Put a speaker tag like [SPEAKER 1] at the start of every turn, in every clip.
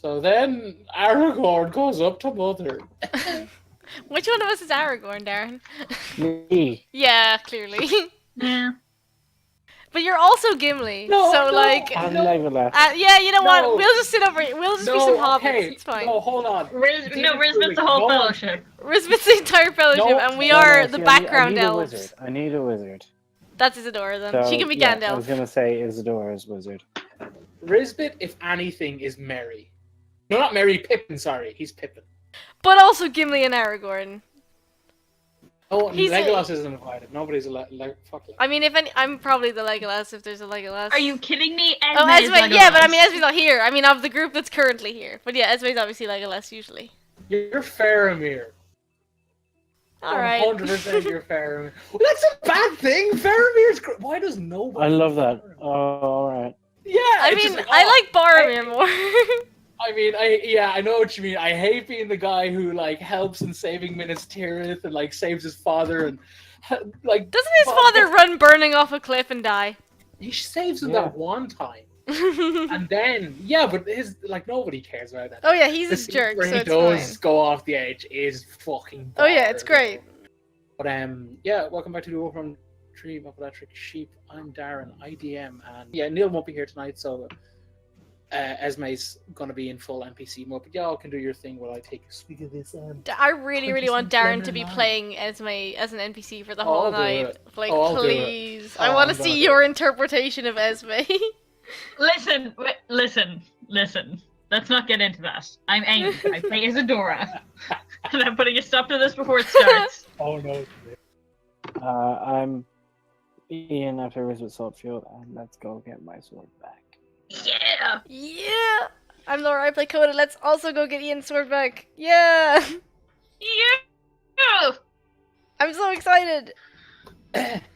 [SPEAKER 1] So then Aragorn goes up to Mother.
[SPEAKER 2] Which one of us is Aragorn, Darren?
[SPEAKER 3] Me.
[SPEAKER 2] Yeah, clearly.
[SPEAKER 4] Yeah.
[SPEAKER 2] But you're also Gimli,
[SPEAKER 1] No,
[SPEAKER 2] so
[SPEAKER 1] no,
[SPEAKER 2] like,
[SPEAKER 3] And
[SPEAKER 1] no.
[SPEAKER 3] Legolas.
[SPEAKER 2] yeah, you know what?
[SPEAKER 1] No.
[SPEAKER 2] We'll just sit over. We'll just be some hobbits. It's fine.
[SPEAKER 1] No, hold on.
[SPEAKER 4] Rizbit's the whole fellowship.
[SPEAKER 2] Rizbit's the entire fellowship,
[SPEAKER 1] No,
[SPEAKER 2] and we
[SPEAKER 1] no,
[SPEAKER 2] are
[SPEAKER 3] No,
[SPEAKER 2] the
[SPEAKER 3] see,
[SPEAKER 2] background
[SPEAKER 3] I need
[SPEAKER 2] elves.
[SPEAKER 3] A wizard. I need a wizard.
[SPEAKER 2] That's Isadora then.
[SPEAKER 3] So,
[SPEAKER 2] She can be
[SPEAKER 3] yeah,
[SPEAKER 2] Gandalf.
[SPEAKER 3] I was gonna say Isadora's wizard.
[SPEAKER 1] Rizbit, if anything, is Merry. No, not Merry, Pippin, sorry. He's Pippin.
[SPEAKER 2] But also Gimli and Aragorn.
[SPEAKER 1] Oh,
[SPEAKER 2] He's
[SPEAKER 1] Legolas isn't invited. Nobody's fuck it.
[SPEAKER 2] I mean, if any, I'm probably the Legolas if there's a Legolas.
[SPEAKER 4] Are you kidding me?
[SPEAKER 2] Oh,
[SPEAKER 4] Esme is
[SPEAKER 2] Esme, yeah, but I
[SPEAKER 4] Legolas.
[SPEAKER 2] mean, Esme's not here. I mean, of the group that's currently here. But yeah, Esme's obviously Legolas usually.
[SPEAKER 1] You're Faramir.
[SPEAKER 2] Alright.
[SPEAKER 1] 100% you're Faramir. Well, that's a bad thing. Faramir's why does nobody?
[SPEAKER 3] I love that. Oh, alright.
[SPEAKER 1] Yeah.
[SPEAKER 2] I
[SPEAKER 1] it's
[SPEAKER 2] mean,
[SPEAKER 1] just
[SPEAKER 2] I like Boromir more.
[SPEAKER 1] I mean, I know what you mean. I hate being the guy who like helps in saving Minas Tirith and like saves his father and like.
[SPEAKER 2] Doesn't his father run burning off a cliff and die?
[SPEAKER 1] He saves him
[SPEAKER 3] Yeah.
[SPEAKER 1] that one time, and then yeah, but his like nobody cares about that.
[SPEAKER 2] Oh yeah, he's
[SPEAKER 1] The
[SPEAKER 2] a
[SPEAKER 1] scene
[SPEAKER 2] jerk,
[SPEAKER 1] where
[SPEAKER 2] so
[SPEAKER 1] he
[SPEAKER 2] it's
[SPEAKER 1] does
[SPEAKER 2] fine.
[SPEAKER 1] go off the edge is fucking.
[SPEAKER 2] Oh yeah, it's
[SPEAKER 1] bonkers.
[SPEAKER 2] great.
[SPEAKER 1] But yeah, welcome back to the Overrun Dream of Electric Sheep. I'm Darren, IDM, and yeah, Neil won't be here tonight, so Esme's gonna be in full NPC mode. But y'all can do your thing while I take a swig of this.
[SPEAKER 2] I really want
[SPEAKER 1] 20%
[SPEAKER 2] Darren to be
[SPEAKER 1] lemon
[SPEAKER 2] playing Esme as an NPC for the
[SPEAKER 1] Oh,
[SPEAKER 2] whole
[SPEAKER 1] I'll do
[SPEAKER 2] night.
[SPEAKER 1] it.
[SPEAKER 2] Like,
[SPEAKER 1] Oh, I'll do it.
[SPEAKER 2] please. I
[SPEAKER 1] Oh,
[SPEAKER 2] want to
[SPEAKER 1] I'm gonna
[SPEAKER 2] see
[SPEAKER 1] do
[SPEAKER 2] your
[SPEAKER 1] it.
[SPEAKER 2] interpretation of Esme.
[SPEAKER 4] Listen. Let's not get into that. I'm Amy. I play Isadora. And I'm putting a stop to this before it starts.
[SPEAKER 1] Oh no!
[SPEAKER 3] I'm Ian after Rizbit Saltfield, and let's go get my sword back.
[SPEAKER 4] Yeah!
[SPEAKER 2] Yeah! I'm Laura, I play Coda. Let's also go get Ian's sword back. Yeah!
[SPEAKER 4] Yeah!
[SPEAKER 2] I'm so excited!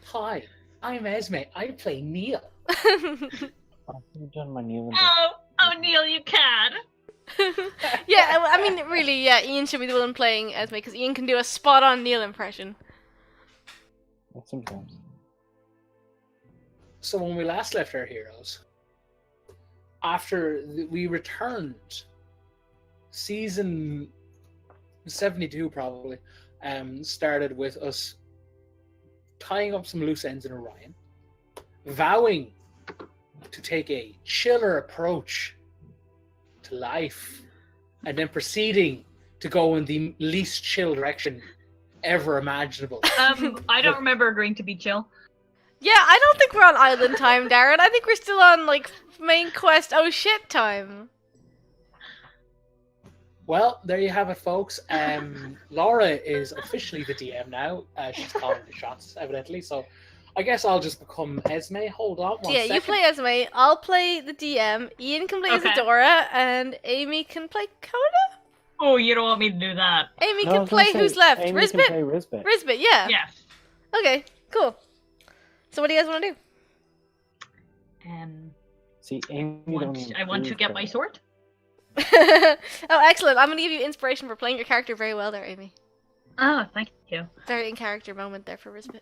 [SPEAKER 1] Hi, I'm Esme. I play Neil.
[SPEAKER 3] I've done my new one.
[SPEAKER 4] Oh, Neil, you can!
[SPEAKER 2] Yeah, I mean, really, yeah, Ian should be the one playing Esme, because Ian can do a spot-on Neil impression.
[SPEAKER 3] Sometimes.
[SPEAKER 1] So when we last left our heroes, after we returned, season 72 probably, started with us tying up some loose ends in Orion, vowing to take a chiller approach to life, and then proceeding to go in the least chill direction ever imaginable.
[SPEAKER 4] I don't remember agreeing to be chill.
[SPEAKER 2] Yeah, I don't think we're on island time, Darren. I think we're still on, like, main quest oh shit time.
[SPEAKER 1] Well, there you have it, folks. Laura is officially the DM now. She's calling the shots, evidently. So I guess I'll just become Esme. Hold on one
[SPEAKER 2] Yeah,
[SPEAKER 1] second.
[SPEAKER 2] you play Esme, I'll play the DM, Ian can play
[SPEAKER 4] Okay.
[SPEAKER 2] Isadora, and Amy can play Coda?
[SPEAKER 4] Oh, you don't want me to do that.
[SPEAKER 2] Amy
[SPEAKER 3] No, I
[SPEAKER 2] can
[SPEAKER 3] was gonna
[SPEAKER 2] play
[SPEAKER 3] say,
[SPEAKER 2] who's left?
[SPEAKER 3] Amy can
[SPEAKER 2] Rizbit?
[SPEAKER 3] play Rizbit.
[SPEAKER 2] Rizbit, yeah.
[SPEAKER 4] Yes.
[SPEAKER 2] Okay, cool. So what do you guys want to do?
[SPEAKER 3] See, Amy
[SPEAKER 4] I want to get my sword.
[SPEAKER 2] Oh, excellent. I'm going to give you inspiration for playing your character very well there, Amy.
[SPEAKER 4] Oh, thank you.
[SPEAKER 2] Very in-character moment there for Rizbit.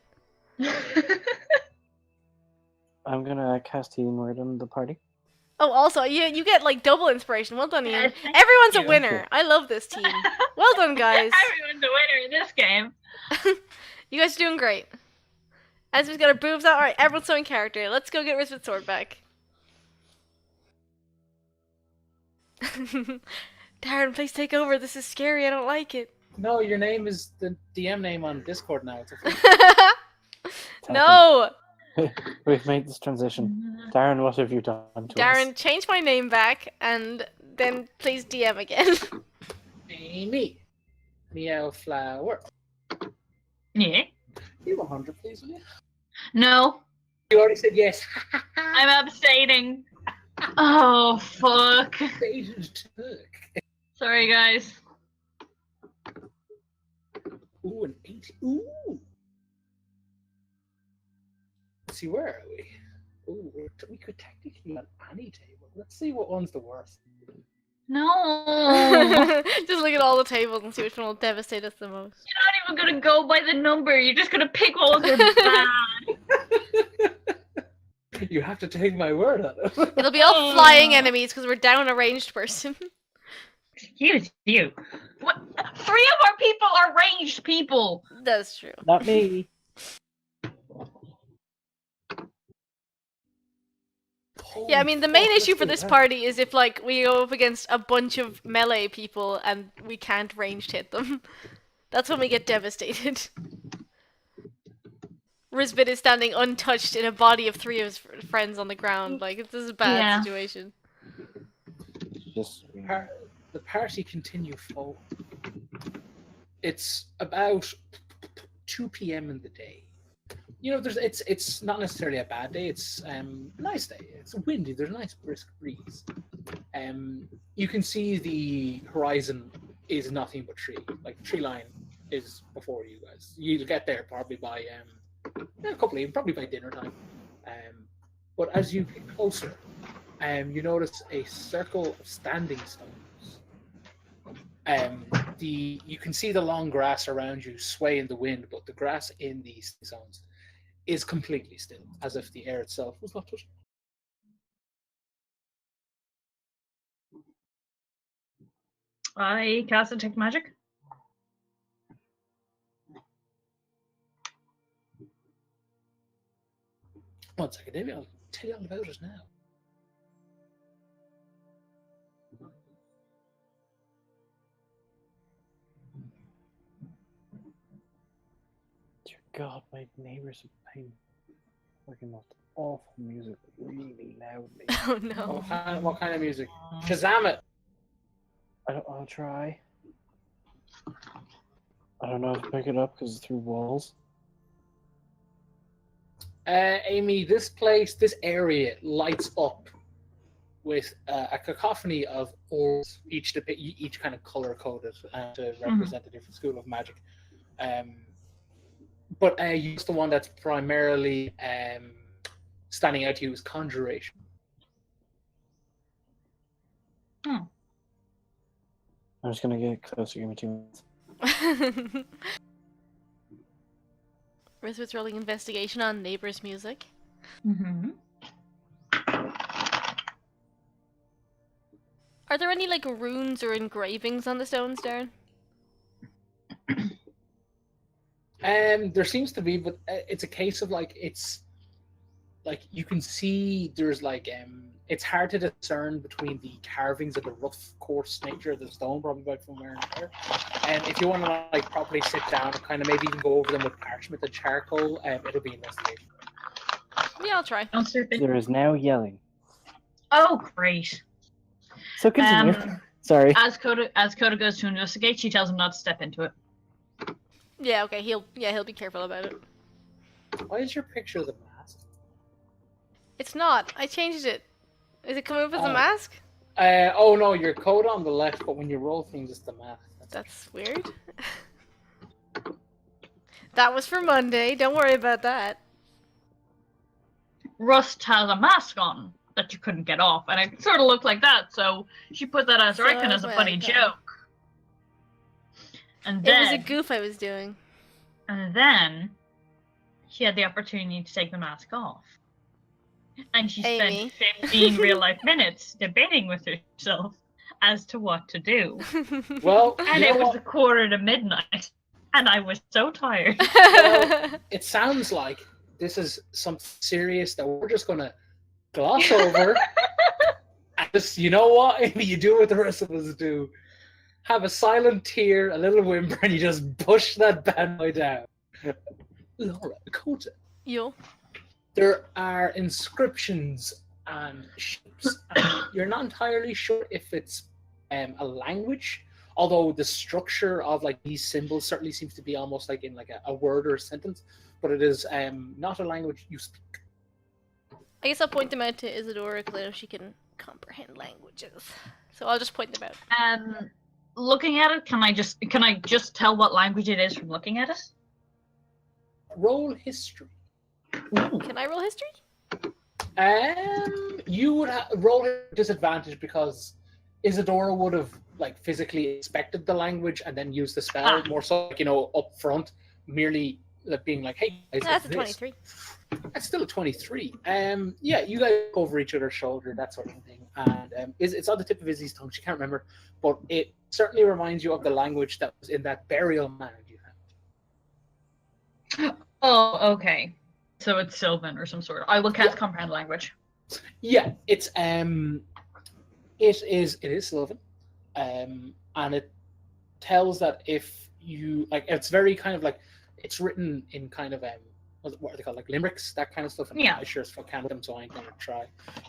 [SPEAKER 3] I'm gonna cast Healing Word on the party.
[SPEAKER 2] Oh, also, you get, like, double inspiration. Well done, Ian.
[SPEAKER 4] Yes, thank
[SPEAKER 2] Everyone's a
[SPEAKER 4] you.
[SPEAKER 2] winner. I love this team. Well done, guys.
[SPEAKER 4] Everyone's a winner in this game.
[SPEAKER 2] You guys are doing great. Esme's got her boobs out. Alright, everyone's so in character. Let's go get Rizbit's sword back. Darren, please take over. This is scary. I don't like it.
[SPEAKER 1] No, your name is the DM name on Discord now. It's a
[SPEAKER 2] No!
[SPEAKER 3] We've made this transition. Darren, what have you done to
[SPEAKER 2] Darren,
[SPEAKER 3] us?
[SPEAKER 2] change my name back and then please DM again.
[SPEAKER 1] Amy. Meow flower.
[SPEAKER 4] Yeah.
[SPEAKER 1] You 100, please, will you?
[SPEAKER 4] No,
[SPEAKER 1] You already said yes.
[SPEAKER 4] I'm abstaining. Oh, fuck.
[SPEAKER 1] Baited Turk.
[SPEAKER 4] Sorry, guys.
[SPEAKER 1] Ooh, an 80. Ooh. Let's see, where are we? Ooh, we could technically on any table. Let's see what one's the worst.
[SPEAKER 4] No.
[SPEAKER 2] Just look at all the tables and see which one will devastate us the most.
[SPEAKER 4] You're not even gonna go by the number. You're just gonna pick ones that are bad.
[SPEAKER 1] You have to take my word on it.
[SPEAKER 2] It'll be all flying enemies because we're down a ranged person.
[SPEAKER 4] Excuse you. What? 3 of our people are ranged people.
[SPEAKER 2] That's true.
[SPEAKER 3] Not me.
[SPEAKER 2] Yeah, I mean, the main issue for this party is if, like, we go up against a bunch of melee people and we can't ranged hit them. That's when we get devastated. Rizbit is standing untouched in a body of 3 of his friends on the ground. Like, this is a bad situation.
[SPEAKER 3] Just
[SPEAKER 1] The party continue forward. It's about 2 p.m. in the day. You know, it's not necessarily a bad day. It's a nice day. It's windy. There's a nice brisk breeze. You can see the horizon is nothing but tree. Like, tree line is before you guys. You'll get there probably by a couple of, probably by dinner time. But as you get closer, you notice a circle of standing stones. You can see the long grass around you sway in the wind, but the grass in these zones is completely still, as if the air itself was not touching.
[SPEAKER 4] I cast Detect Magic.
[SPEAKER 1] One second, maybe I'll tell you all about it now.
[SPEAKER 3] Dear God, my neighbors are playing fucking most awful music really loudly.
[SPEAKER 2] Oh no.
[SPEAKER 1] What kind of music? Shazam it!
[SPEAKER 3] I'll try. I don't know if to pick it up because it's through walls.
[SPEAKER 1] Amy, this area lights up with a cacophony of orbs, each kind of color coded to represent a different school of magic. But use the one that's primarily standing out to you is conjuration.
[SPEAKER 3] I'm just gonna get closer. Give me 2 minutes.
[SPEAKER 2] Rizbit's rolling investigation on neighbor's music.
[SPEAKER 4] Mm-hmm.
[SPEAKER 2] Are there any, like, runes or engravings on the stones, Darren?
[SPEAKER 1] There seems to be, but it's a case of it's like you can see there's it's hard to discern between the carvings of the rough, coarse nature of the stone, probably from where and where. And if you want to properly sit down and kind of maybe even go over them with parchment and charcoal, it'll be investigation.
[SPEAKER 2] Yeah, I'll try.
[SPEAKER 3] There is now yelling.
[SPEAKER 4] Oh, great.
[SPEAKER 3] So continue. Sorry.
[SPEAKER 4] As Coda goes to investigate, she tells him not to step into it.
[SPEAKER 2] Yeah, okay. He'll be careful about it.
[SPEAKER 1] Why is your picture of the mask?
[SPEAKER 2] It's not. I changed it. Is it coming up as a mask?
[SPEAKER 1] Oh no, your code on the left, but when you roll things, it's the mask.
[SPEAKER 2] That's weird. That was for Monday. Don't worry about that.
[SPEAKER 4] Rust has a mask on that you couldn't get off, and it sort of looked like that, so she put that as reckon as a funny joke. And then,
[SPEAKER 2] it was a goof I was doing.
[SPEAKER 4] And then she had the opportunity to take the mask off. And she spent 15 real-life minutes debating with herself as to what to do.
[SPEAKER 1] Well,
[SPEAKER 4] and it was 1:45, and I was so tired.
[SPEAKER 1] Well, it sounds like this is something serious that we're just going to gloss over. And just, you know what, Amy, you do what the rest of us do. Have a silent tear, a little whimper, and you just push that bad boy down. Laura, Dakota.
[SPEAKER 2] Yo.
[SPEAKER 1] There are inscriptions and shapes. And you're not entirely sure if it's a language, although the structure of these symbols certainly seems to be almost like in a word or a sentence, but it is not a language you speak.
[SPEAKER 2] I guess I'll point them out to Isadora because I know she can comprehend languages. So I'll just point them out.
[SPEAKER 4] Looking at it, can I just tell what language it is from looking at it?
[SPEAKER 1] Roll history.
[SPEAKER 2] Ooh. Can I roll history?
[SPEAKER 1] You would roll disadvantage because Isadora would have physically expected the language and then used the spell more so up front, merely being hey.
[SPEAKER 2] That's a 23.
[SPEAKER 1] That's still a 23. Yeah, you guys look over each other's shoulder, that sort of thing. And it's on the tip of Izzy's tongue. She can't remember. But it certainly reminds you of the language that was in that burial mound you found.
[SPEAKER 4] Oh, okay. So it's Sylvan or some sort. I will cast comprehend language.
[SPEAKER 1] Yeah, it is Sylvan. And it tells that if you like, it's very kind of like, it's written in kind of what are they called, like limericks, that kind of stuff. And
[SPEAKER 4] Yeah.
[SPEAKER 1] I sure as fuck can't them, so I ain't gonna try.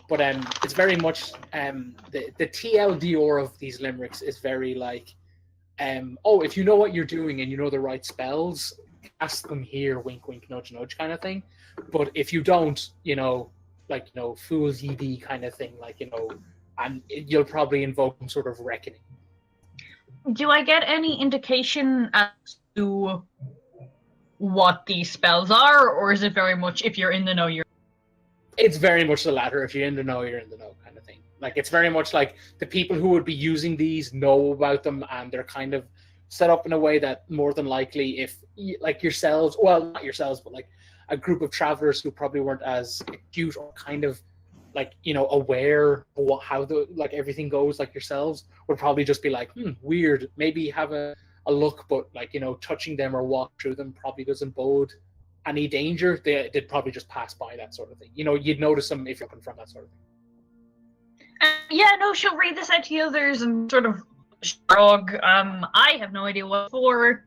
[SPEAKER 1] But it's very much the TLDR of these limericks is very like, oh, if you know what you're doing and you know the right spells, cast them here, wink, wink, nudge, nudge, kind of thing. But if you don't, fools ye be kind of thing, like, and you'll probably invoke some sort of reckoning.
[SPEAKER 4] Do I get any indication as to what these spells are, or is it very much if you're in the know, you're...
[SPEAKER 1] It's very much the latter. If you're in the know, you're in the know kind of thing. Like, it's very much like the people who would be using these know about them, and they're kind of set up in a way that more than likely, if, like, yourselves, well, not yourselves, but like a group of travelers who probably weren't as acute or kind of like, aware of how everything goes like yourselves, would probably just be like, weird, maybe have a look, but like, touching them or walk through them probably doesn't bode any danger. They'd probably just pass by, that sort of thing. You'd notice them if you're looking from that sort of thing.
[SPEAKER 4] Yeah, no, she'll read this out to the others and sort of shrug. I have no idea what for.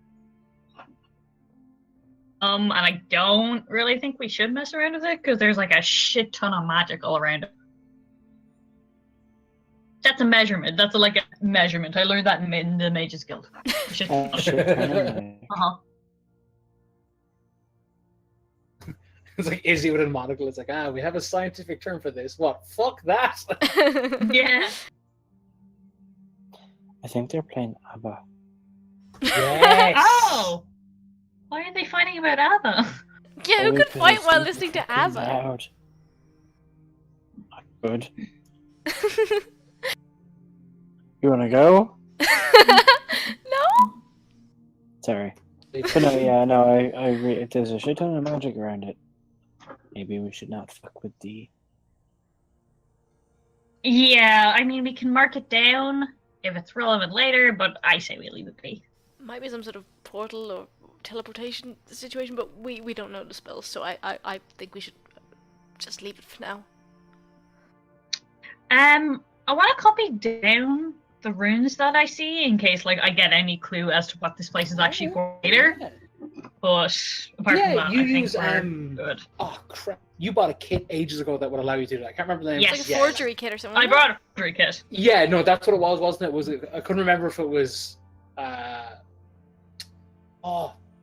[SPEAKER 4] And I don't really think we should mess around with it, because there's like a shit ton of magic all around it. That's a measurement. That's like a measurement. I learned that in the Mages Guild.
[SPEAKER 3] Shit ton of magic.
[SPEAKER 4] Uh-huh.
[SPEAKER 1] It's like Izzy with a monocle. It's like, we have a scientific term for this. What? Fuck that.
[SPEAKER 4] Yeah.
[SPEAKER 3] I think they're playing ABBA.
[SPEAKER 1] Yes.
[SPEAKER 4] Oh! Why are they fighting about ABBA?
[SPEAKER 2] Yeah, who could fight while listening to ABBA?
[SPEAKER 3] Loud. Not good. You wanna go?
[SPEAKER 2] No?
[SPEAKER 3] Sorry. But no, yeah, no, I agree. If there's a shit ton of magic around it, maybe we should not fuck with the...
[SPEAKER 4] Yeah, I mean, we can mark it down if it's relevant later, but I say we leave it be.
[SPEAKER 2] Might be some sort of portal or teleportation situation, but we don't know the spells, so I think we should just leave it for now.
[SPEAKER 4] I want to copy down the runes that I see in case, like, I get any clue as to what this place is actually for later. But apart from that,
[SPEAKER 1] you
[SPEAKER 4] I think
[SPEAKER 1] use
[SPEAKER 4] we're good.
[SPEAKER 1] Oh crap! You bought a kit ages ago that would allow you to do that. I can't remember the name.
[SPEAKER 4] Yes.
[SPEAKER 2] It's like a forgery kit or something.
[SPEAKER 4] I brought a forgery kit.
[SPEAKER 1] Yeah, no, that's what it was, wasn't it? I couldn't remember if it was.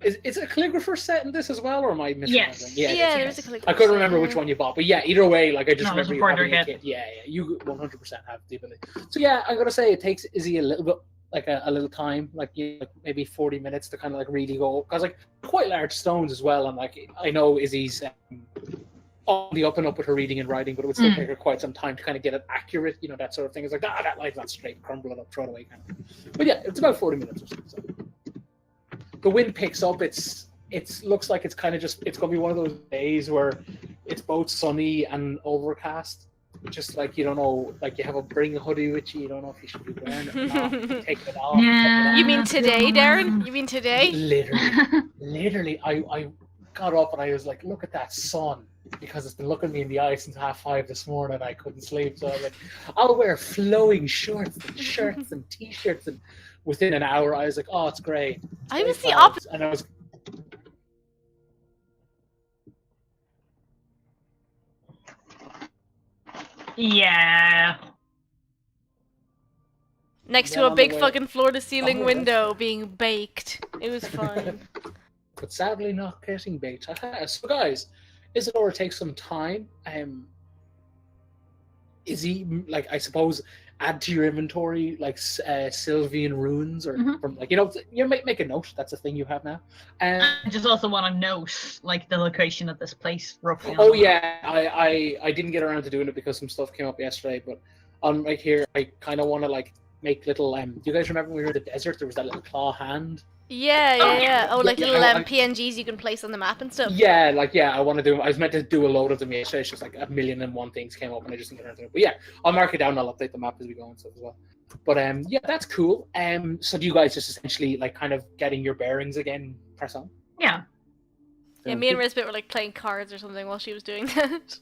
[SPEAKER 1] Is it a calligrapher set in this as well, or am I misremembering?
[SPEAKER 4] Yes.
[SPEAKER 2] Yeah,
[SPEAKER 1] it
[SPEAKER 2] there's
[SPEAKER 1] is,
[SPEAKER 2] a calligrapher.
[SPEAKER 1] I couldn't remember which one you bought, but yeah, either way, like I just
[SPEAKER 4] No, it was
[SPEAKER 1] remember
[SPEAKER 4] a
[SPEAKER 1] you having
[SPEAKER 4] forgery
[SPEAKER 1] a kit. Yeah, you 100% have the ability. So yeah, I'm gonna say it takes Izzy a little bit, like a little time, like maybe 40 minutes to kind of like really go, because like quite large stones as well, and like I know Izzy's on the up and up with her reading and writing, but it would still take her quite some time to kind of get it accurate, that sort of thing. It's like, that line's not straight, crumble it up, throw it away kind of. But yeah, it's about 40 minutes or so. The wind picks up. It looks like it's kind of just, it's going to be one of those days where it's both sunny and overcast. Just like, you don't know, like you have a bring a hoodie with you don't know if you should be wearing it or not, take it off.
[SPEAKER 4] Yeah.
[SPEAKER 2] You mean today, Darren? You mean today?
[SPEAKER 1] Literally, I got up and I was like, look at that sun, because it's been looking me in the eye since 5:30 this morning and I couldn't sleep. So I was like, I'll wear flowing shorts and shirts and t-shirts, and within an hour I was like, oh, it's great.
[SPEAKER 2] I was the opposite.
[SPEAKER 1] And I was...
[SPEAKER 4] Yeah.
[SPEAKER 2] Next to
[SPEAKER 1] Well,
[SPEAKER 2] a
[SPEAKER 1] on
[SPEAKER 2] big
[SPEAKER 1] the way-
[SPEAKER 2] fucking floor-to-ceiling
[SPEAKER 1] Oh, yeah.
[SPEAKER 2] window being baked. It was fun.
[SPEAKER 1] But sadly not getting baked. So guys, Isadora takes some time. Is he, like, I suppose, add to your inventory like Sylvian runes, or from, like, you make a note. That's a thing you have now.
[SPEAKER 4] I just also want to note, like, the location of this place roughly.
[SPEAKER 1] Oh yeah, I didn't get around to doing it because some stuff came up yesterday, but on right here I kind of want to like make little. Do you guys remember when we were in the desert? There was that little claw hand
[SPEAKER 2] Yeah. Oh, like little
[SPEAKER 1] I-
[SPEAKER 2] PNGs you can place on the map and stuff.
[SPEAKER 1] Yeah, I want to do. I was meant to do a load of them yesterday. It's just like 1,000,001 things came up, and I just didn't get around to it. But yeah, I'll mark it down. And I'll update the map as we go and stuff as well. But yeah, that's cool. So do you guys just essentially like kind of getting your bearings again? Press on.
[SPEAKER 4] Yeah.
[SPEAKER 2] Yeah, me and Rizbit were like playing cards or something while she was doing that.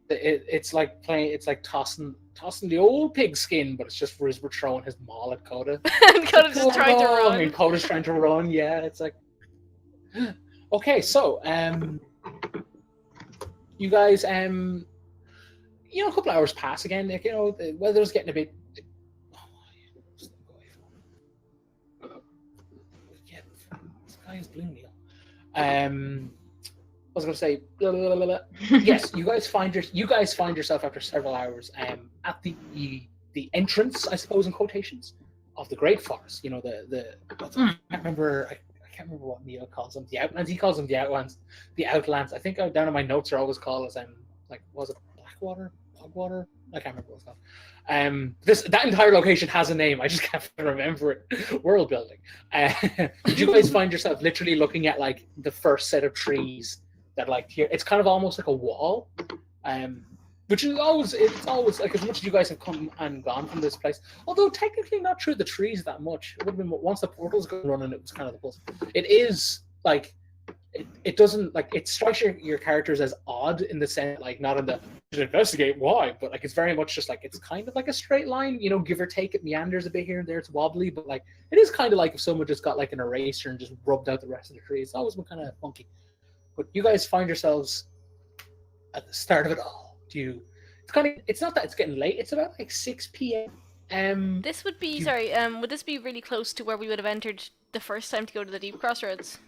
[SPEAKER 1] It's like playing. It's like tossing the old pig skin, but it's just Rizbit throwing his maul at Coda.
[SPEAKER 2] And Coda's just trying to run.
[SPEAKER 1] And Coda's trying to run. Yeah, it's like. Okay, so you guys a couple hours pass again. Like, the weather's getting a bit. Yeah, the sky is blue, Neil. I was going to say, blah, blah, blah, blah. Yes, you guys find yourself after several hours at the entrance, I suppose, in quotations, of the Great Forest. I can't remember what Neil calls them. The Outlands. He calls them the Outlands. The Outlands. I think down in my notes are always called as was it Blackwater, Bogwater? I can't remember what it's called. That entire location has a name. I just can't remember it. World building. Did you guys find yourself literally looking at like the first set of trees that like here? It's kind of almost like a wall, which is it's always like, as much as you guys have come and gone from this place, although technically not through the trees that much. It would have been once the portals go running. It was kind of the plus. It is like. It doesn't like it strikes your characters as odd in the sense like not in the to investigate why, but like it's very much just like it's kind of like a straight line, give or take. It meanders a bit here and there. It's wobbly, but like it is kind of like if someone just got like an eraser and just rubbed out the rest of the tree. It's always been kind of funky. But you guys find yourselves at the start of it all. It's not that it's getting late. It's about like 6 p.m.
[SPEAKER 2] This would be would this be really close to where we would have entered the first time to go to the Deep Crossroads?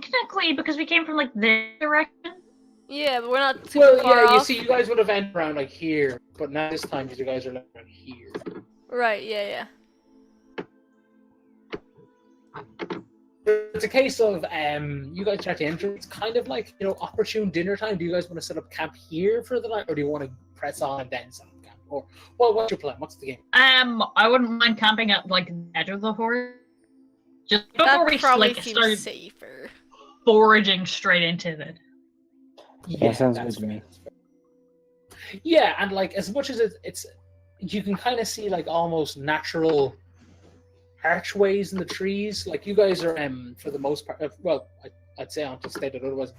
[SPEAKER 4] Technically, because we came from like this direction.
[SPEAKER 2] Yeah, but we're not super far off.
[SPEAKER 1] You see, you guys would have ended around like here, but now this time you guys are like around here.
[SPEAKER 2] Right. Yeah.
[SPEAKER 1] It's a case of you guys try to enter. It's kind of like opportune dinner time. Do you guys want to set up camp here for the night, or do you want to press on and then set up camp? Or what's your plan? What's the game?
[SPEAKER 4] I wouldn't mind camping at like the edge of the forest. Just before we start
[SPEAKER 2] safer.
[SPEAKER 4] Foraging straight into it.
[SPEAKER 3] Yeah, sounds good to me.
[SPEAKER 1] Yeah, and like as much as it's you can kind of see like almost natural archways in the trees. Like you guys are for the most part. I'd say until stated otherwise,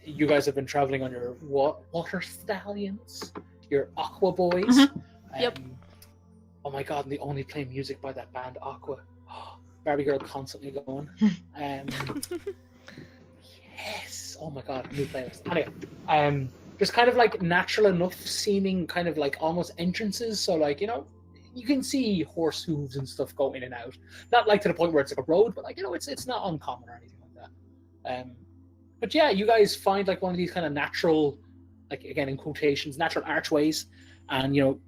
[SPEAKER 1] you guys have been traveling on your water stallions, your Aqua Boys.
[SPEAKER 2] Mm-hmm. Yep.
[SPEAKER 1] Oh my god! And they only play music by that band Aqua. Barbie Girl constantly going. Yes. Oh my god, new playlist. Anyway, there's kind of like natural enough seeming kind of like almost entrances. So like you can see horse hooves and stuff go in and out. Not like to the point where it's like a road, but like it's not uncommon or anything like that. But yeah, you guys find like one of these kind of natural, like again in quotations, natural archways, and do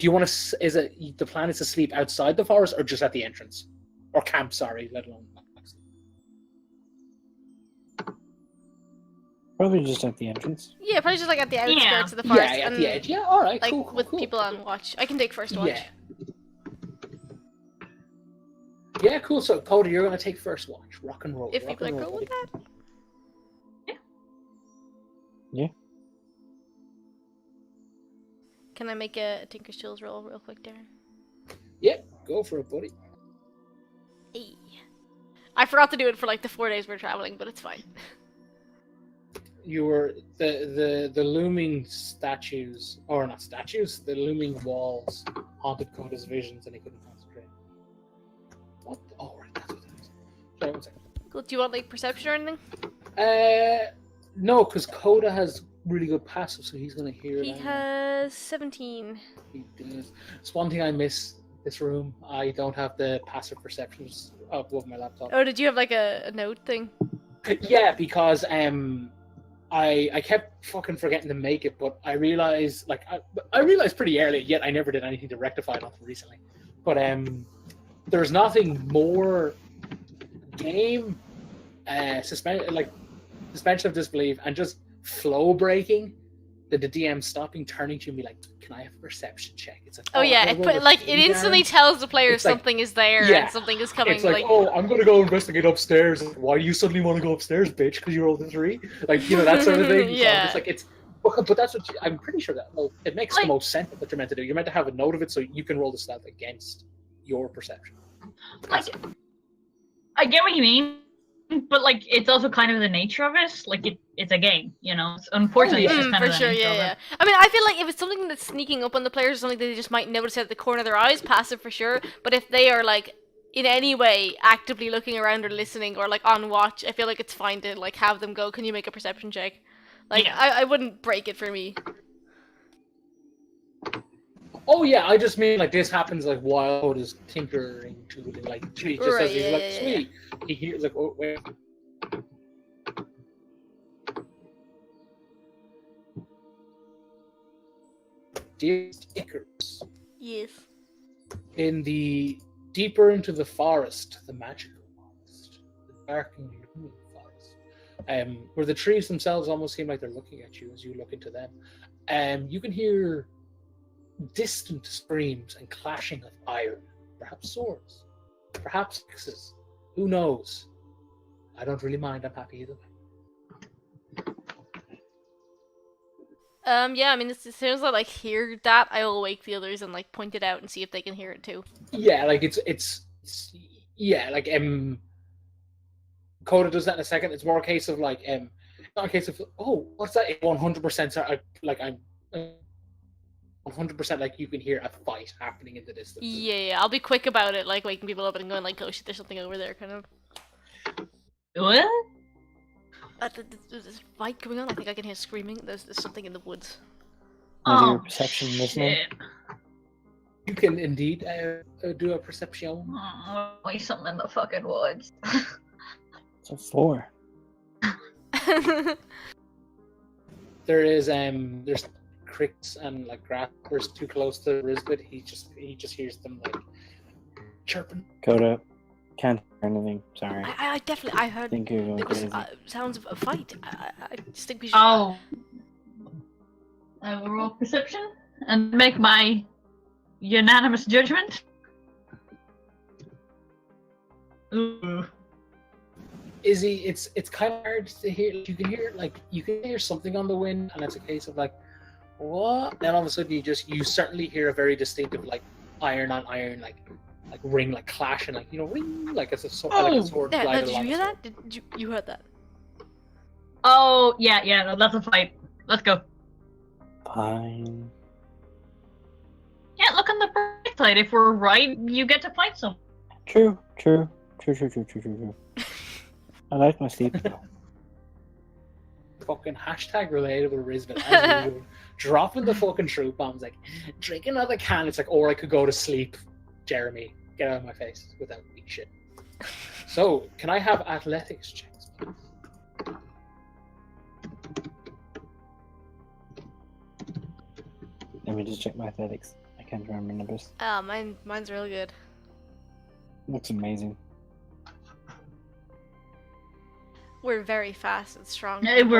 [SPEAKER 1] you want to? Is it the plan is to sleep outside the forest or just at the entrance? Or camp, sorry, let alone.
[SPEAKER 3] Probably just at the entrance.
[SPEAKER 2] Yeah, probably just like at the outskirts of the forest.
[SPEAKER 1] Yeah, at the edge. Yeah, all right,
[SPEAKER 2] like
[SPEAKER 1] cool,
[SPEAKER 2] with
[SPEAKER 1] cool.
[SPEAKER 2] people on watch. I can take first watch.
[SPEAKER 1] Yeah, cool. So, Coda, you're going to take first watch. Rock and roll.
[SPEAKER 2] If people are cool with that.
[SPEAKER 3] Yeah.
[SPEAKER 2] Can I make a Tinker's Tools roll real quick, Darren?
[SPEAKER 1] Yeah, go for it, buddy.
[SPEAKER 2] Hey. I forgot to do it for like the 4 days we're traveling, but it's fine.
[SPEAKER 1] You were the looming statues, or not statues, the looming walls haunted Coda's visions, and he couldn't concentrate. What? Oh, right, that's what that is. Sorry, 1 second.
[SPEAKER 2] Cool. Do you want like perception or anything?
[SPEAKER 1] No, because Coda has really good passive, so he's gonna hear.
[SPEAKER 2] He has 17.
[SPEAKER 1] He does. It's one thing I miss. This room, I don't have the passive perceptions above my laptop.
[SPEAKER 2] Oh, did you have like a note thing?
[SPEAKER 1] Yeah, because I kept fucking forgetting to make it, but I realized I realized pretty early, yet I never did anything to rectify it until recently. But there's nothing more game suspension of disbelief and just flow breaking the DM stopping, turning to you and be like, "Can I have a perception check?" It's like,
[SPEAKER 2] Oh yeah,
[SPEAKER 1] I rolled a
[SPEAKER 2] it
[SPEAKER 1] 3,
[SPEAKER 2] instantly
[SPEAKER 1] Darren.
[SPEAKER 2] telling the player
[SPEAKER 1] It's like,
[SPEAKER 2] something is there
[SPEAKER 1] yeah,
[SPEAKER 2] and something is coming.
[SPEAKER 1] It's like, oh, I'm gonna go investigate upstairs. Why do you suddenly want to go upstairs, bitch? Because you rolled a 3, like that sort of thing. So I'm just like, it's, but that's what I'm pretty sure that it makes the most sense of what you're meant to do. You're meant to have a note of it so you can roll the stealth against your perception.
[SPEAKER 4] Like, I get what you mean, but like it's also kind of the nature of it. Like it's a game, It's, unfortunately, it's just kind of the nature of it.
[SPEAKER 2] I mean, I feel like if it's something that's sneaking up on the players, or something they just might notice at the corner of their eyes, passive for sure. But if they are like in any way actively looking around or listening or like on watch, I feel like it's fine to like have them go. Can you make a perception check? Like I wouldn't break it for me.
[SPEAKER 1] Oh yeah, I just mean like this happens like while Code is tinkering to it, like he just says he's like sweet. He hears like, oh wait. Dear Icarus.
[SPEAKER 2] Yes.
[SPEAKER 1] In the deeper into the forest, the magical forest, the dark and gloomy forest, where the trees themselves almost seem like they're looking at you as you look into them, you can hear distant screams and clashing of iron, perhaps swords, perhaps axes. Who knows? I don't really mind. I'm happy either way.
[SPEAKER 2] Yeah, I mean, as soon as I like hear that, I will wake the others and like point it out and see if they can hear it too.
[SPEAKER 1] Yeah, like it's yeah, like Coda does that in a second. It's more a case of like not a case of, oh, what's that? 100% like I'm 100% like you can hear a fight happening in the distance.
[SPEAKER 2] Yeah, I'll be quick about it, like waking people up and going like, oh shit, there's something over there, kind of.
[SPEAKER 4] What?
[SPEAKER 2] There's this fight going on. I think I can hear screaming. There's something in the woods.
[SPEAKER 3] Do your perception listening.
[SPEAKER 1] You can indeed do a perception.
[SPEAKER 4] Wait, something in the fucking woods.
[SPEAKER 3] It's a 4.
[SPEAKER 1] There's crickets and like grasshoppers too close to Rizbit. He just hears them like chirping.
[SPEAKER 3] Coda, can't hear anything. Sorry.
[SPEAKER 2] I definitely heard.
[SPEAKER 3] Think you're going crazy.
[SPEAKER 2] Sounds of a fight. I just think we should.
[SPEAKER 4] Oh. I will roll perception and make my unanimous judgment. Ooh.
[SPEAKER 1] Izzy, it's kind of hard to hear. You can hear something on the wind, and it's a case of like, what? Then all of a sudden you certainly hear a very distinctive like iron on iron like ring like clashing like ring like it's a sword.
[SPEAKER 4] Oh,
[SPEAKER 1] like a sword
[SPEAKER 2] did you hear that? Did you heard that?
[SPEAKER 4] Oh yeah, that's a fight. Let's go.
[SPEAKER 3] Fine.
[SPEAKER 4] Yeah, look on the bright side. If we're right, you get to fight some.
[SPEAKER 3] True. I like my sleep.
[SPEAKER 1] Fucking hashtag related with Rizbit as usual. Dropping the fucking truth bombs like drink another can. It's like, or I could go to sleep. Jeremy, get out of my face without being shit. So, can I have athletics checks, please?
[SPEAKER 3] Let me just check my athletics. I can't remember numbers.
[SPEAKER 2] Mine's really good.
[SPEAKER 3] Looks amazing.
[SPEAKER 2] We're very fast and strong.
[SPEAKER 4] We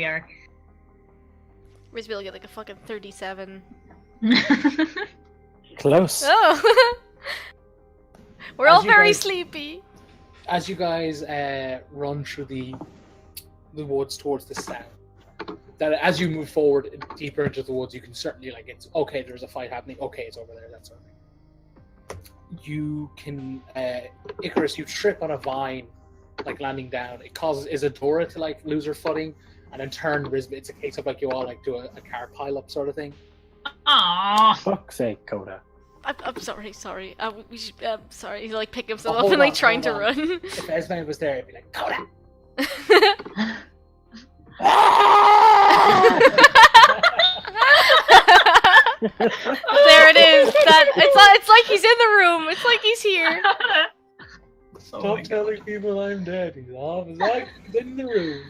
[SPEAKER 4] are.
[SPEAKER 2] Rizby will get like a fucking 37.
[SPEAKER 3] Close.
[SPEAKER 2] Oh! We're all very sleepy.
[SPEAKER 1] As you guys run through the woods towards the south, that as you move forward deeper into the woods, you can certainly like it's okay. There's a fight happening. Okay, it's over there. That's okay. You can Icarus. You trip on a vine, like landing down. It causes Isadora to like lose her footing, and in turn, Rizbit. It's a case of like you all like do a car pile up sort of thing.
[SPEAKER 4] Aww.
[SPEAKER 3] Fuck's sake, Coda.
[SPEAKER 2] I'm sorry. We should. Sorry. He's like picking himself up and like trying to run.
[SPEAKER 1] If Esme was there, I'd be like, Coda.
[SPEAKER 2] There it is. It's like he's in the room. It's like he's here.
[SPEAKER 1] Stop telling people I'm dead. He's in the room.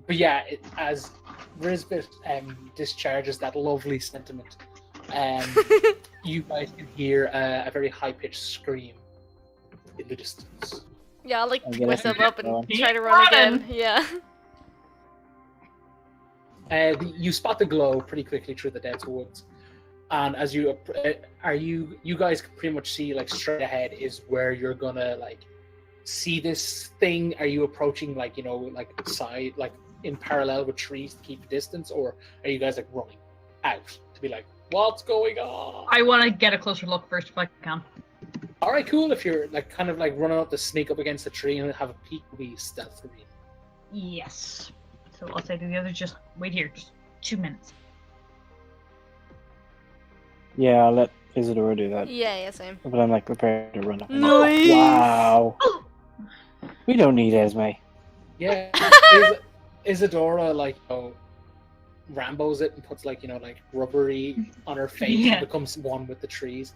[SPEAKER 1] But yeah, as Rizbit discharges that lovely sentiment, you guys can hear a very high-pitched scream in the distance.
[SPEAKER 2] Yeah, I'll like
[SPEAKER 3] I'll
[SPEAKER 2] pick
[SPEAKER 3] get
[SPEAKER 2] myself
[SPEAKER 3] it.
[SPEAKER 2] up and try to run again. Yeah.
[SPEAKER 1] You spot the glow pretty quickly through the dense woods, and as you you guys can pretty much see like straight ahead is where you're gonna like see this thing. Are you approaching like like side like in parallel with trees to keep a distance, or are you guys like running out to be like what's going on?
[SPEAKER 4] I want to get a closer look first if I can.
[SPEAKER 1] All right, cool. If you're like kind of like running up to sneak up against the tree and have a peek, will be stealth for me.
[SPEAKER 4] Yes. So I'll say to the others, just wait here, just 2 minutes.
[SPEAKER 3] Yeah, I'll let Isadora do that.
[SPEAKER 2] Yeah, same.
[SPEAKER 3] But I'm like prepared to run up.
[SPEAKER 2] Nice.
[SPEAKER 3] Wow. We don't need Esme.
[SPEAKER 1] Yeah. Isadora like Rambo's it and puts like like rubbery on her face and becomes one with the trees.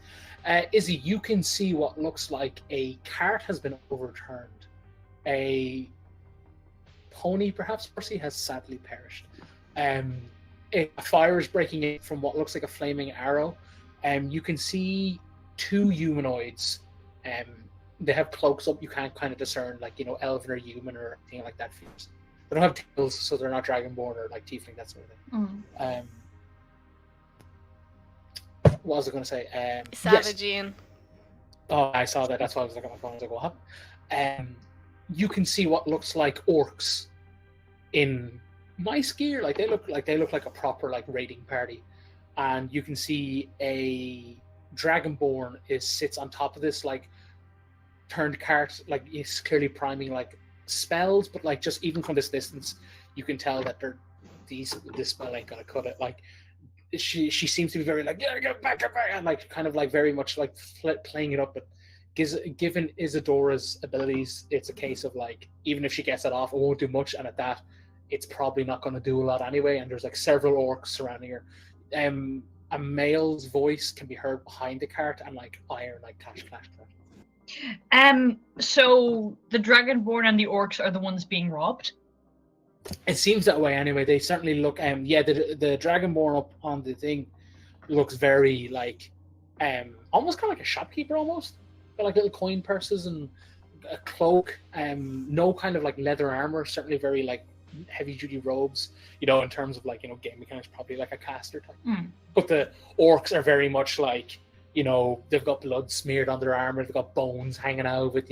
[SPEAKER 1] Izzy, you can see what looks like a cart has been overturned. A pony, perhaps Percy, has sadly perished. A fire is breaking in from what looks like a flaming arrow. You can see 2 humanoids. They have cloaks up. You can't kind of discern like elven or human or anything like that. They don't have tails, so they're not dragonborn or like tiefling, that sort of thing. What was I going to say?
[SPEAKER 2] Savage
[SPEAKER 1] yes.
[SPEAKER 2] Ian.
[SPEAKER 1] Oh, I saw that. That's why I was looking at my phone. I was like, what happened? You can see what looks like orcs in nice gear. Like they look like a proper like raiding party. And you can see a dragonborn sits on top of this like turned cart, like he's clearly priming like spells, but like just even from this distance, you can tell that this spell ain't gonna cut it. Like she seems to be very like get back, and like kind of like very much like playing it up. But given Isadora's abilities, it's a case of like even if she gets it off, it won't do much, and at that, it's probably not going to do a lot anyway. And there's like several orcs surrounding her. A male's voice can be heard behind the cart, and like iron like clash.
[SPEAKER 4] So the dragonborn and the orcs are the ones being robbed?
[SPEAKER 1] It seems that way anyway. They certainly look the dragonborn up on the thing looks very like almost kind of like a shopkeeper almost. Got like little coin purses and a cloak, no kind of like leather armor, certainly very like heavy duty robes, in terms of like game mechanics, probably like a caster type. But the orcs are very much like they've got blood smeared on their armor, they've got bones hanging out of it,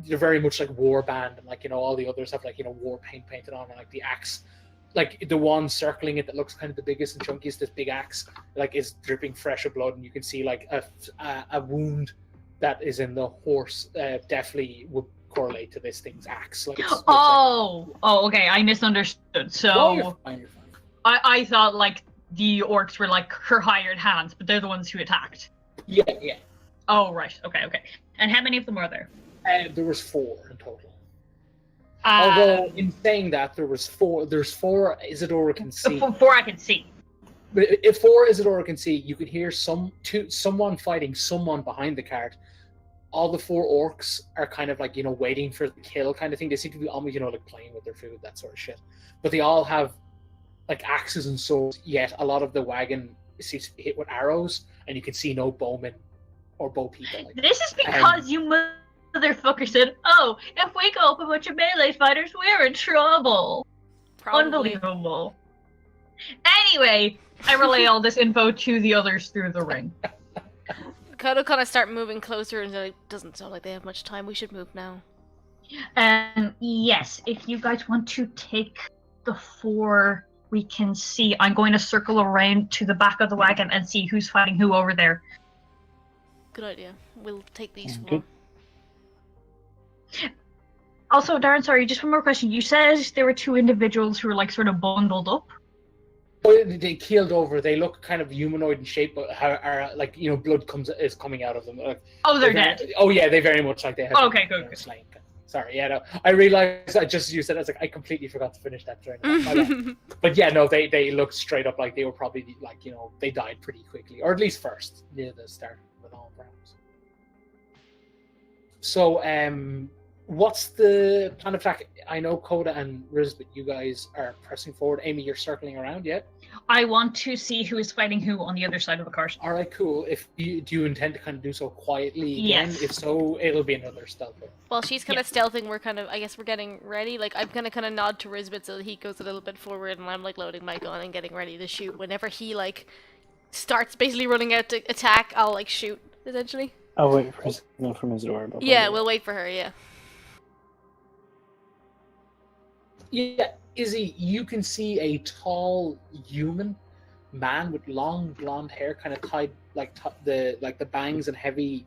[SPEAKER 1] they're very much like warband, and like all the others have like war paint painted on, and like the axe, like the one circling it that looks kind of the biggest and chunkiest, this big axe like is dripping fresh of blood, and you can see like a wound that is in the horse definitely would correlate to this thing's axe. Like
[SPEAKER 4] okay, I misunderstood. So
[SPEAKER 1] no, you're fine.
[SPEAKER 4] I thought like the orcs were like her hired hands, but they're the ones who attacked.
[SPEAKER 1] Yeah.
[SPEAKER 4] Oh, right. Okay. And how many of them are there?
[SPEAKER 1] There was 4 in total. Although, in saying that, there's 4 Isadora can see.
[SPEAKER 4] 4 I can see.
[SPEAKER 1] But if 4 Isadora can see, you could hear someone fighting someone behind the cart. All the 4 orcs are kind of like, waiting for the kill kind of thing. They seem to be almost, like playing with their food, that sort of shit. But they all have like axes and swords, yet a lot of the wagon seems to be hit with arrows, and you can see no bowmen or bow people. Like,
[SPEAKER 4] this is because you motherfucker said, "Oh, if we go up a bunch of melee fighters, we're in trouble." Probably. Unbelievable. Anyway, I relay all this info to the others through the ring.
[SPEAKER 2] Kodo kind of start moving closer, and it doesn't sound like they have much time. We should move now.
[SPEAKER 4] Yes, if you guys want to take the 4 we can see, I'm going to circle around to the back of the wagon and see who's fighting who over there.
[SPEAKER 2] Good idea. We'll take these 4.
[SPEAKER 4] Also, Darren, sorry, just one more question. You said there were 2 individuals who were like sort of bundled up.
[SPEAKER 1] Oh, they keeled over. They look kind of humanoid in shape, but are like blood is coming out of them.
[SPEAKER 4] They're dead.
[SPEAKER 1] Oh yeah, they very much like they have.
[SPEAKER 4] Okay, good.
[SPEAKER 1] Slain. Sorry, yeah, no. I realized you said it. I was like, I completely forgot to finish that during. But yeah, no, they looked straight up like they were probably like they died pretty quickly, or at least first near the start of it all, perhaps. So What's the plan of attack? I know Coda and Rizbit, you guys are pressing forward. Amy, you're circling around yet?
[SPEAKER 4] I want to see who is fighting who on the other side of the cart.
[SPEAKER 1] All right, cool. Do you intend to kind of do so quietly again?
[SPEAKER 4] Yes.
[SPEAKER 1] If so, it'll be another stealth roll.
[SPEAKER 2] While she's kind of stealthing, I guess we're getting ready. Like, I'm gonna kind of nod to Rizbit so that he goes a little bit forward, and I'm like loading my gun and getting ready to shoot. Whenever he like starts basically running out to attack, I'll like shoot essentially.
[SPEAKER 3] I'll wait for a signal from Isidore.
[SPEAKER 2] Yeah, we'll wait for her. Yeah.
[SPEAKER 1] Yeah, Izzy, you can see a tall human man with long blonde hair, kind of tied like the bangs and heavy,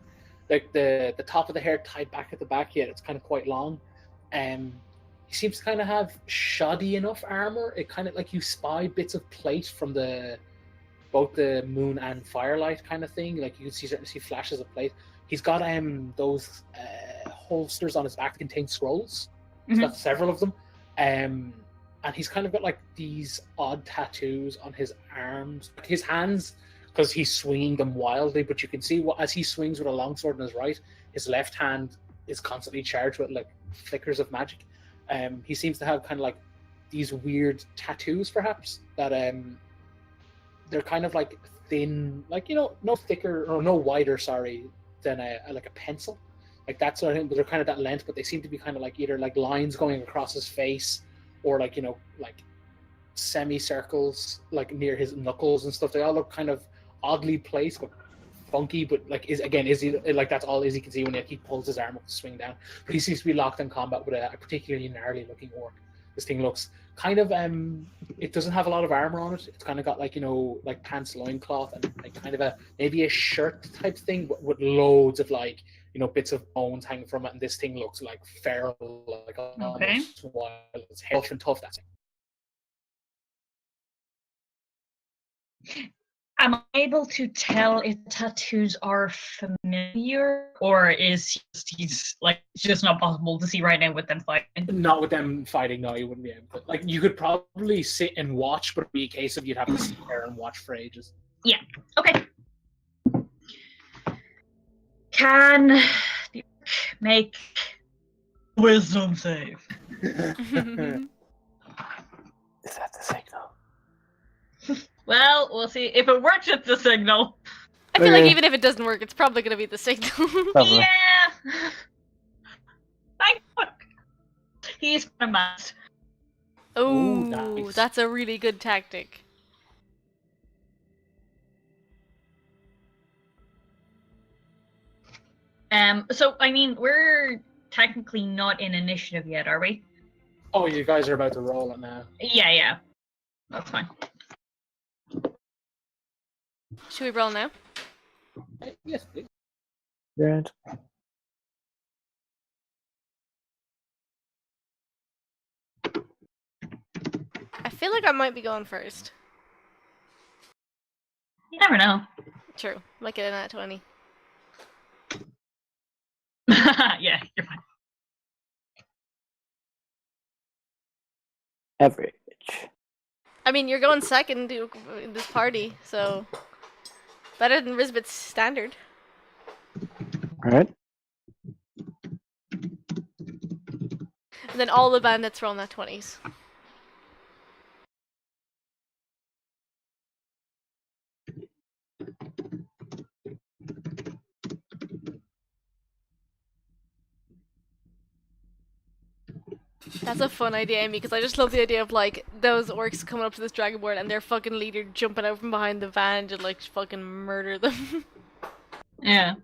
[SPEAKER 1] like the top of the hair tied back at the back. Yet it's kind of quite long. He seems to kind of have shoddy enough armor. It kind of like you spy bits of plate from both the moon and firelight kind of thing. Like you can certainly see flashes of plate. He's got those holsters on his back that contain scrolls. He's got several of them. And he's kind of got like these odd tattoos on his arms, his hands, because he's swinging them wildly. But you can see as he swings with a longsword in his right, his left hand is constantly charged with like flickers of magic. He seems to have kind of like these weird tattoos, perhaps that they're kind of like thin, like no thicker or no wider, than like a pencil. Like that sort of thing, but they're kind of that length, but they seem to be kind of like either like lines going across his face or like, like semicircles like near his knuckles and stuff. They all look kind of oddly placed, but funky, but like is he like that's all Izzy can see when he pulls his arm up to swing down. But he seems to be locked in combat with a particularly gnarly looking orc. This thing looks kind of it doesn't have a lot of armor on it. It's kind of got like like pants loincloth and like kind of maybe a shirt type thing, but with loads of like bits of bones hanging from it, and this thing looks like feral, like almost wild. It's tough and tough. That's
[SPEAKER 4] it. Am I able to tell if the tattoos are familiar, or is he's like it's just not possible to see right now with them fighting?
[SPEAKER 1] Not with them fighting. No, you wouldn't be able to. Like you could probably sit and watch, but it'd be a case of you'd have to sit there and watch for ages.
[SPEAKER 4] Yeah. Okay. Can the orc make wisdom save?
[SPEAKER 3] Is that the signal?
[SPEAKER 4] Well, we'll see. If it works, it's the signal.
[SPEAKER 2] I feel like even if it doesn't work, it's probably gonna be the signal.
[SPEAKER 4] Yeah. Thank fuck. He's my mad.
[SPEAKER 2] Oh,
[SPEAKER 1] nice.
[SPEAKER 2] That's a really good tactic.
[SPEAKER 4] So I mean, we're technically not in initiative yet, are we?
[SPEAKER 1] Oh, you guys are about to roll it now.
[SPEAKER 4] Yeah. That's fine.
[SPEAKER 2] Should we roll now?
[SPEAKER 1] Yes, please.
[SPEAKER 3] Good.
[SPEAKER 2] I feel like I might be going first.
[SPEAKER 4] You never know.
[SPEAKER 2] True. Might get in at 20.
[SPEAKER 4] Yeah, you're fine.
[SPEAKER 3] Average.
[SPEAKER 2] I mean, you're going second in this party, so better than Rizbit's standard.
[SPEAKER 3] Alright.
[SPEAKER 2] And then all the bandits roll nat 20s. That's a fun idea, Amy, because I just love the idea of like those orcs coming up to this dragonborn and their fucking leader jumping out from behind the van to like fucking murder them.
[SPEAKER 4] Yeah.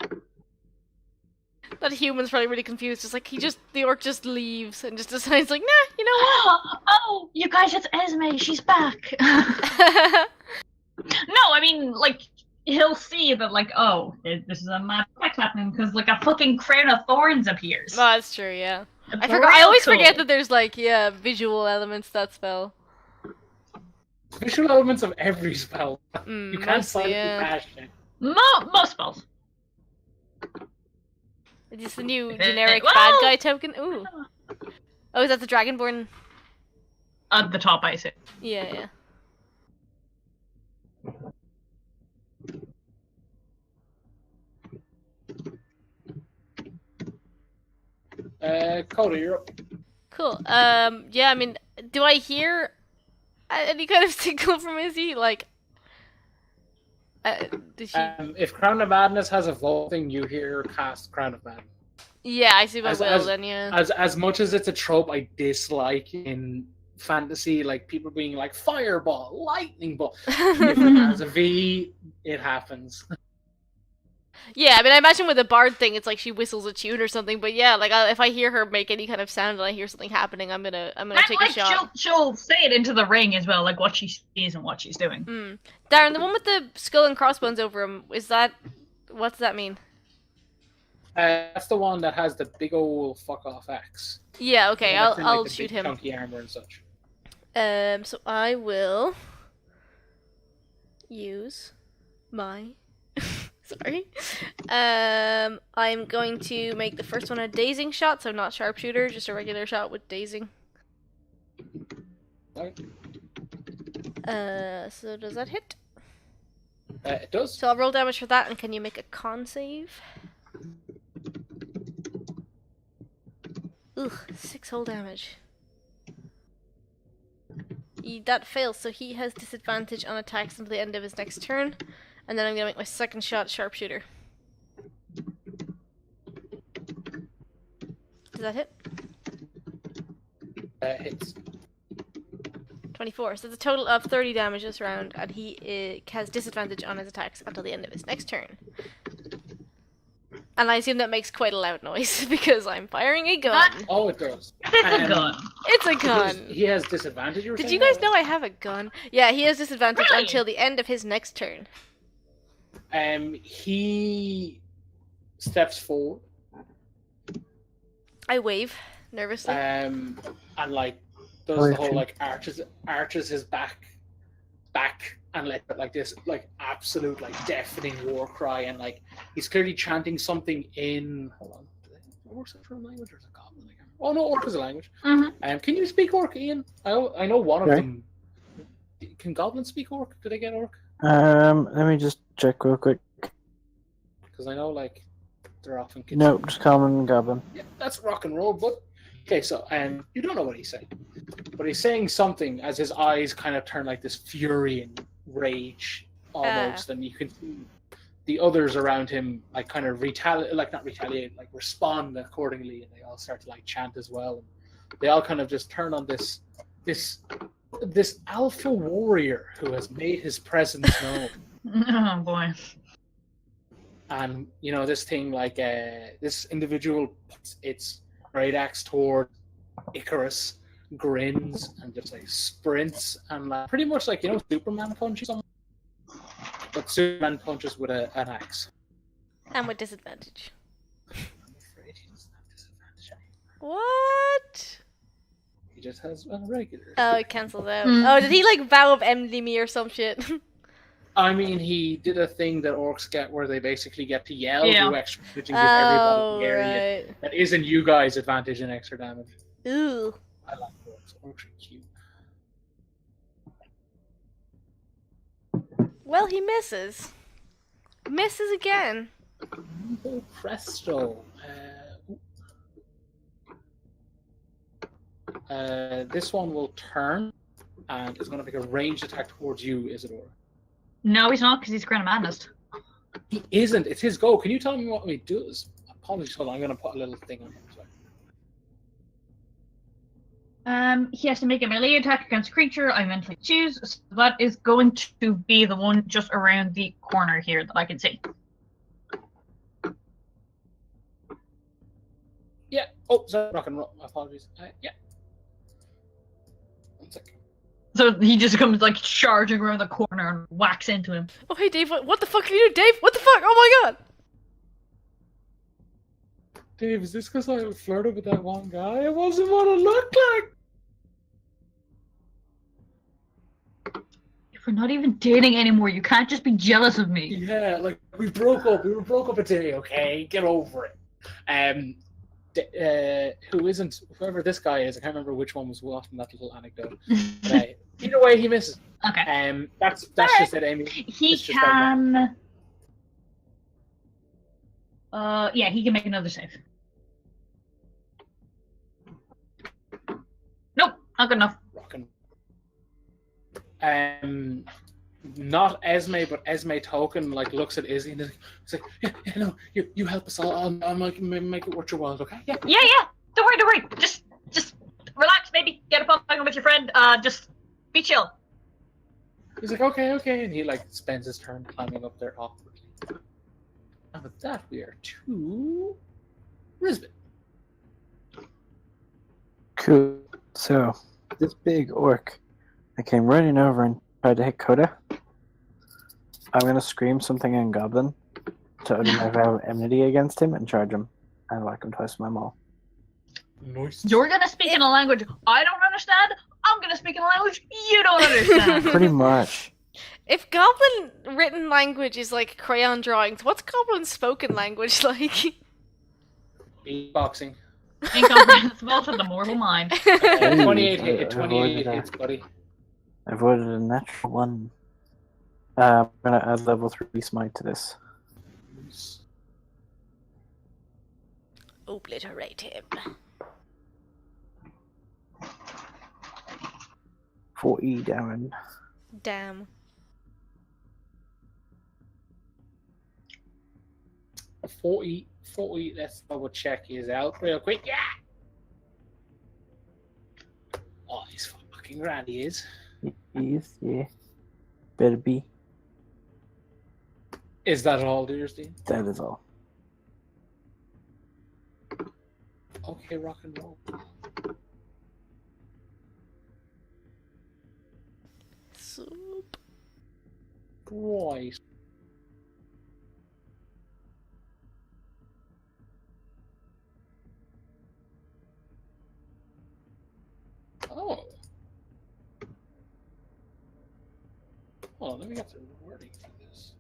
[SPEAKER 2] That human's probably really confused. Just like the orc just leaves and just decides like, nah, you know what?
[SPEAKER 4] Oh, you guys, it's Esme. She's back. No, I mean, like, he'll see that, like, oh, this is a mad effect happening because, like, a fucking crown of thorns appears.
[SPEAKER 2] Oh, that's true, yeah.
[SPEAKER 4] It's
[SPEAKER 2] I always
[SPEAKER 4] cool.
[SPEAKER 2] forget that there's, like, visual elements to that spell.
[SPEAKER 1] Visual elements of every spell. You can't
[SPEAKER 2] mostly,
[SPEAKER 1] silently
[SPEAKER 2] yeah.
[SPEAKER 1] bash it.
[SPEAKER 4] Most spells.
[SPEAKER 2] It's just the new generic bad guy token. Ooh. Oh, is that the Dragonborn?
[SPEAKER 4] At the top, I see.
[SPEAKER 2] Yeah.
[SPEAKER 1] Coda, you're up.
[SPEAKER 2] Cool. Yeah, I mean, do I hear any kind of signal from Izzy? Like, did she?
[SPEAKER 1] If Crown of Madness has a voting, you hear cast Crown of Madness.
[SPEAKER 2] Yeah, I see my will then, yeah.
[SPEAKER 1] As much as it's a trope I dislike in fantasy, like people being like fireball, lightning bolt. If it has a V, it happens.
[SPEAKER 2] Yeah, I mean, I imagine with a bard thing, it's like she whistles a tune or something. But yeah, like if I hear her make any kind of sound and I hear something happening, I'm gonna take a shot.
[SPEAKER 4] She'll say it into the ring as well, like what she sees and what she's doing.
[SPEAKER 2] Darren, the one with the skull and crossbones over him, what's that mean?
[SPEAKER 1] That's the one that has the big old fuck off axe.
[SPEAKER 2] Yeah, okay, I'll
[SPEAKER 1] like
[SPEAKER 2] shoot him.
[SPEAKER 1] Chunky armor and such.
[SPEAKER 2] So I will use my. Sorry. I'm going to make the first one a dazing shot, so not sharpshooter, just a regular shot with dazing.
[SPEAKER 1] Right.
[SPEAKER 2] So does that hit?
[SPEAKER 1] It does.
[SPEAKER 2] So I'll roll damage for that, and can you make a con save? Ugh, 6 whole damage. That fails, so he has disadvantage on attacks until the end of his next turn. And then I'm gonna make my second shot sharpshooter. Does that hit?
[SPEAKER 1] Hits.
[SPEAKER 2] 24. So it's a total of 30 damage this round, and he has disadvantage on his attacks until the end of his next turn. And I assume that makes quite a loud noise because I'm firing a gun.
[SPEAKER 1] Oh, it does.
[SPEAKER 4] It's a gun.
[SPEAKER 2] It's a gun.
[SPEAKER 1] He has disadvantage.
[SPEAKER 2] Did you guys know I have a gun? Yeah, he has disadvantage
[SPEAKER 4] Really?
[SPEAKER 2] until the end of his next turn.
[SPEAKER 1] He steps forward.
[SPEAKER 2] I wave nervously.
[SPEAKER 1] And like does the whole like arches his back, and like this like absolute like deafening war cry, and like he's clearly chanting something in. Hold on, Orc's a different language or is it Goblin? Oh no, Orc is a language. Can you speak Orc, Ian? I know one of them. Can Goblins speak Orc? Do they get Orc?
[SPEAKER 3] Let me just check real quick.
[SPEAKER 1] Because I know like they're often.
[SPEAKER 3] No, just common Goblin.
[SPEAKER 1] Yeah, that's rock and roll, but. Okay, so you don't know what he's saying, but he's saying something as his eyes kind of turn like this fury and rage almost, and you can see the others around him like kind of not retaliate, like respond accordingly, and they all start to like chant as well. And they all kind of just turn on this alpha warrior who has made his presence known.
[SPEAKER 4] Oh boy!
[SPEAKER 1] And you know this thing like this individual, it's right axe toward Icarus, grins and just like sprints and like pretty much like Superman punches someone, but Superman punches with an axe.
[SPEAKER 2] And with disadvantage.
[SPEAKER 1] I'm afraid he doesn't have disadvantage anymore.
[SPEAKER 2] What?
[SPEAKER 1] He just has a regular.
[SPEAKER 2] Oh, it cancels out. Oh, did he like vow of envy me or some shit?
[SPEAKER 1] I mean, he did a thing that orcs get where they basically get to yell, do extra damage, and give everybody in the area that isn't you guys advantage and extra damage.
[SPEAKER 2] Ooh.
[SPEAKER 1] I like orcs. Orcs are cute.
[SPEAKER 2] Well, he misses. Misses again.
[SPEAKER 1] Oh, presto. This one will turn and is going to make a ranged attack towards you, Isidore.
[SPEAKER 4] No, he's not, because he's Crown of Madness.
[SPEAKER 1] He isn't. It's his go. Can you tell me what he does? Apologies, hold on. I'm going to put a little thing on him. Sorry.
[SPEAKER 4] He has to make a melee attack against a creature I mentally choose. So that is going to be the one just around the corner here that I can see.
[SPEAKER 1] Yeah. Oh, sorry. Rock and roll. Apologies. Yeah. 1 second.
[SPEAKER 4] So he just comes like charging around the corner and whacks into him.
[SPEAKER 2] Oh, hey Dave, what the fuck are you doing, Dave? What the fuck? Oh my god!
[SPEAKER 1] Dave, is this because I flirted with that one guy? I wasn't what I looked like!
[SPEAKER 4] If we're not even dating anymore, you can't just be jealous of me.
[SPEAKER 1] Yeah, like, we broke up. We were broke up a day, okay? Get over it. Whoever this guy is, I can't remember which one was what in that little anecdote. Either way, he misses.
[SPEAKER 4] Okay.
[SPEAKER 1] That's just it, Amy.
[SPEAKER 4] He can. Yeah, he can make another save. Not good enough.
[SPEAKER 1] Rockin'. Not Esme, but Esme Token like looks at Izzy and is like, yeah, no, you help us. I'll like make it worth your while, okay? Yeah.
[SPEAKER 4] Yeah. Don't worry. Just relax, baby. Get a phone with your friend. Just be chill.
[SPEAKER 1] He's like, okay, and he like spends his turn climbing up there awkwardly. And with that, we are to Rizbit.
[SPEAKER 3] Cool. So, this big orc that came running over and tried to hit Coda, I'm going to scream something in Goblin to utter my vow of enmity against him and charge him. And whack him twice with my maul.
[SPEAKER 1] Nice.
[SPEAKER 4] You're gonna speak in a language I don't understand. I'm gonna speak in a language you don't understand.
[SPEAKER 3] Pretty much.
[SPEAKER 2] If Goblin written language is like crayon drawings, what's Goblin spoken language like?
[SPEAKER 1] Beatboxing.
[SPEAKER 4] Incomprehensible to the mortal mind.
[SPEAKER 1] 28 hits, buddy.
[SPEAKER 3] I voted a natural one. I'm going to add level 3 smite to this.
[SPEAKER 2] Obliterate him.
[SPEAKER 3] 40 damage.
[SPEAKER 2] Damn.
[SPEAKER 1] 40. Let's double check his out real quick. Yeah. Oh, he's fucking grand. He is.
[SPEAKER 3] He is, yeah. Better be.
[SPEAKER 1] Is that all, dear Steve?
[SPEAKER 3] That is all.
[SPEAKER 1] Okay, rock and roll.
[SPEAKER 2] Soup.
[SPEAKER 1] Right. Oh. Oh, let me get the wording for this.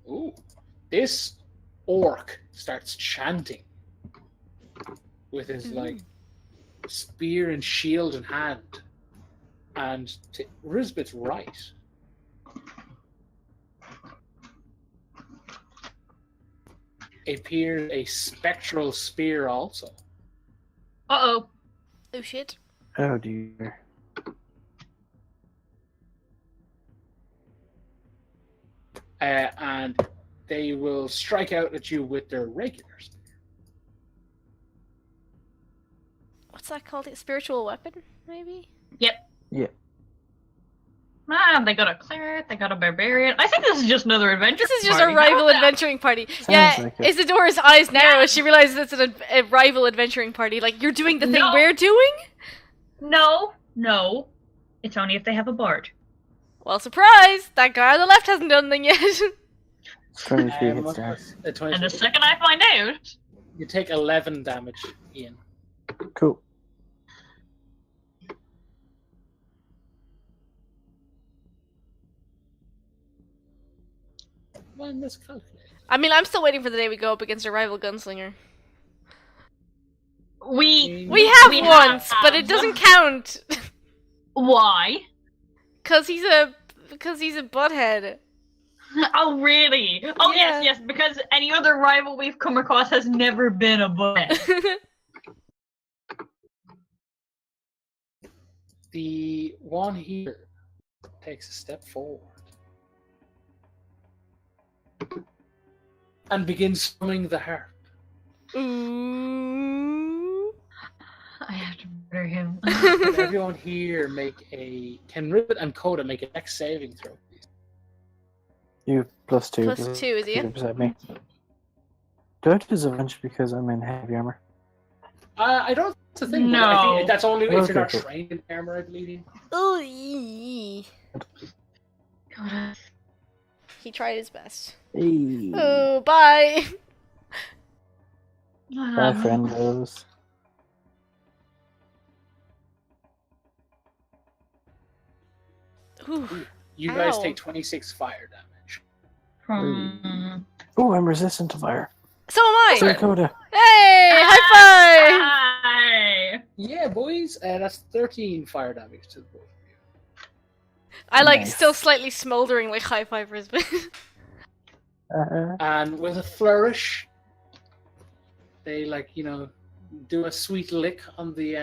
[SPEAKER 1] Ooh, this orc starts chanting with his like spear and shield in hand, and to Rizbit's right, appears a spectral spear also.
[SPEAKER 4] Uh-oh.
[SPEAKER 2] Oh shit.
[SPEAKER 3] Oh dear.
[SPEAKER 1] And they will strike out at you with their regular spear.
[SPEAKER 2] What's that called? A spiritual weapon, maybe?
[SPEAKER 4] Yep.
[SPEAKER 3] Yeah.
[SPEAKER 4] Man, they got a cleric, they got a barbarian. I think this is just another adventure.
[SPEAKER 2] This is just
[SPEAKER 4] party.
[SPEAKER 2] a rival adventuring party.
[SPEAKER 3] Sounds
[SPEAKER 2] Yeah,
[SPEAKER 3] like it.
[SPEAKER 2] Isadora's eyes narrow as she realizes it's a rival adventuring party. Like, you're doing the thing
[SPEAKER 4] No.
[SPEAKER 2] we're doing?
[SPEAKER 4] No. It's only if they have a bard.
[SPEAKER 2] Well, surprise! That guy on the left hasn't done anything yet.
[SPEAKER 3] 23 hits
[SPEAKER 1] What's
[SPEAKER 3] down.
[SPEAKER 1] this? 23.
[SPEAKER 4] And the second I find out,
[SPEAKER 1] You take 11 damage, Ian.
[SPEAKER 3] Cool.
[SPEAKER 1] Why miscalculate?
[SPEAKER 2] I mean, I'm still waiting for the day we go up against a rival gunslinger.
[SPEAKER 4] we
[SPEAKER 2] We have
[SPEAKER 4] We
[SPEAKER 2] once,
[SPEAKER 4] have.
[SPEAKER 2] but it doesn't count.
[SPEAKER 4] why?
[SPEAKER 2] Cause he's a butthead.
[SPEAKER 4] Oh really? Oh
[SPEAKER 2] Yeah.
[SPEAKER 4] yes, because any other rival we've come across has never been a butt.
[SPEAKER 1] The one here takes a step forward and begins strumming the harp.
[SPEAKER 2] Ooh.
[SPEAKER 4] I have to murder him.
[SPEAKER 1] Can everyone here can Ribbit and Coda make a dex saving throw, please?
[SPEAKER 3] You plus 2.
[SPEAKER 2] Plus 2, is he?
[SPEAKER 3] Beside me. Do I have disadvantage because I'm in heavy armor?
[SPEAKER 1] I don't think that's a thing.
[SPEAKER 4] No.
[SPEAKER 1] I think that's only if you're not
[SPEAKER 3] Okay.
[SPEAKER 1] trained in armor, I believe.
[SPEAKER 2] Ooh. Yee.
[SPEAKER 4] God.
[SPEAKER 2] He tried his best.
[SPEAKER 3] Hey.
[SPEAKER 2] Oh, bye.
[SPEAKER 3] My friend goes.
[SPEAKER 2] Ooh.
[SPEAKER 1] You guys
[SPEAKER 2] Ow.
[SPEAKER 1] take 26 fire damage.
[SPEAKER 3] Oh, I'm resistant to fire.
[SPEAKER 2] So am I.
[SPEAKER 3] So Coda.
[SPEAKER 2] Hey, high
[SPEAKER 4] Hi.
[SPEAKER 1] Yeah, boys, that's 13 fire damage to the both of
[SPEAKER 2] I like
[SPEAKER 3] Nice.
[SPEAKER 2] still slightly smoldering like high five Rizbit.
[SPEAKER 1] And with a flourish, they do a sweet lick on the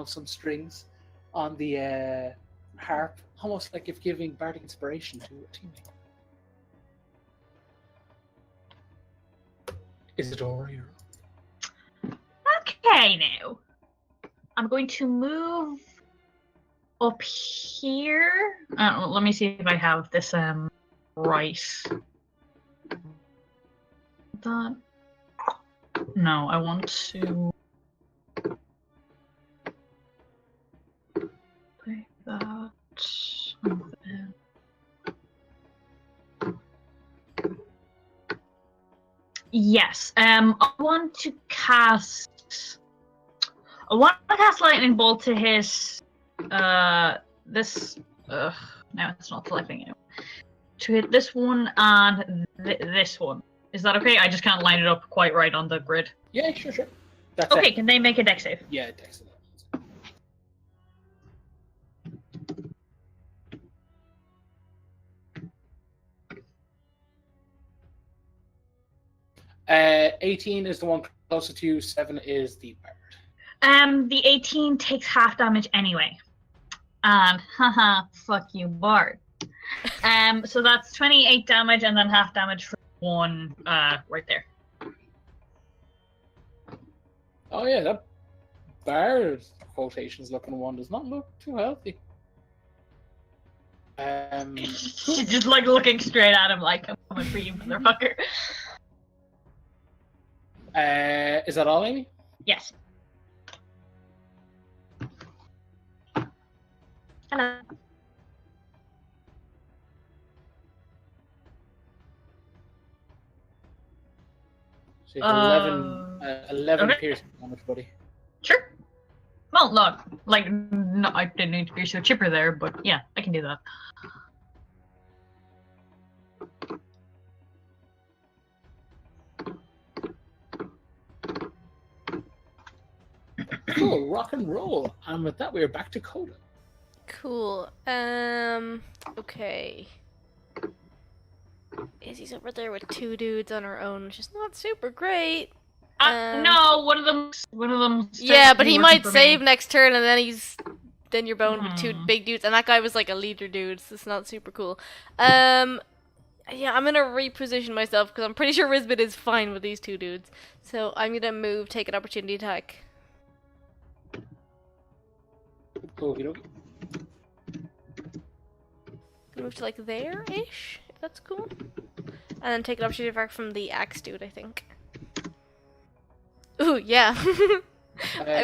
[SPEAKER 1] some strings on the harp, almost like if giving bardic inspiration to a teammate. Isadora, you're up.
[SPEAKER 4] Okay, now I'm going to move up here. Let me see if I have this right. That. No, I want to play that. Yes. I want to cast. I want to cast lightning bolt to hit. This. No, it's not selecting it. To hit this one and this one. Is that okay? I just can't line it up quite right on the grid.
[SPEAKER 1] Yeah, sure. That's
[SPEAKER 4] Okay,
[SPEAKER 1] it.
[SPEAKER 4] can they make a dex save?
[SPEAKER 1] Yeah, dex. Uh, 18 is the one closer to you. 7 is the bard.
[SPEAKER 4] The 18 takes half damage anyway. And haha, fuck you, bard. So that's 28 damage and then half damage for one right there.
[SPEAKER 1] Oh yeah, that bard quotations looking one does not look too healthy.
[SPEAKER 4] She's just like looking straight at him like, I'm coming for you, motherfucker.
[SPEAKER 1] Is that all, Amy?
[SPEAKER 4] Yes. Hello.
[SPEAKER 1] So you have 11
[SPEAKER 4] okay.
[SPEAKER 1] piercing damage, buddy.
[SPEAKER 4] Sure. Well, not like no, I didn't need to pierce your chipper there, but yeah, I can do that.
[SPEAKER 1] Cool, rock and roll. And with that, we're back to Coda.
[SPEAKER 2] Cool. Okay. Izzy's over there with 2 dudes on her own, which is not super great.
[SPEAKER 4] No, one of them.
[SPEAKER 2] Yeah, but he might save next turn, and then you're boned with 2 big dudes, and that guy was like a leader dude, so it's not super cool. Yeah, I'm gonna reposition myself because I'm pretty sure Rizbit is fine with these 2 dudes. So I'm gonna move, take an opportunity attack.
[SPEAKER 1] Okey doke.
[SPEAKER 2] Move to like there-ish, if that's cool. And then take an opportunity attack from the axe dude, I think. Ooh, yeah.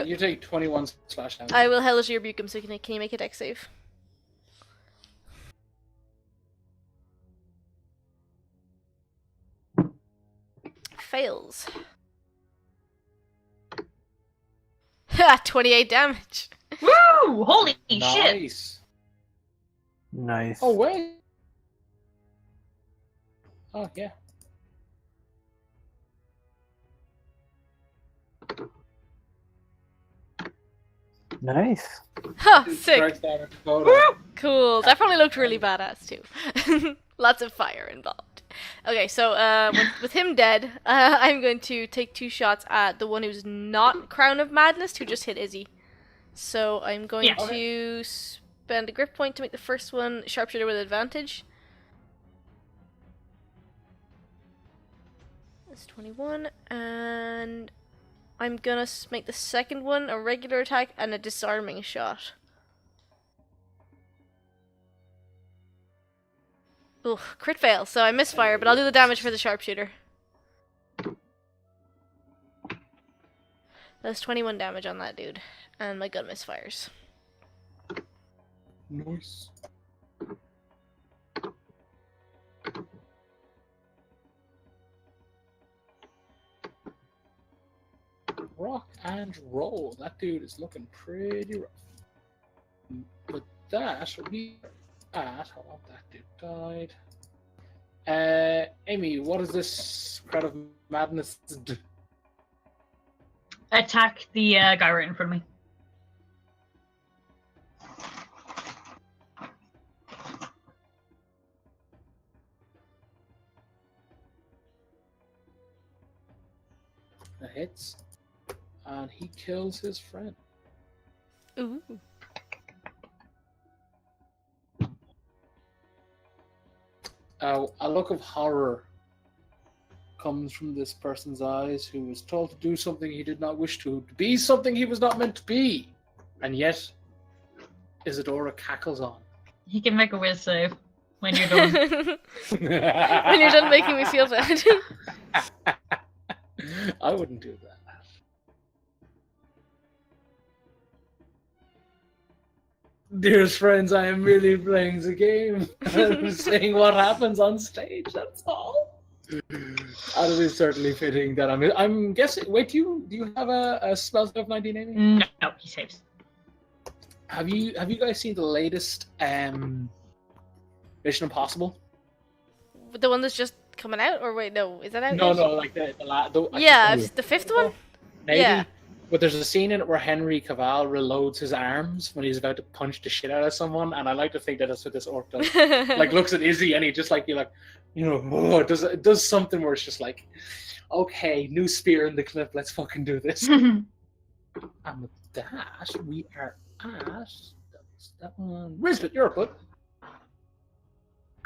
[SPEAKER 1] You take 21 slash damage.
[SPEAKER 2] I will Hellish Rebuke him, so can you make a dex save? Fails. Ha! 28 damage.
[SPEAKER 4] Woo! Holy shit!
[SPEAKER 1] Nice.
[SPEAKER 3] Nice.
[SPEAKER 1] Oh, wait. Oh, yeah.
[SPEAKER 3] Nice.
[SPEAKER 2] Ha!
[SPEAKER 1] Dude,
[SPEAKER 2] Sick.
[SPEAKER 1] strikes down at Coda.
[SPEAKER 2] Cool. That probably looked really badass too. Lots of fire involved. Okay, so with him dead, I'm going to take 2 shots at the one who's not Crown of Madness, who just hit Izzy. So I'm going to spend a grip point to make the first one sharpshooter with advantage. That's 21, and I'm gonna make the second one a regular attack and a disarming shot. Ooh, crit fail, so I misfire, but I'll do the damage for the sharpshooter. That's 21 damage on that dude, and my gun misfires.
[SPEAKER 1] Nice. Rock and roll. That dude is looking pretty rough. With that, we at. Hold on, that dude died. Amy, what is this Crown of Madness do?
[SPEAKER 4] Attack the guy right in front of me.
[SPEAKER 1] That hits. And he kills his friend.
[SPEAKER 2] Ooh.
[SPEAKER 1] A look of horror comes from this person's eyes, who was told to do something he did not wish to be something he was not meant to be. And yet, Isadora cackles on.
[SPEAKER 4] He can make a whiz save when you're done.
[SPEAKER 2] When you're done making me feel bad.
[SPEAKER 1] I wouldn't do that. Dearest friends, I am merely playing the game. I'm saying what happens on stage, that's all. And it is certainly fitting that I'm guessing. Wait, do you have a spell of 19, Amy?
[SPEAKER 4] No, he saves.
[SPEAKER 1] Have you guys seen the latest Mission Impossible?
[SPEAKER 2] The one that's just coming out, or wait, no, is that out?
[SPEAKER 1] No,
[SPEAKER 2] yet?
[SPEAKER 1] no, like the
[SPEAKER 2] Yeah, the fifth one.
[SPEAKER 1] Maybe.
[SPEAKER 2] Yeah.
[SPEAKER 1] But there's a scene in it where Henry Cavill reloads his arms when he's about to punch the shit out of someone, and I like to think that that's what this orc does. Like, looks at Izzy, and he just it does something where it's just like, okay, new spear in the clip, let's fucking do this. And with that, we are at that one. Rizbit, you're up, bud.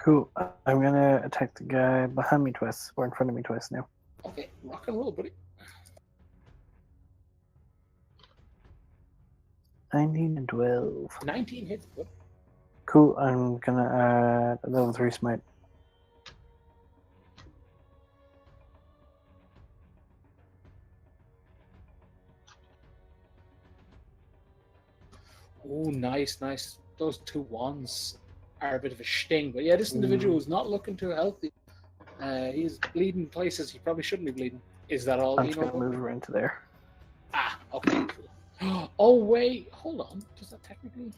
[SPEAKER 3] Cool. I'm gonna attack the guy behind me twice, or in front of me twice now.
[SPEAKER 1] Okay, rock and roll, buddy.
[SPEAKER 3] 19 and 12.
[SPEAKER 1] 19 hits, bud.
[SPEAKER 3] Cool. I'm gonna add a level 3 smite.
[SPEAKER 1] Oh, nice. Those 2 wands are a bit of a sting, but yeah, this individual is not looking too healthy. He's bleeding places he probably shouldn't be bleeding. Is that all?
[SPEAKER 3] I'm just gonna move her into there.
[SPEAKER 1] Ah, okay. Cool. Oh wait, hold on. Does that technically?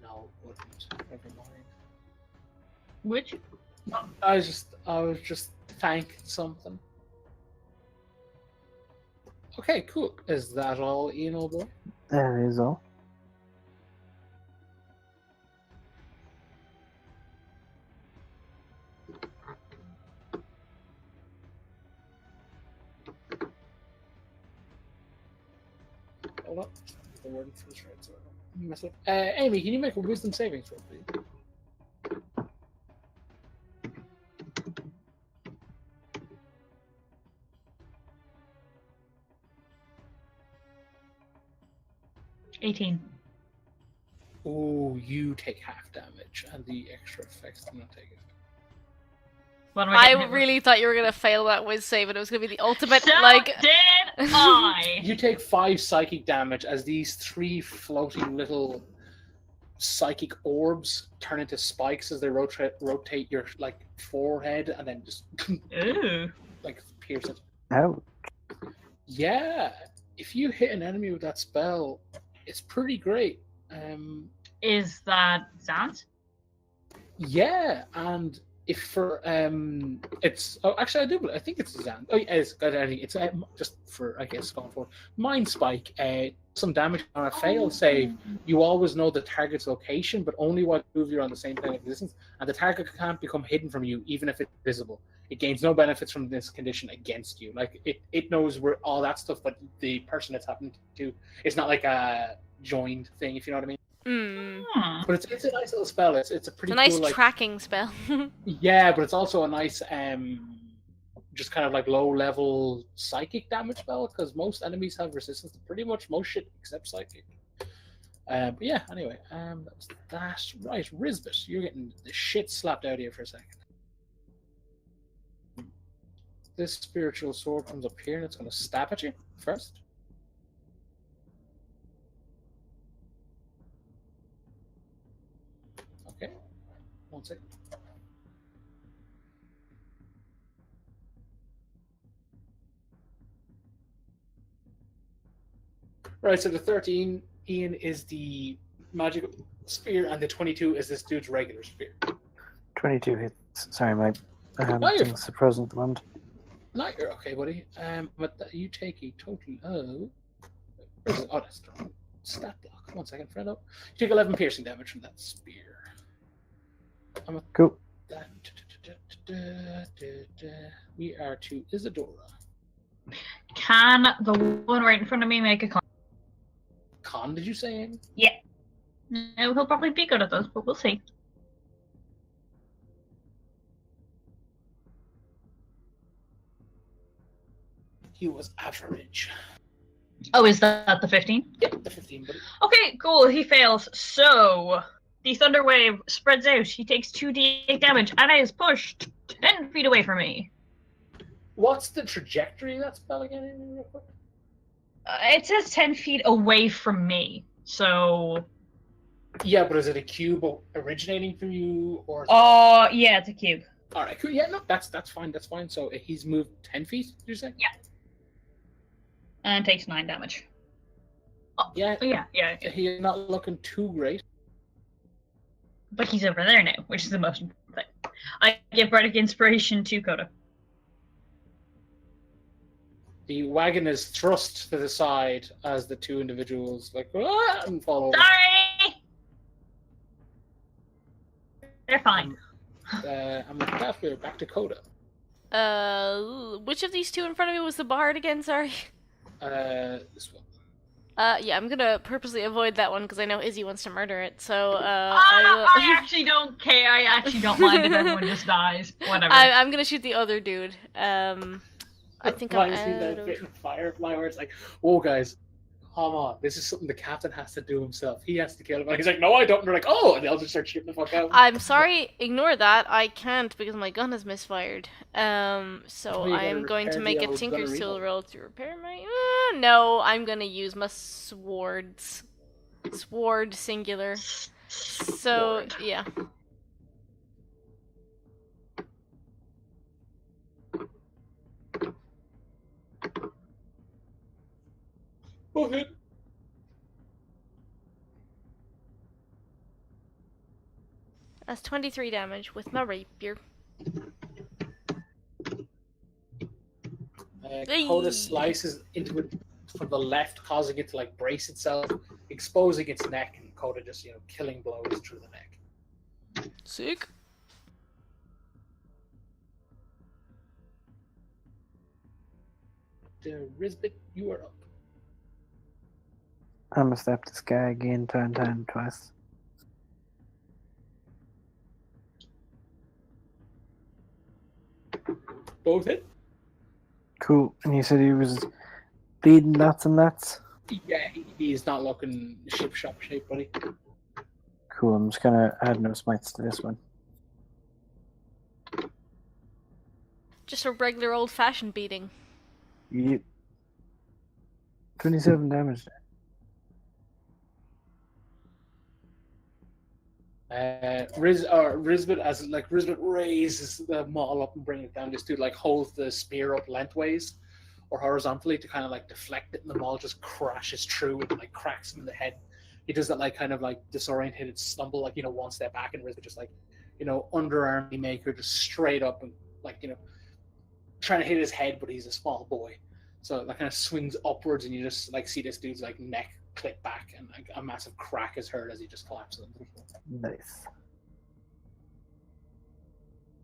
[SPEAKER 1] No, it wouldn't. Never mind.
[SPEAKER 4] Which?
[SPEAKER 1] I was just thanking something. Okay, cool. Is that all, Ian, old boy?
[SPEAKER 3] That is all.
[SPEAKER 1] Hold up. The word for this right, so I don't mess up. Amy, can you make a wisdom saving throw, please?
[SPEAKER 4] $18.
[SPEAKER 1] Oh, you take half damage, and the extra effects do not take it.
[SPEAKER 4] What am I getting
[SPEAKER 2] I
[SPEAKER 4] hit with?
[SPEAKER 2] really thought you were gonna fail that whiz save, and it was gonna be the ultimate
[SPEAKER 4] So
[SPEAKER 2] like.
[SPEAKER 4] did I.
[SPEAKER 1] You take 5 psychic damage as these 3 floating little psychic orbs turn into spikes as they rotate your like forehead and then just
[SPEAKER 4] Ooh.
[SPEAKER 1] like pierce it.
[SPEAKER 3] Ouch.
[SPEAKER 1] Yeah, if you hit an enemy with that spell, it's pretty great.
[SPEAKER 4] Is that Zant?
[SPEAKER 1] Yeah, and if for it's actually I think it's Zan. Oh yeah, it's just for I guess going forward. Mind spike. Some damage on a fail save. You always know the target's location, but only while two of you are on the same plane of existence, and the target can't become hidden from you, even if it's visible. It gains no benefits from this condition against you. Like it knows where all that stuff, but the person it's happened to, it's not like a joined thing, if you know what I mean.
[SPEAKER 2] Mm.
[SPEAKER 1] But it's a nice little spell. It's a pretty
[SPEAKER 2] It's a nice
[SPEAKER 1] cool, like,
[SPEAKER 2] tracking spell.
[SPEAKER 1] yeah, but it's also a nice just kind of like low level psychic damage spell, because most enemies have resistance to pretty much most shit except psychic. But yeah, anyway, that's that. Right, Rizbit, you're getting the shit slapped out of you for a second. This spiritual sword comes up here and it's going to stab at you first. Okay, 1 second. Right, so the 13, Ian, is the magical spear, and the 22 is this dude's regular spear.
[SPEAKER 3] 22 hits. Sorry, my
[SPEAKER 1] you're
[SPEAKER 3] things are frozen at the moment.
[SPEAKER 1] No, you're okay, buddy. But you take a total of... Where's it? Oh, that's the stat block. 1 second, friend. You take 11 piercing damage from that spear.
[SPEAKER 3] Cool.
[SPEAKER 1] We are to Isadora.
[SPEAKER 4] Can the one right in front of me make a con?
[SPEAKER 1] Con, did you say? Amy?
[SPEAKER 4] Yeah. No, he'll probably be good at those, but we'll see.
[SPEAKER 1] He was average.
[SPEAKER 4] Oh, is that the 15?
[SPEAKER 1] Yep, the 15. But
[SPEAKER 4] Okay, cool. He fails. So the thunder wave spreads out. He takes 2d8 damage and is pushed 10 feet away from me.
[SPEAKER 1] what's the trajectory of that spell again? Amy, real quick?
[SPEAKER 4] It says 10 feet away from me. So.
[SPEAKER 1] Yeah, but is it a cube originating from you, or?
[SPEAKER 4] Oh, yeah, it's a cube.
[SPEAKER 1] All right, cool. Yeah, no, that's fine. That's fine. So he's moved 10 feet. Did you say?
[SPEAKER 4] Yeah. And takes 9 damage. Oh,
[SPEAKER 1] Yeah.
[SPEAKER 4] Yeah.
[SPEAKER 1] He's not looking too great.
[SPEAKER 4] But he's over there now, which is the most important thing. I give Bardic Inspiration to Coda.
[SPEAKER 1] The wagon is thrust to the side as the two individuals and fall over.
[SPEAKER 4] Sorry! They're fine.
[SPEAKER 1] And with that, we're back to Coda.
[SPEAKER 2] Which of these two in front of me was the bard again? Sorry.
[SPEAKER 1] This one.
[SPEAKER 2] Yeah, I'm gonna purposely avoid that one because I know Izzy wants to murder it. So,
[SPEAKER 4] I actually don't care. I actually don't mind if everyone just dies. Whatever.
[SPEAKER 2] I'm gonna shoot the other dude. I think I'm
[SPEAKER 1] Reminds me
[SPEAKER 2] out
[SPEAKER 1] that
[SPEAKER 2] of...
[SPEAKER 1] bit in Firefly where it's like, "Whoa, guys, come on! This is something the captain has to do himself. He has to kill him." And he's like, "No, I don't." And they're like, "Oh!" And they'll just start shooting the fuck out.
[SPEAKER 2] I'm sorry, ignore that. I can't because my gun is misfired. So
[SPEAKER 1] Oh, you
[SPEAKER 2] I
[SPEAKER 1] gotta
[SPEAKER 2] am going to
[SPEAKER 1] repair
[SPEAKER 2] make
[SPEAKER 1] the
[SPEAKER 2] a
[SPEAKER 1] old
[SPEAKER 2] Tinker's
[SPEAKER 1] gunnery.
[SPEAKER 2] Tool roll to repair my... no, I'm gonna use my swords. Sword singular. So,
[SPEAKER 1] Sword.
[SPEAKER 2] yeah.
[SPEAKER 1] Okay.
[SPEAKER 2] That's 23 damage with my rapier.
[SPEAKER 1] Coda slices into it from the left, causing it to brace itself, exposing its neck, and Coda just killing blows through the neck.
[SPEAKER 2] Sick.
[SPEAKER 1] Rizbit, you are up.
[SPEAKER 3] I'm gonna stab this guy again, turn twice.
[SPEAKER 1] Both hit.
[SPEAKER 3] Cool. And you said he was bleeding lots and lots?
[SPEAKER 1] Yeah, he's not looking ship-shop shape, buddy.
[SPEAKER 3] Cool, I'm just gonna add no smites to this one.
[SPEAKER 2] Just a regular old-fashioned beating.
[SPEAKER 3] Yep. 27 damage.
[SPEAKER 1] Rizbit Rizbit raises the maul up and bring it down. This dude holds the spear up lengthways or horizontally to kind of deflect it, and the maul just crashes through and cracks him in the head. He does that disoriented stumble, one step back, and Rizbit just underarm maker just straight up and trying to hit his head, but he's a small boy, so that kind of swings upwards, and you just see this dude's neck clip back, and a massive crack is heard as he just collapses.
[SPEAKER 3] Nice.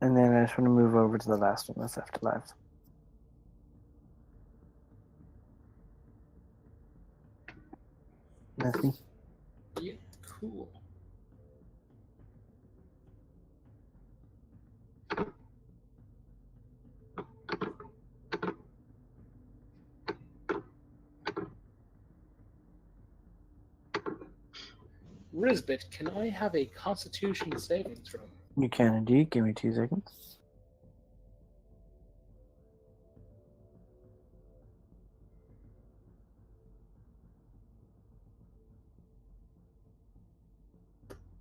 [SPEAKER 3] And then I just want to move over to the last one that's left alive. That's me.
[SPEAKER 1] Yeah, cool. Rizbit, can I have a Constitution saving throw?
[SPEAKER 3] You can indeed. Give me 2 seconds.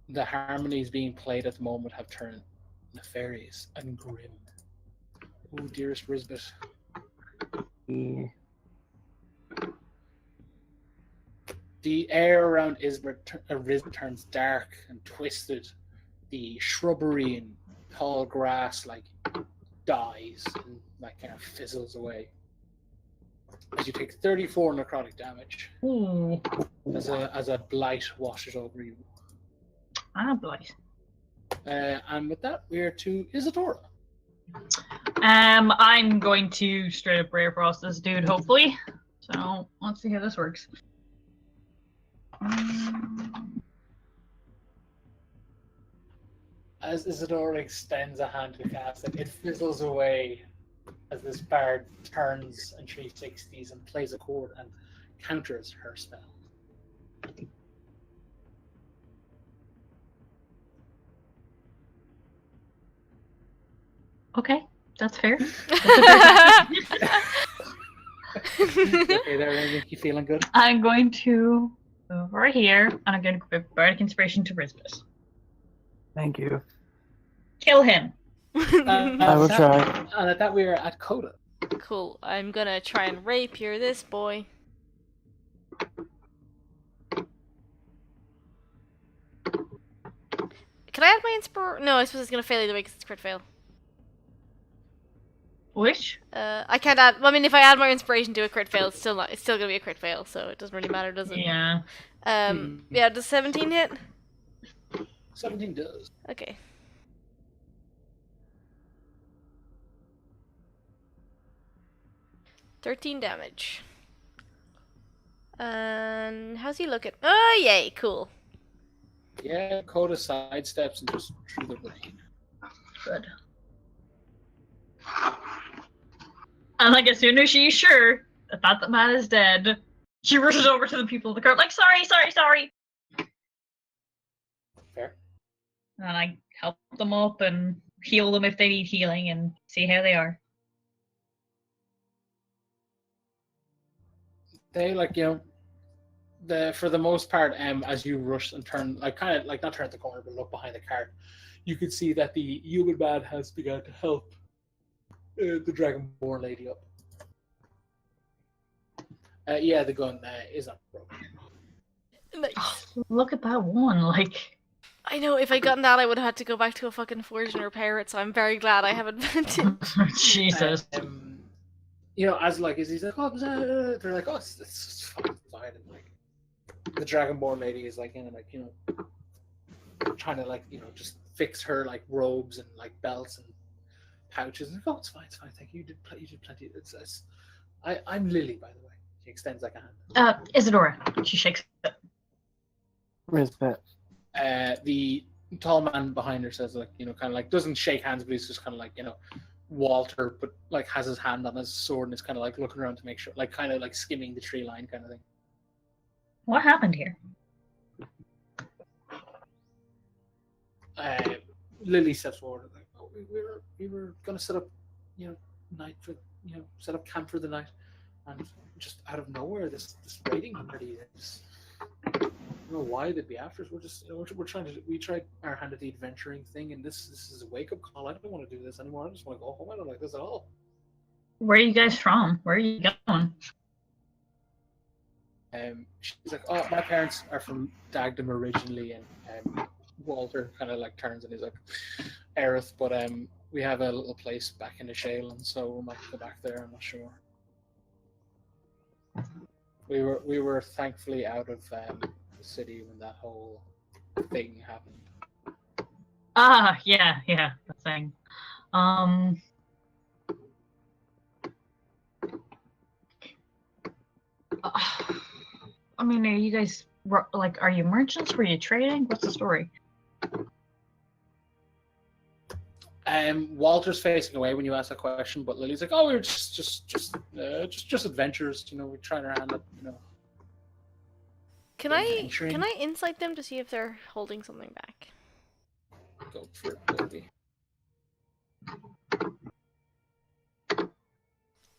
[SPEAKER 1] The harmonies being played at the moment have turned nefarious and grim. Oh, dearest Rizbit.
[SPEAKER 3] Yeah.
[SPEAKER 1] The air around Rizbit turns dark and twisted. The shrubbery and tall grass dies and kind of fizzles away. As you take 34 necrotic damage.
[SPEAKER 4] Ooh.
[SPEAKER 1] As a blight washes over you.
[SPEAKER 4] Ah, blight.
[SPEAKER 1] And with that, we're to Isadora.
[SPEAKER 4] I'm going to straight up Brave Frost this dude, hopefully. So let's see how this works.
[SPEAKER 1] As Isidore extends a hand to cast it, it fizzles away as this bard turns and 360s and plays a chord and counters her spell.
[SPEAKER 4] Okay, that's fair.
[SPEAKER 1] Okay, there, you feeling good?
[SPEAKER 4] I'm going to over here, and I'm going to equip Bardic Inspiration to Rizbit.
[SPEAKER 3] Thank you.
[SPEAKER 4] Kill him.
[SPEAKER 3] I will try.
[SPEAKER 1] And at that we are at Coda.
[SPEAKER 2] Cool. I'm gonna try and rapier this boy. Can I add my inspir? No, I suppose it's gonna fail either way because it's crit fail.
[SPEAKER 4] Which?
[SPEAKER 2] I can't add. Well, I mean, if I add my inspiration to a crit fail, it's still not. It's still gonna be a crit fail, so it doesn't really matter, does it?
[SPEAKER 4] Yeah.
[SPEAKER 2] Yeah. Does 17 hit?
[SPEAKER 1] 17 does.
[SPEAKER 2] Okay. $13 damage. And how's he looking? Oh, yay! Cool.
[SPEAKER 1] Yeah, Coda sidesteps and just through the rain.
[SPEAKER 4] Good. And like, as soon as she's sure that man is dead, she rushes over to the people in the crowd, like, sorry.
[SPEAKER 1] Fair.
[SPEAKER 4] And I help them up and heal them if they need healing and see how they are.
[SPEAKER 1] They for the most part, as you rush and turn, not turn at the corner, but look behind the cart, you could see that the human man has begun to help the Dragonborn lady up. Yeah, the gun is not broken.
[SPEAKER 2] Nice.
[SPEAKER 4] Oh, look at that one, like.
[SPEAKER 2] I know, if I'd gotten that, I would have had to go back to a fucking forge and repair it, so I'm very glad I have advantage.
[SPEAKER 4] Jesus.
[SPEAKER 1] As he's like, oh, they're like, oh, it's fine. And like, the Dragonborn lady is like, trying to just fix her like robes and like belts and pouches. And like, oh, it's fine, thank you. You did plenty. I'm Lily, by the way. She extends like a hand.
[SPEAKER 4] Isadora. She shakes it.
[SPEAKER 3] Rizbit.
[SPEAKER 1] The tall man behind her says, doesn't shake hands, but he's just kind of like, Walter, but like has his hand on his sword and is kind of like looking around to make sure, like kind of like skimming the tree line kind of thing.
[SPEAKER 4] What happened here?
[SPEAKER 1] Lily steps forward like, oh, we were gonna set up, night for, set up camp for the night, and just out of nowhere this raiding party is. I don't know why they'd be after us. We're just, we tried our hand at the adventuring thing, and this is a wake up call. I don't want to do this anymore. I just want to go home. I don't like this at all.
[SPEAKER 4] Where are you guys from? Where are you going?
[SPEAKER 1] She's like, oh, my parents are from Dagdom originally, and Walter kind of like turns and he's like, Aerith, but we have a little place back in the Shale, and so we might go back there. I'm not sure. We were thankfully out of the city when that whole thing happened.
[SPEAKER 4] Yeah, the thing. I mean, are you guys are you merchants? Were you trading? What's the story?
[SPEAKER 1] Walter's facing away when you ask that question, but Lily's like, "Oh, we were just adventurers. We're trying our hand up.
[SPEAKER 2] Can I insight them to see if they're holding something back?
[SPEAKER 1] Go for it, Lily.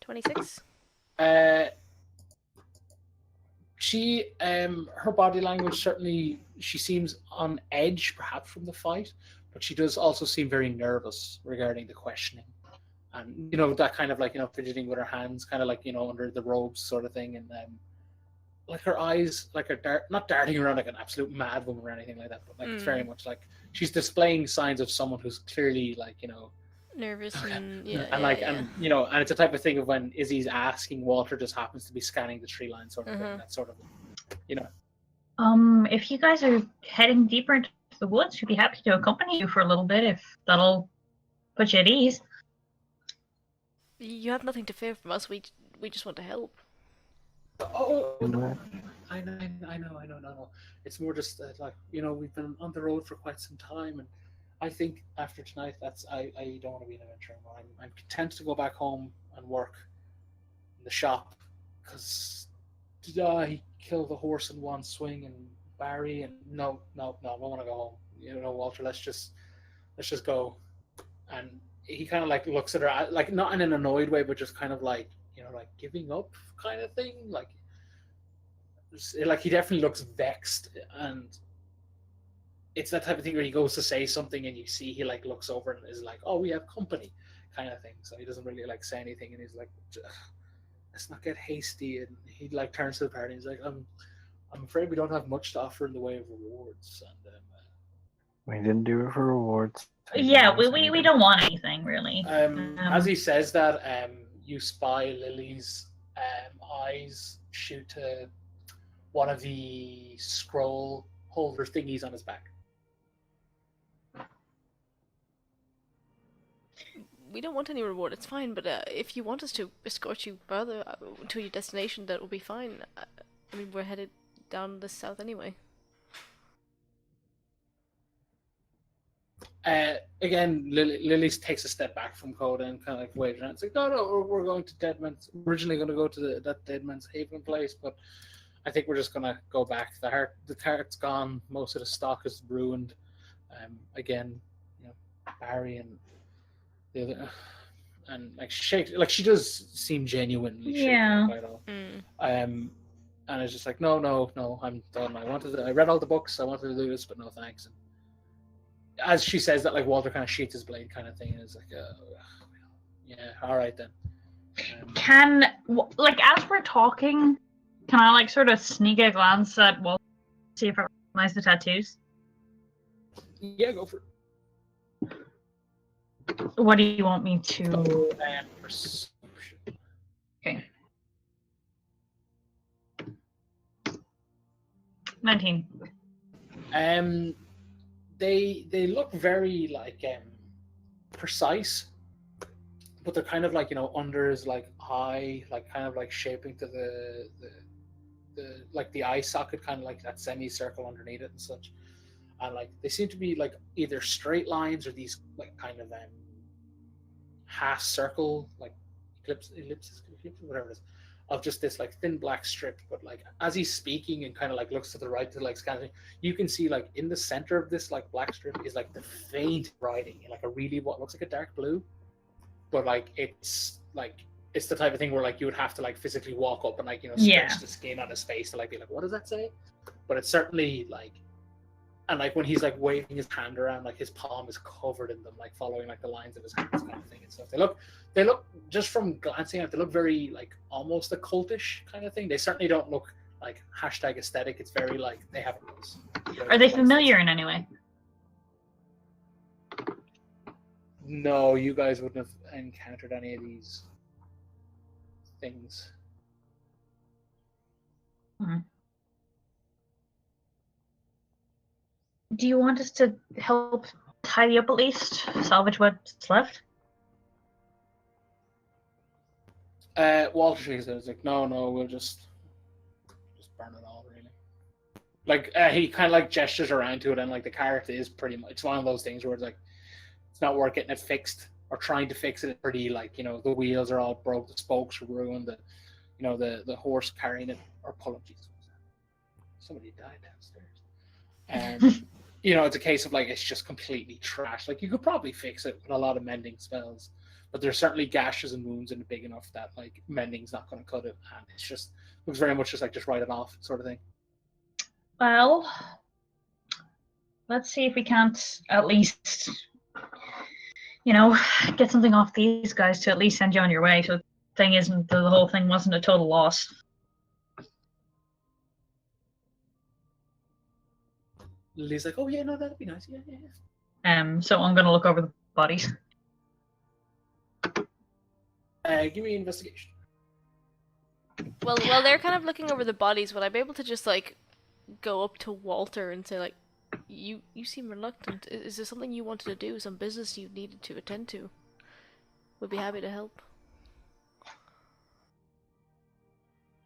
[SPEAKER 2] 26.
[SPEAKER 1] She her body language, certainly she seems on edge, perhaps from the fight, but she does also seem very nervous regarding the questioning, and that kind of fidgeting with her hands, kind of under the robes sort of thing, and like her eyes are not darting around like an absolute mad woman or anything like that, but it's very much like she's displaying signs of someone who's clearly
[SPEAKER 2] nervous and
[SPEAKER 1] and it's the type of thing of when Izzy's asking, Walter just happens to be scanning the tree line sort of thing. That sort of
[SPEAKER 4] if you guys are heading deeper into the woods, we'd be happy to accompany you for a little bit if that'll put you at ease.
[SPEAKER 2] You have nothing to fear from us. We just want to help.
[SPEAKER 1] Oh, no. I know. No. It's more just that, like, we've been on the road for quite some time, and I think after tonight, I don't want to be an adventurer anymore. I'm content to go back home and work in the shop, because he killed the horse in one swing, and Barry, and no, I don't want to go home. Walter, let's just go. And he kind of like looks at her, like not in an annoyed way, but just kind of like like giving up kind of thing, like he definitely looks vexed, and it's that type of thing where he goes to say something and you see he like looks over and is like, oh, we have company kind of thing. So he doesn't really like say anything, and he's like, let's not get hasty. And he like turns to the party and he's like, I'm afraid we don't have much to offer in the way of rewards. And
[SPEAKER 3] we didn't do it for rewards.
[SPEAKER 4] Yeah, we don't want anything really.
[SPEAKER 1] As he says that, you spy Lily's eyes shoot to one of the scroll holder thingies on his back.
[SPEAKER 2] We don't want any reward. It's fine, but if you want us to escort you further to your destination, that will be fine. I mean, we're headed down the south anyway.
[SPEAKER 1] Again, Lily takes a step back from Coda and kind of like waves around. It's like, no, we're going to Deadman's. Originally going to go to that Deadman's Haven place, but I think we're just going to go back. The cart's gone. Most of the stock is ruined. Again, Barry and the other, and like she does seem genuinely shaken by it all. And it's just like, no, I'm done. I read all the books. I wanted to do this, but no thanks. And as she says that, like, Walter kind of sheets his blade kind of thing, and it's like, yeah, all right then.
[SPEAKER 4] As we're talking, can I like sort of sneak a glance at Walter, see if I recognize the tattoos?
[SPEAKER 1] Yeah, go for it.
[SPEAKER 4] What do you want me to?
[SPEAKER 1] Perception.
[SPEAKER 4] Okay. 19.
[SPEAKER 1] They look very like precise, but they're kind of like under his like eye, like kind of like shaping to the like the eye socket, kind of like that semicircle underneath it and such. And like they seem to be like either straight lines or these like kind of half circle, like ellipses, whatever it is, of just this like thin black strip. But like as he's speaking and kind of like looks to the right to like scan it, you can see like in the center of this like black strip is like the faint writing in like a really what looks like a dark blue, but like it's the type of thing where like you would have to like physically walk up and like stretch the skin on his face to like be like, what does that say? But it's certainly like, and like when he's like waving his hand around, like his palm is covered in them, like following like the lines of his hands kind of thing and stuff. They look just from glancing at, they look very like almost occultish kind of thing. They certainly don't look like hashtag aesthetic. It's very like they have rules.
[SPEAKER 4] Are they familiar in any way?
[SPEAKER 1] No, you guys wouldn't have encountered any of these things.
[SPEAKER 4] Mm-hmm. Do you want us to help tidy up at least? Salvage what's left?
[SPEAKER 1] Walter shakes his head. He's like, no, we'll just burn it all, really. Like, he kind of like gestures around to it, and like the cart is pretty much, it's one of those things where it's like, it's not worth getting it fixed or trying to fix it. It's pretty like, the wheels are all broke, the spokes are ruined, the horse carrying it or pulling, Jesus, somebody died downstairs. It's a case of like it's just completely trashed. Like you could probably fix it with a lot of mending spells, but there's certainly gashes and wounds in it big enough that like mending's not going to cut it, and it's just looks very much just like just write it off sort of thing.
[SPEAKER 4] Well, let's see if we can't at least get something off these guys to at least send you on your way. So the whole thing wasn't a total loss.
[SPEAKER 1] Lily's like, oh yeah, no, that'd be nice. Yeah.
[SPEAKER 4] So I'm gonna look over the bodies.
[SPEAKER 1] Give me an investigation.
[SPEAKER 2] Well, they're kind of looking over the bodies. Would I be able to just like go up to Walter and say like, you seem reluctant. Is there something you wanted to do? Some business you needed to attend to? Would be happy to help.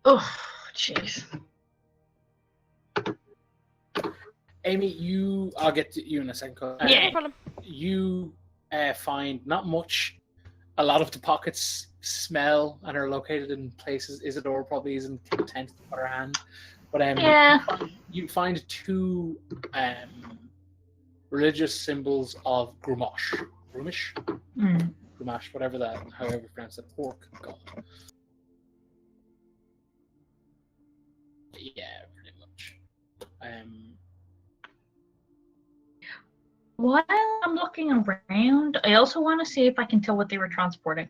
[SPEAKER 4] Oh, jeez.
[SPEAKER 1] Amy, I'll get to you in a second.
[SPEAKER 2] Yeah, no problem.
[SPEAKER 1] You find not much. A lot of the pockets smell and are located in places Isidore probably isn't content to put her hand. But
[SPEAKER 4] Yeah.
[SPEAKER 1] you find two religious symbols of Grumash. Grumash, whatever that, however you pronounce it, orc god. Yeah, pretty much.
[SPEAKER 4] While I'm looking around, I also want to see if I can tell what they were transporting.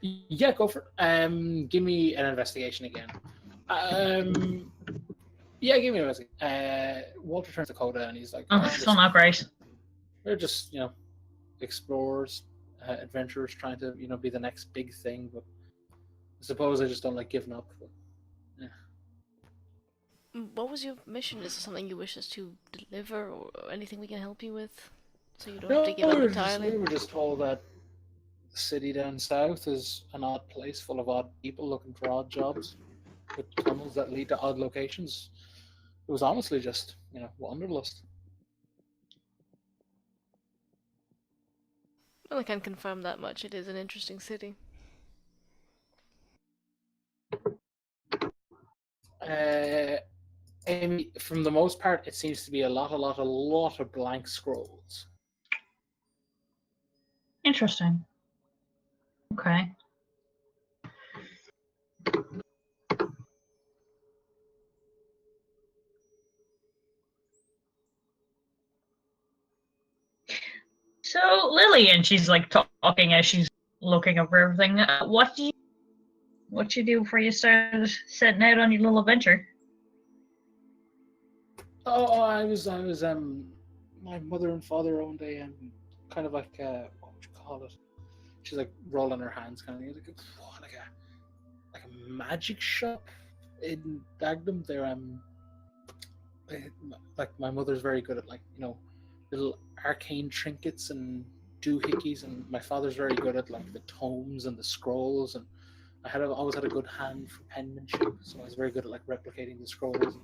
[SPEAKER 1] Yeah, go for it. Give me an investigation again. Yeah, give me an investigation. Walter turns to Coda and he's like,
[SPEAKER 4] Oh, still not great.
[SPEAKER 1] They're just, explorers, adventurers trying to, be the next big thing. But I suppose I just don't like giving up. But, yeah.
[SPEAKER 2] What was your mission? Is it something you wish us to deliver, or anything we can help you with, so you don't have to give up entirely?
[SPEAKER 1] We were just told that the city down south is an odd place full of odd people looking for odd jobs, with tunnels that lead to odd locations. It was honestly just, wanderlust.
[SPEAKER 2] Well, I can confirm that much. It is an interesting city.
[SPEAKER 1] Amy, from the most part, it seems to be a lot of blank scrolls.
[SPEAKER 4] Interesting. Okay. So Lillian, she's like talking as she's looking over everything. What you do before you start setting out on your little adventure?
[SPEAKER 1] Oh, I was my mother and father owned a kind of like what would you call it? She's like rolling her hands, kind of like a magic shop in Dagenham. They're like my mother's very good at little arcane trinkets and doohickeys, and my father's very good at like the tomes and the scrolls, and always had a good hand for penmanship, so I was very good at like replicating the scrolls.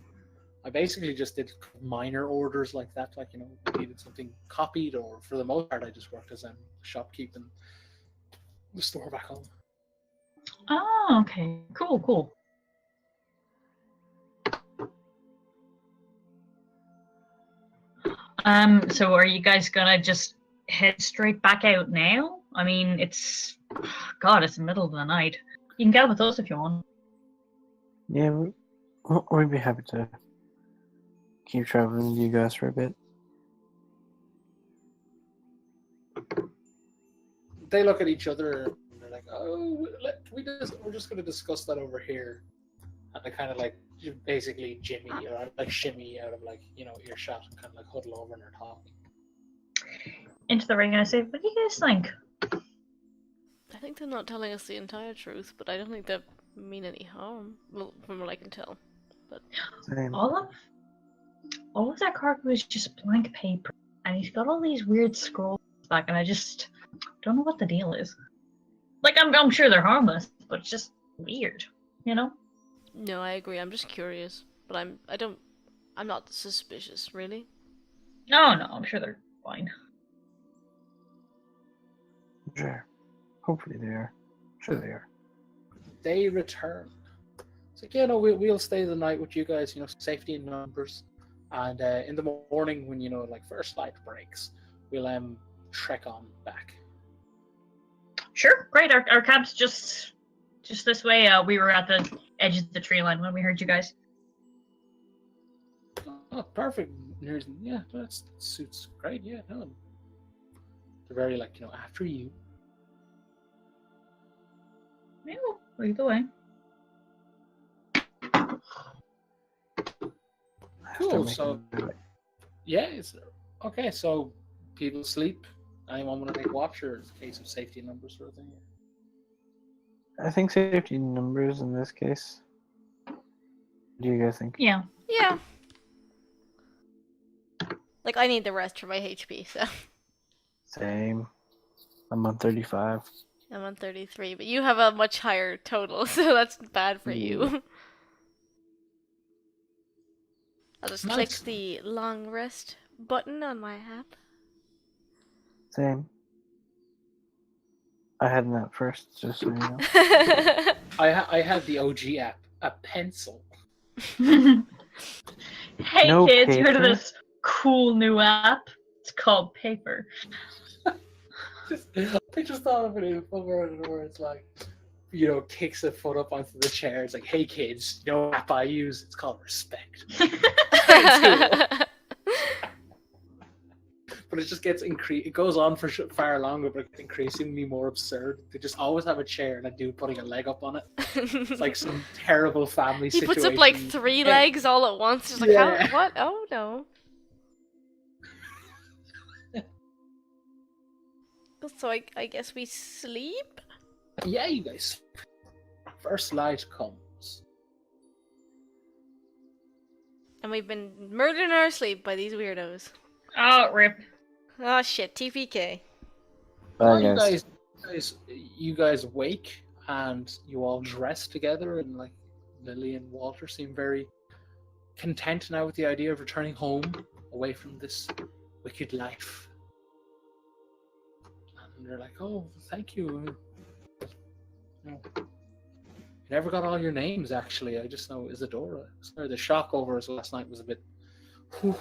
[SPEAKER 1] I basically just did minor orders like that, like needed something copied, or for the most part, I just worked as a shopkeep in the store back home.
[SPEAKER 4] Oh, okay. Cool. So are you guys gonna just head straight back out now? I mean, it's the middle of the night. You can go with us if you want.
[SPEAKER 3] Yeah, we'd be happy to keep traveling with you guys for a bit.
[SPEAKER 1] They look at each other and they're like, "Oh, we're just going to discuss that over here," and they kind of like basically Jimmy or like shimmy out of like earshot and kind of like huddle over and they're talking.
[SPEAKER 4] Into the ring, and I say, "What do you guys think?"
[SPEAKER 2] I think they're not telling us the entire truth, but I don't think they mean any harm. Well, from what I can tell. But
[SPEAKER 3] Same.
[SPEAKER 4] All of that card was just blank paper, and he's got all these weird scrolls back, and I just don't know what the deal is. Like, I'm sure they're harmless, but it's just weird,
[SPEAKER 2] No, I agree. I'm just curious, but I'm not suspicious, really.
[SPEAKER 4] No, I'm sure they're fine.
[SPEAKER 3] Sure. Hopefully they are. Sure they are.
[SPEAKER 1] They return. It's like, we'll stay the night with you guys, safety in numbers. And in the morning when, like first light breaks, we'll trek on back.
[SPEAKER 4] Sure, great. Our camp's just this way. We were at the edge of the tree line when we heard you guys.
[SPEAKER 1] Oh, perfect. Yeah, that suits great. Yeah, no. They're very like, after you.
[SPEAKER 4] Yeah, either way.
[SPEAKER 1] Cool. So, yeah, it's okay. So, people sleep. Anyone want to take watch, or is it a case of safety in numbers sort of thing?
[SPEAKER 3] I think safety in numbers in this case. What do you guys think?
[SPEAKER 2] Yeah. Like, I need the rest for my HP, so.
[SPEAKER 3] Same. I'm on 35.
[SPEAKER 2] I'm on 33, but you have a much higher total, so that's bad for you. I'll just click
[SPEAKER 1] Nice.
[SPEAKER 2] the long rest button on my app.
[SPEAKER 3] Same. I had that first, just so you know.
[SPEAKER 1] I had the OG app, a pencil.
[SPEAKER 4] Hey
[SPEAKER 3] No
[SPEAKER 4] kids, heard of
[SPEAKER 3] paper?
[SPEAKER 4] this cool new app? It's called Paper.
[SPEAKER 1] I just thought of it in where it's like, you know, kicks a foot up onto the chair. It's like, hey kids, you know what app I use? It's called Respect. But it just gets it goes on for far longer, but it gets increasingly more absurd. They just always have a chair and a dude putting a leg up on it. It's like some terrible family
[SPEAKER 2] he
[SPEAKER 1] situation.
[SPEAKER 2] puts up like 3 legs all at once. Just like,
[SPEAKER 1] Yeah.
[SPEAKER 2] how? What? Oh no. So I guess we sleep?
[SPEAKER 1] Yeah, you guys. First light comes.
[SPEAKER 2] And we've been murdered in our sleep by these weirdos.
[SPEAKER 4] Oh, rip.
[SPEAKER 2] Oh shit, TPK.
[SPEAKER 3] Bye,
[SPEAKER 1] Well,
[SPEAKER 3] guys.
[SPEAKER 1] you guys wake and you all dress together, and like Lily and Walter seem very content now with the idea of returning home, away from this wicked life. And they're like, "Oh, thank you. You never got all your names, actually. I just know Isadora. Sorry, the shock over us last night was a bit. Whew.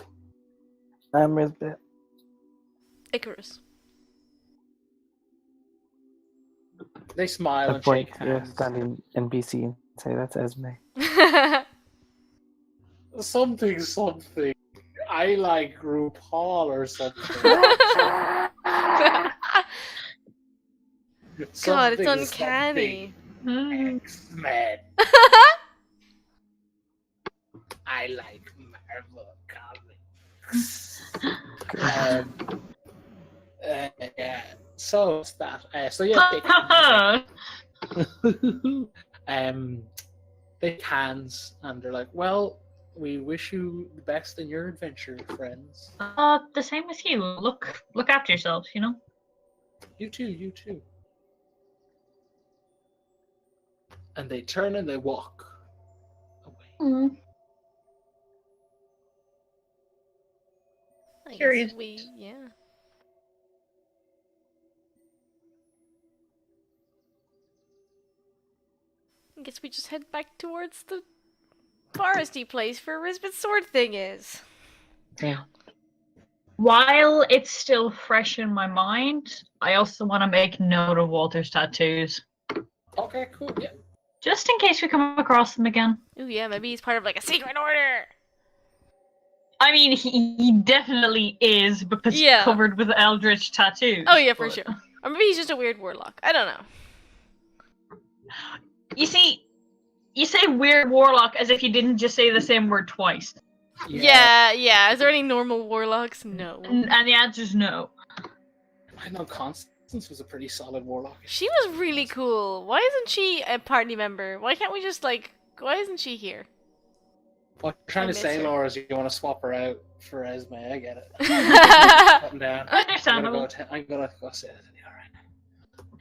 [SPEAKER 3] I'm Rizbit.
[SPEAKER 2] Icarus.
[SPEAKER 1] They smile
[SPEAKER 3] I
[SPEAKER 1] and
[SPEAKER 3] point
[SPEAKER 1] shake
[SPEAKER 3] to the
[SPEAKER 1] hands.
[SPEAKER 3] standing NPC and say, that's Esme.
[SPEAKER 1] Something. I like RuPaul or something.
[SPEAKER 2] God, it's uncanny.
[SPEAKER 1] X-Men. I like Marvel comics. Yeah. So it's that. So yeah, they hands and they're like, "Well, we wish you the best in your adventure, friends.
[SPEAKER 4] The same with you. Look after yourselves, you know?
[SPEAKER 1] You too. And they turn and they walk away.
[SPEAKER 2] I
[SPEAKER 4] Curious.
[SPEAKER 2] guess yeah. I guess we just head back towards the foresty place where Rizbit's sword thing is.
[SPEAKER 3] Yeah.
[SPEAKER 4] While it's still fresh in my mind, I also want to make note of Walter's tattoos.
[SPEAKER 1] Okay, cool. Yeah.
[SPEAKER 4] Just in case we come across them again.
[SPEAKER 2] Ooh, yeah, maybe he's part of like a secret order.
[SPEAKER 4] I mean, he definitely is because he's covered with eldritch tattoos.
[SPEAKER 2] Oh yeah, for sure. Or maybe he's just a weird warlock. I don't know.
[SPEAKER 4] You see, you say weird warlock as if you didn't just say the same word twice.
[SPEAKER 2] Yeah. Is there any normal warlocks? No.
[SPEAKER 4] And the answer's no.
[SPEAKER 1] I know Constance was a pretty solid warlock.
[SPEAKER 2] She was really cool. Why isn't she a party member? Why can't we just why isn't she here?
[SPEAKER 1] What you're trying to say, Laura, is you want to swap her out for Esme. I get it. Putting down.
[SPEAKER 4] Understandable.
[SPEAKER 1] I'm gonna go say that to you,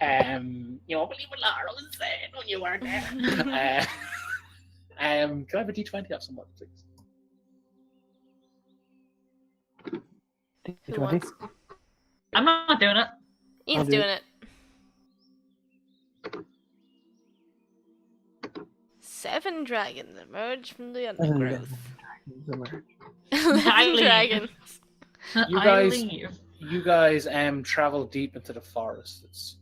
[SPEAKER 1] alright. You won't believe what Laura was saying when you weren't there. Can I have a D20 off somebody, please?
[SPEAKER 3] D20?
[SPEAKER 4] I'm not doing it.
[SPEAKER 2] Ian's doing it. 7 dragons emerge from the undergrowth. 11 dragons.
[SPEAKER 1] You guys travel deep into the forest. It's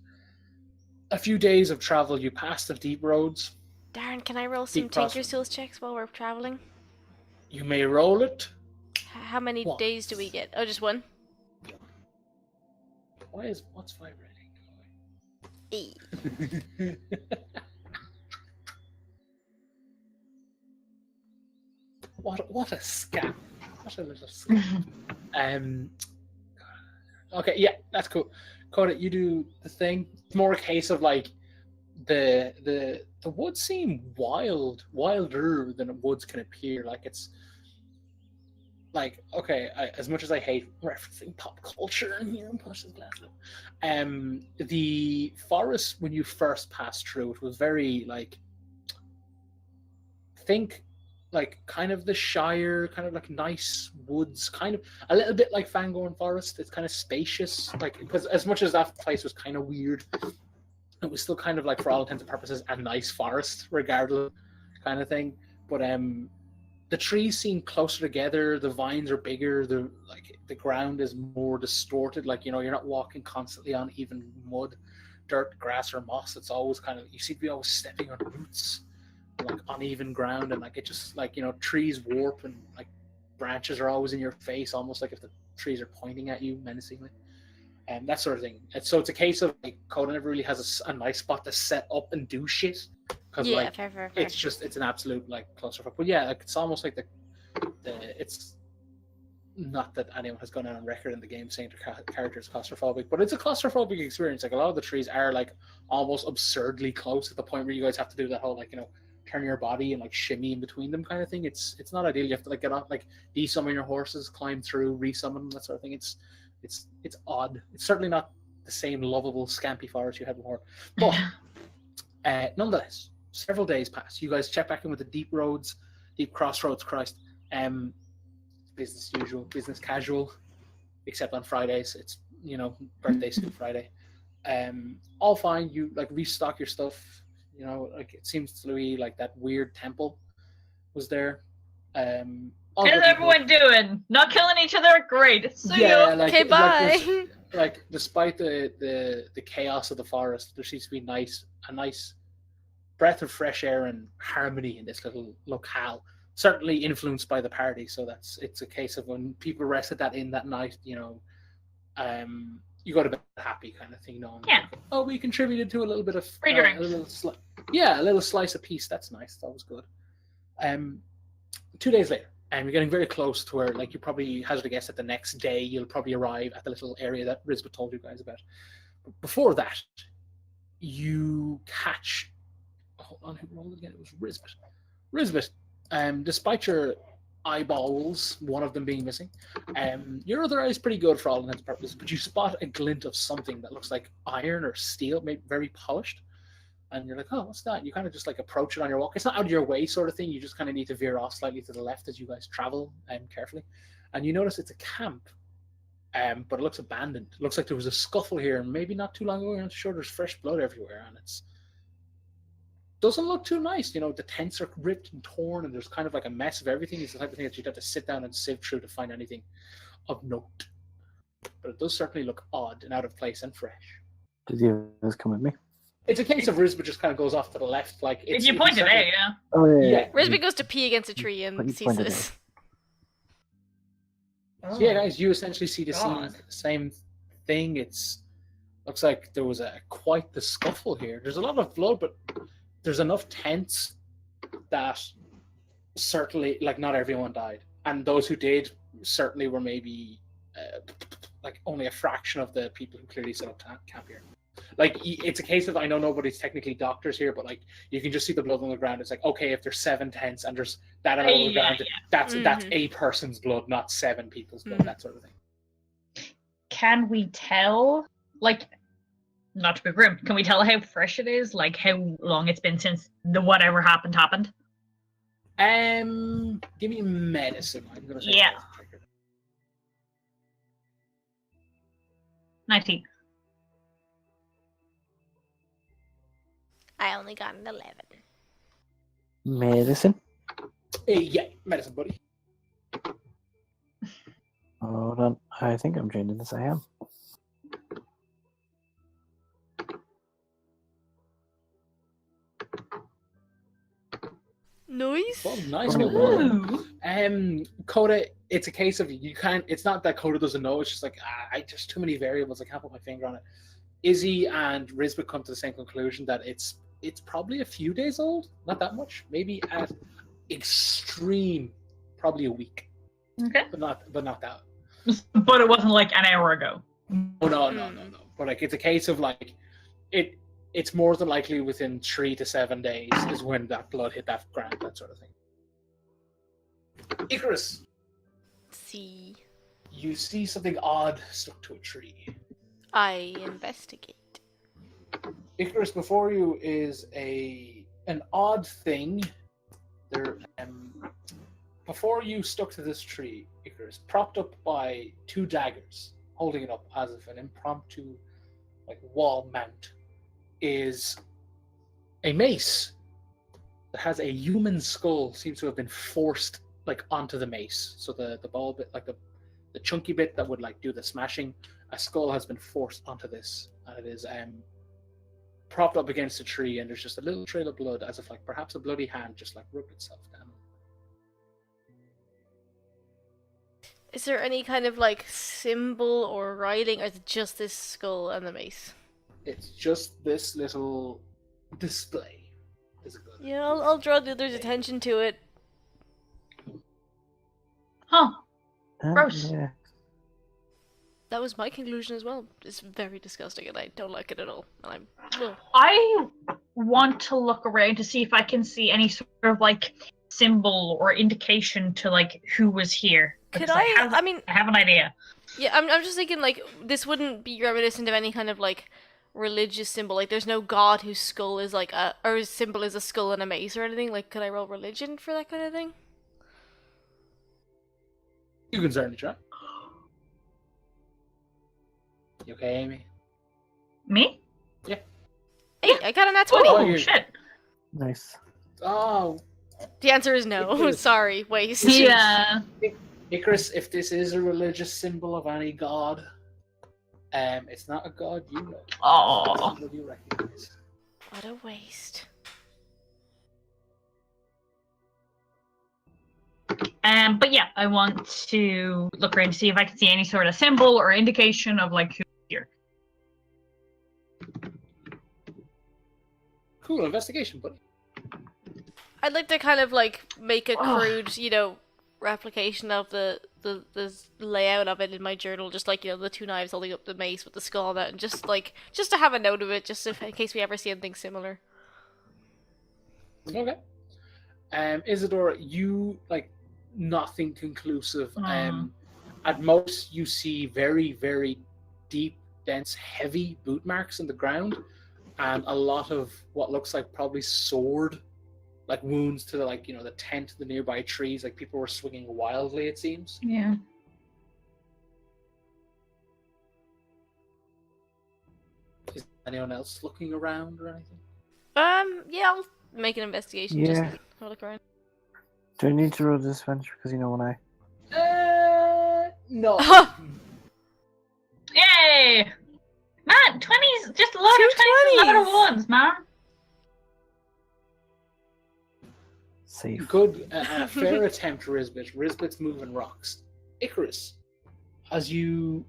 [SPEAKER 1] a few days of travel. You pass the deep roads.
[SPEAKER 2] Darren, can I roll some Tinker's Tools checks while we're traveling?
[SPEAKER 1] You may roll it.
[SPEAKER 2] How many days do we get? Oh, just one?
[SPEAKER 1] What's vibrating? What a scam. What a little scam. Okay, yeah, that's cool. Coda, you do the thing. It's more a case of like the woods seem wilder than woods can appear. Like like, okay, as much as I hate referencing pop culture in here, the forest when you first passed through it was very like, think like kind of the Shire, kind of like nice woods, kind of a little bit like Fangorn Forest. It's kind of spacious, like because as much as that place was kind of weird, it was still kind of like for all intents and purposes a nice forest, regardless, kind of thing. But the trees seem closer together. The vines are bigger. The ground is more distorted. Like you're not walking constantly on even mud, dirt, grass, or moss. It's always kind of you seem to be always stepping on roots, like uneven ground, and like it just like trees warp and like branches are always in your face, almost like if the trees are pointing at you menacingly, and that sort of thing. And so it's a case of like Coda never really has a nice spot to set up and do shit because like
[SPEAKER 2] fair.
[SPEAKER 1] it's an absolute like claustrophobic. But yeah, like, it's almost like the it's not that anyone has gone out on record in the game saying their character is claustrophobic, but it's a claustrophobic experience. Like a lot of the trees are like almost absurdly close at the point where you guys have to do that whole like turn your body and like shimmy in between them kind of thing. It's not ideal. You have to like get off, like desummon your horses, climb through, resummon, that sort of thing. It's odd. It's certainly not the same lovable scampy forest you had before. But nonetheless, several days pass. You guys check back in with the deep crossroads, Christ. Business usual, business casual, except on Fridays. It's birthday suit Friday. All fine. You like restock your stuff. Like it seems to be like that weird temple was there.
[SPEAKER 4] How's everyone doing? Not killing each other? Great. See you.
[SPEAKER 1] Like,
[SPEAKER 2] okay, bye.
[SPEAKER 1] Like despite the chaos of the forest, there seems to be a nice breath of fresh air and harmony in this little locale. Certainly influenced by the party, so it's a case of when people rest at that inn that night, you go to bed happy kind of thing.
[SPEAKER 4] Yeah.
[SPEAKER 1] Like, oh, we contributed to a little bit of
[SPEAKER 4] free drinks.
[SPEAKER 1] A little slice of peace. That's nice. That was good. 2 days later, and you're getting very close to where, like, you probably hazard a guess that the next day you'll probably arrive at the little area that Rizbit told you guys about. But before that, you catch. Hold on, who rolled it again? It was Rizbit. Rizbit. Despite your eyeballs, one of them being missing, your other eye is pretty good for all intents and purposes, but you spot a glint of something that looks like iron or steel, maybe very polished, and you're like, oh, what's that? You kind of just like approach it on your walk. It's not out of your way sort of thing. You just kind of need to veer off slightly to the left as you guys travel carefully, and you notice it's a camp, but it looks abandoned. It looks like there was a scuffle here, maybe not too long ago. You're not sure. There's fresh blood everywhere, and it's doesn't look too nice. The tents are ripped and torn, and there's kind of like a mess of everything. It's the type of thing that you'd have to sit down and sift through to find anything of note. But it does certainly look odd and out of place and fresh.
[SPEAKER 3] Did you guys come with me?
[SPEAKER 1] It's a case of Rizbit just kind of goes off to the left. Like
[SPEAKER 4] if you point it out, yeah.
[SPEAKER 3] Oh yeah.
[SPEAKER 2] Rizbit goes to pee against a tree and sees this.
[SPEAKER 1] So yeah, guys, you essentially see the same thing. It's looks like there was quite the scuffle here. There's a lot of blood, but there's enough tents that certainly, like, not everyone died, and those who did certainly were maybe like only a fraction of the people who clearly set up camp here. Like, it's a case of, I know nobody's technically doctors here, but like you can just see the blood on the ground. It's like, okay, if there's 7 tents and there's that amount on the ground, that's a person's blood, not 7 people's blood, that sort of thing.
[SPEAKER 4] Can we tell, like, not to be grim, can we tell how fresh it is? Like, how long it's been since the whatever happened?
[SPEAKER 1] Give me medicine. I'm gonna say
[SPEAKER 4] 19.
[SPEAKER 2] I only got an 11.
[SPEAKER 3] Medicine?
[SPEAKER 1] Yeah, medicine, buddy.
[SPEAKER 3] Hold on. I think I'm changing this. I am.
[SPEAKER 2] Nice.
[SPEAKER 1] Well, nice. Coda, it's a case of you can't. It's not that Coda doesn't know. It's just like just too many variables. I can't put my finger on it. Izzy and Rizbit come to the same conclusion that it's probably a few days old, not that much. Maybe at extreme, probably a week.
[SPEAKER 4] Okay.
[SPEAKER 1] But not that.
[SPEAKER 4] But it wasn't like an hour ago.
[SPEAKER 1] Oh, no. But like it's a case of like it's more than likely within 3 to 7 days is when that blood hit that ground, that sort of thing. Icarus.
[SPEAKER 2] see.
[SPEAKER 1] You see something odd stuck to a tree.
[SPEAKER 2] I investigate.
[SPEAKER 1] Icarus, before you is an odd thing. There, before you stuck to this tree, Icarus, propped up by 2 daggers, holding it up as if an impromptu, like, wall mount, is a mace that has a human skull. Seems to have been forced like onto the mace. So the ball bit, like the chunky bit that would like do the smashing, a skull has been forced onto this, and it is propped up against a tree, and there's just a little trail of blood, as if like perhaps a bloody hand just like rubbed itself down.
[SPEAKER 2] Is there any kind of like symbol or writing, or is it just this skull and the mace?
[SPEAKER 1] It's just this little display.
[SPEAKER 2] Yeah, I'll draw the other's attention to it.
[SPEAKER 4] Huh. Gross.
[SPEAKER 3] Yeah.
[SPEAKER 2] That was my conclusion as well. It's very disgusting, and I don't like it at all. And
[SPEAKER 4] I want to look around to see if I can see any sort of like symbol or indication to like who was here.
[SPEAKER 2] Could
[SPEAKER 4] I have an idea.
[SPEAKER 2] Yeah, I'm just thinking like this wouldn't be reminiscent of any kind of like religious symbol. Like there's no god whose skull is like or his symbol is a skull and a mace or anything. Like, could I roll religion for that kind of thing?
[SPEAKER 1] You can certainly try. You okay, Amy?
[SPEAKER 4] Me?
[SPEAKER 1] Yeah.
[SPEAKER 2] Hey, I got a nat 20.
[SPEAKER 4] Oh, shit.
[SPEAKER 3] Nice.
[SPEAKER 1] Oh.
[SPEAKER 2] The answer is no. Sorry, waste.
[SPEAKER 4] Yeah.
[SPEAKER 1] Icarus, if this is a religious symbol of any god, it's not a god you know.
[SPEAKER 4] Oh.
[SPEAKER 1] What do you recognize?
[SPEAKER 2] What a waste.
[SPEAKER 4] But yeah, I want to look around to see if I can see any sort of symbol or indication of like who's here.
[SPEAKER 1] Cool investigation, buddy.
[SPEAKER 2] I'd like to kind of like make a crude, replication of the layout of it in my journal, just like, the 2 knives holding up the mace with the skull on it, and just to have a note of it, just in case we ever see anything similar.
[SPEAKER 1] Okay. Isidore, you nothing conclusive. At most, you see very, very deep, dense, heavy boot marks in the ground, and a lot of what looks like probably sword, wounds to the tent, the nearby trees. Like people were swinging wildly, it seems.
[SPEAKER 4] Yeah.
[SPEAKER 1] Is anyone else looking around or anything?
[SPEAKER 2] Yeah, I'll make an investigation.
[SPEAKER 3] Yeah.
[SPEAKER 2] Just have a look around.
[SPEAKER 3] Do I need to roll this adventure because when I...
[SPEAKER 1] No.
[SPEAKER 4] Yay! Man, 20s, just a lot of 20s, a lot of ones, man.
[SPEAKER 3] Safe.
[SPEAKER 1] Good, fair attempt, Rizbit. Rizbit's moving rocks. Icarus, as you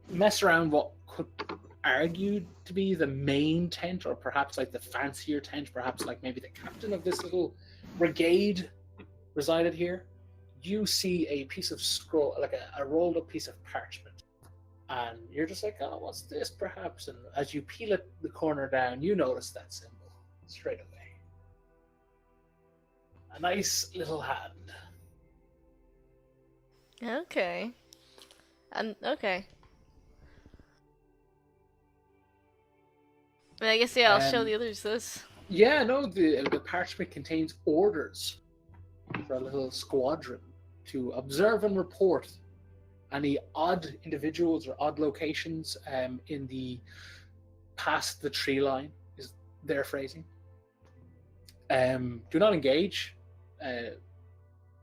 [SPEAKER 1] mess around what could argue to be the main tent, or perhaps the fancier tent, perhaps maybe the captain of this little brigade resided here, you see a piece of scroll, a rolled up piece of parchment. And you're just oh, what's this, perhaps? And as you peel it the corner down, you notice that symbol straight away. A nice little hand.
[SPEAKER 2] Okay. Okay. I guess, I'll show the others this.
[SPEAKER 1] Yeah, no, the parchment contains orders for a little squadron to observe and report any odd individuals or odd locations in the past the tree line, is their phrasing. Do not engage.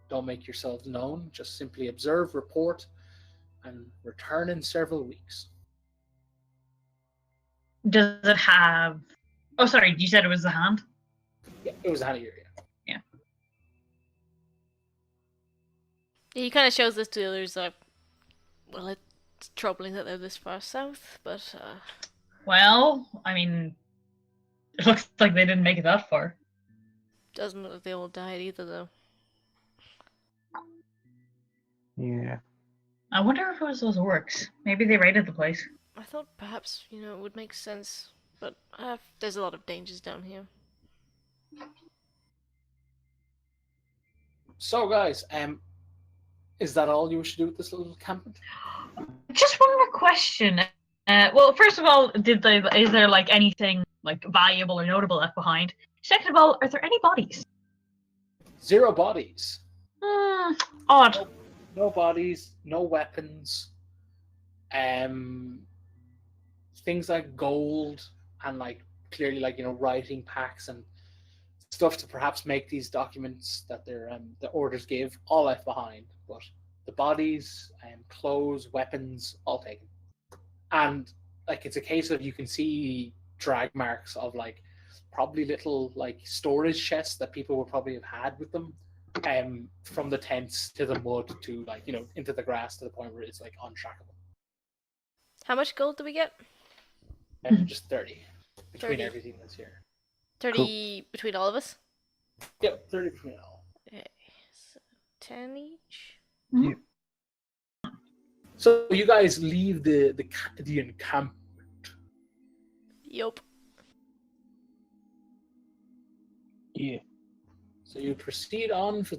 [SPEAKER 1] Don't make yourselves known. Just simply observe, report, and return in several weeks.
[SPEAKER 4] Does it have... Oh, sorry, you said it was the hand?
[SPEAKER 1] Yeah, it was a hand here,
[SPEAKER 4] yeah.
[SPEAKER 2] Yeah, he kind of shows this to the others. Well, it's troubling that they're this far south, but...
[SPEAKER 4] Well, I mean... It looks like they didn't make it that far.
[SPEAKER 2] Doesn't look like they all died either, though.
[SPEAKER 3] Yeah.
[SPEAKER 4] I wonder if it was those orcs. Maybe they raided the place.
[SPEAKER 2] I thought perhaps, it would make sense, but there's a lot of dangers down here.
[SPEAKER 1] So guys, is that all you wish to do with this little camping?
[SPEAKER 4] Just one more question. Well, first of all, is there like anything like valuable or notable left behind? Second of all, are there any bodies?
[SPEAKER 1] 0 bodies.
[SPEAKER 4] Odd.
[SPEAKER 1] No bodies, no weapons. Things like gold and like clearly like writing packs and stuff to perhaps make these documents that the orders give, all left behind. But the bodies and clothes, weapons, all taken. And like it's a case of you can see drag marks of like probably little like storage chests that people would probably have had with them, from the tents to the mud to like into the grass to the point where it's like untrackable.
[SPEAKER 2] How much gold do we get?
[SPEAKER 1] Just 30 between
[SPEAKER 2] 30.
[SPEAKER 1] everything that's here.
[SPEAKER 2] 30 between all of us?
[SPEAKER 1] Yep, 30 between all.
[SPEAKER 2] Okay, so 10 each.
[SPEAKER 3] Yeah.
[SPEAKER 1] So you guys leave the encampment.
[SPEAKER 2] Yup.
[SPEAKER 3] Yeah.
[SPEAKER 1] So you proceed on for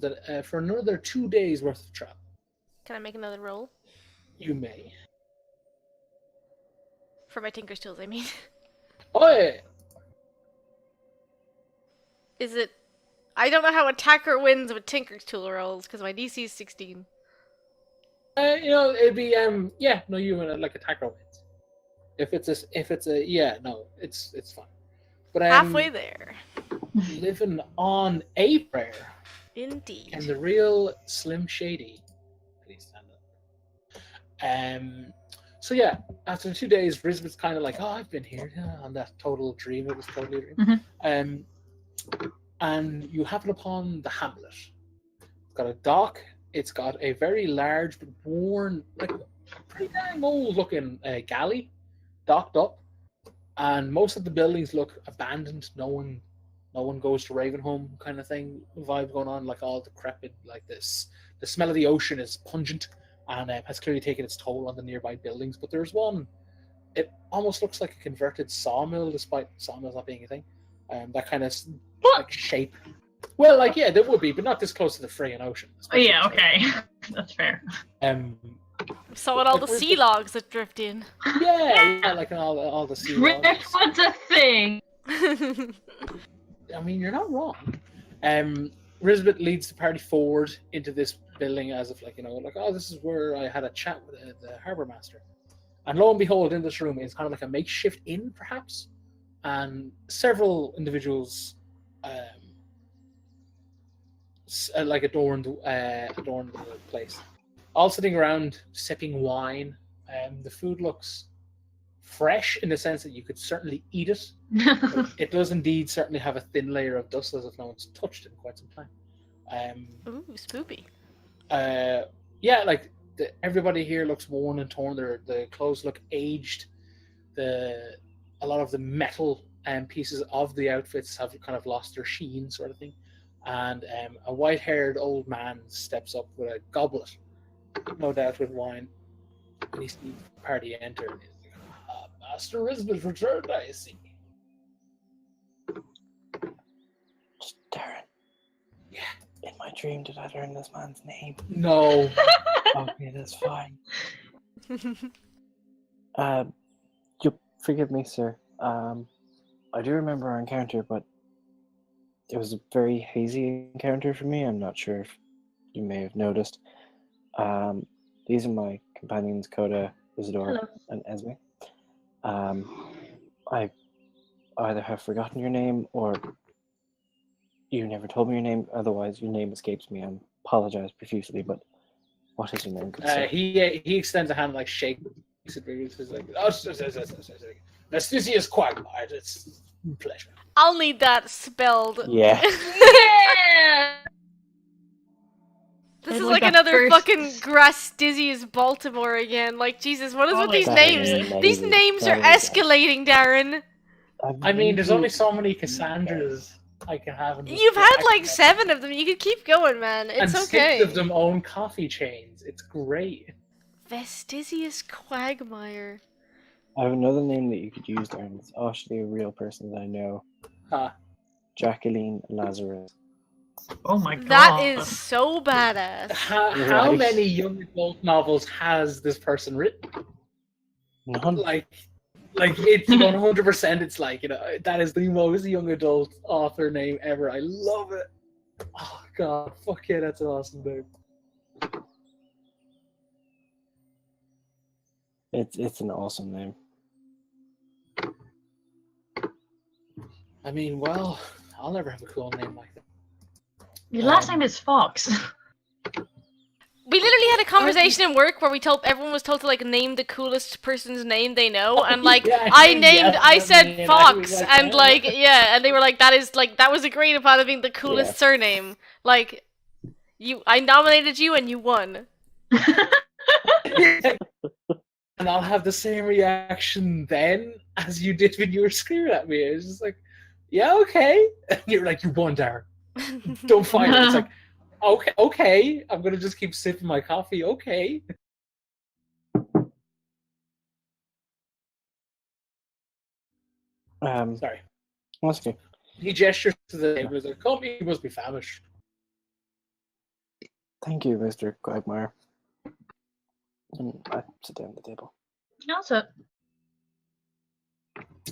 [SPEAKER 1] another 2 days worth of travel.
[SPEAKER 2] Can I make another roll?
[SPEAKER 1] You may.
[SPEAKER 2] For my Tinker's Tools, I mean.
[SPEAKER 1] Oh yeah.
[SPEAKER 2] Is it... I don't know how attacker wins with Tinker's Tool rolls, because my DC is 16.
[SPEAKER 1] It'd be you like attacker wins. If it's it's fine. But
[SPEAKER 2] Halfway there.
[SPEAKER 1] living on a prayer.
[SPEAKER 2] Indeed.
[SPEAKER 1] And the real Slim Shady. Please stand up. So yeah, after 2 days, Rizbit's kind of like, oh, I've been here on that total dream. It was totally a dream.
[SPEAKER 4] Mm-hmm.
[SPEAKER 1] And you happen upon the hamlet. It's got a dock. It's got a very large but worn, like pretty dang old looking galley docked up. And most of the buildings look abandoned. No one goes to Ravenholm kind of thing. Vibe going on, like all decrepit, like this. The smell of the ocean is pungent and has clearly taken its toll on the nearby buildings. But there's one. It almost looks like a converted sawmill, despite sawmills not being a thing. That kind of like shape. Well, like there would be, but not this close to the Freyan Ocean.
[SPEAKER 4] Oh yeah, okay, that's fair.
[SPEAKER 2] Saw all the sea logs that drift in.
[SPEAKER 1] Yeah, like all the sea logs.
[SPEAKER 4] Driftwood's a thing.
[SPEAKER 1] I mean, you're not wrong. Rizbit leads the party forward into this building as if this is where I had a chat with the harbour master. And lo and behold, in this room is kind of like a makeshift inn, perhaps, and several individuals, like adorned the place, all sitting around sipping wine. The food looks fresh in the sense that you could certainly eat it. It does indeed certainly have a thin layer of dust, as if no one's touched it in quite some time.
[SPEAKER 2] Ooh, spoopy.
[SPEAKER 1] Everybody here looks worn and torn. The clothes look aged. A lot of the metal pieces of the outfits have kind of lost their sheen, sort of thing. And a white-haired old man steps up with a goblet, no doubt with wine, and he sees the party enter. And he's like, Master Rizbit returned, I see.
[SPEAKER 3] Darren.
[SPEAKER 1] Yeah.
[SPEAKER 3] In my dream, did I learn this man's name?
[SPEAKER 1] No.
[SPEAKER 3] Okay, that's fine. You forgive me, sir. I do remember our encounter, but it was a very hazy encounter for me. I'm not sure if you may have noticed. These are my companions, Coda, Isidore,
[SPEAKER 4] Hello.
[SPEAKER 3] and Esme. I either have forgotten your name or you never told me your name. Otherwise, your name escapes me. I apologize profusely, but what is your name? Good sir?
[SPEAKER 1] He extends a hand, like shakes it. He's like, Nastisius Quagmire. It's a pleasure.
[SPEAKER 2] I'll need that spelled.
[SPEAKER 3] Yeah.
[SPEAKER 4] Yeah.
[SPEAKER 2] This
[SPEAKER 4] It's
[SPEAKER 2] is
[SPEAKER 4] like
[SPEAKER 2] like
[SPEAKER 4] a
[SPEAKER 2] another
[SPEAKER 4] first-
[SPEAKER 2] fucking Grass-Dizzy's Baltimore again. Like, Jesus, what is with these
[SPEAKER 3] That
[SPEAKER 2] names?
[SPEAKER 3] is
[SPEAKER 2] These
[SPEAKER 3] amazing.
[SPEAKER 2] names are
[SPEAKER 3] That is
[SPEAKER 2] escalating, Darren.
[SPEAKER 1] I mean, there's only so many Cassandras I can have. In this
[SPEAKER 2] You've had
[SPEAKER 1] deck.
[SPEAKER 2] like 7 of them. You could keep going, man. It's
[SPEAKER 1] and
[SPEAKER 2] okay.
[SPEAKER 1] 6 of them own coffee chains. It's great.
[SPEAKER 2] Vestigius Quagmire.
[SPEAKER 3] I have another name that you could use, Darren. It's actually a real person that I know.
[SPEAKER 1] Huh.
[SPEAKER 3] Jacqueline Lazarus.
[SPEAKER 4] Oh my god.
[SPEAKER 2] That is so badass.
[SPEAKER 1] How
[SPEAKER 3] Right.
[SPEAKER 1] many young adult novels has this person written?
[SPEAKER 3] None.
[SPEAKER 1] Like it's 100%. It's like, that is the most young adult author name ever. I love it. Oh god, fuck yeah, that's an awesome name.
[SPEAKER 3] It's an awesome name.
[SPEAKER 1] I mean, well, I'll never have a cool name like that.
[SPEAKER 4] Your last name is Fox.
[SPEAKER 2] We literally had a conversation in work where everyone was told to like name the coolest person's name they know, and like
[SPEAKER 1] Yeah,
[SPEAKER 2] I said
[SPEAKER 1] and I
[SPEAKER 2] Fox,
[SPEAKER 1] was like,
[SPEAKER 2] and
[SPEAKER 1] yeah.
[SPEAKER 2] like and they were like that was agreed upon as being the coolest
[SPEAKER 3] Yeah.
[SPEAKER 2] surname. Like I nominated you and you won.
[SPEAKER 1] And I'll have the same reaction then as you did when you were screaming at me. It's just like, yeah, okay. And you're like, you won, Darren. Don't fight it. It's like, okay. I'm gonna just keep sipping my coffee. Okay. Sorry.
[SPEAKER 3] That's okay.
[SPEAKER 1] He gestures to the table. He's like, "Come, you must be famished."
[SPEAKER 3] Thank you, Mr. Quagmire. And I sit down at the table.
[SPEAKER 4] Also,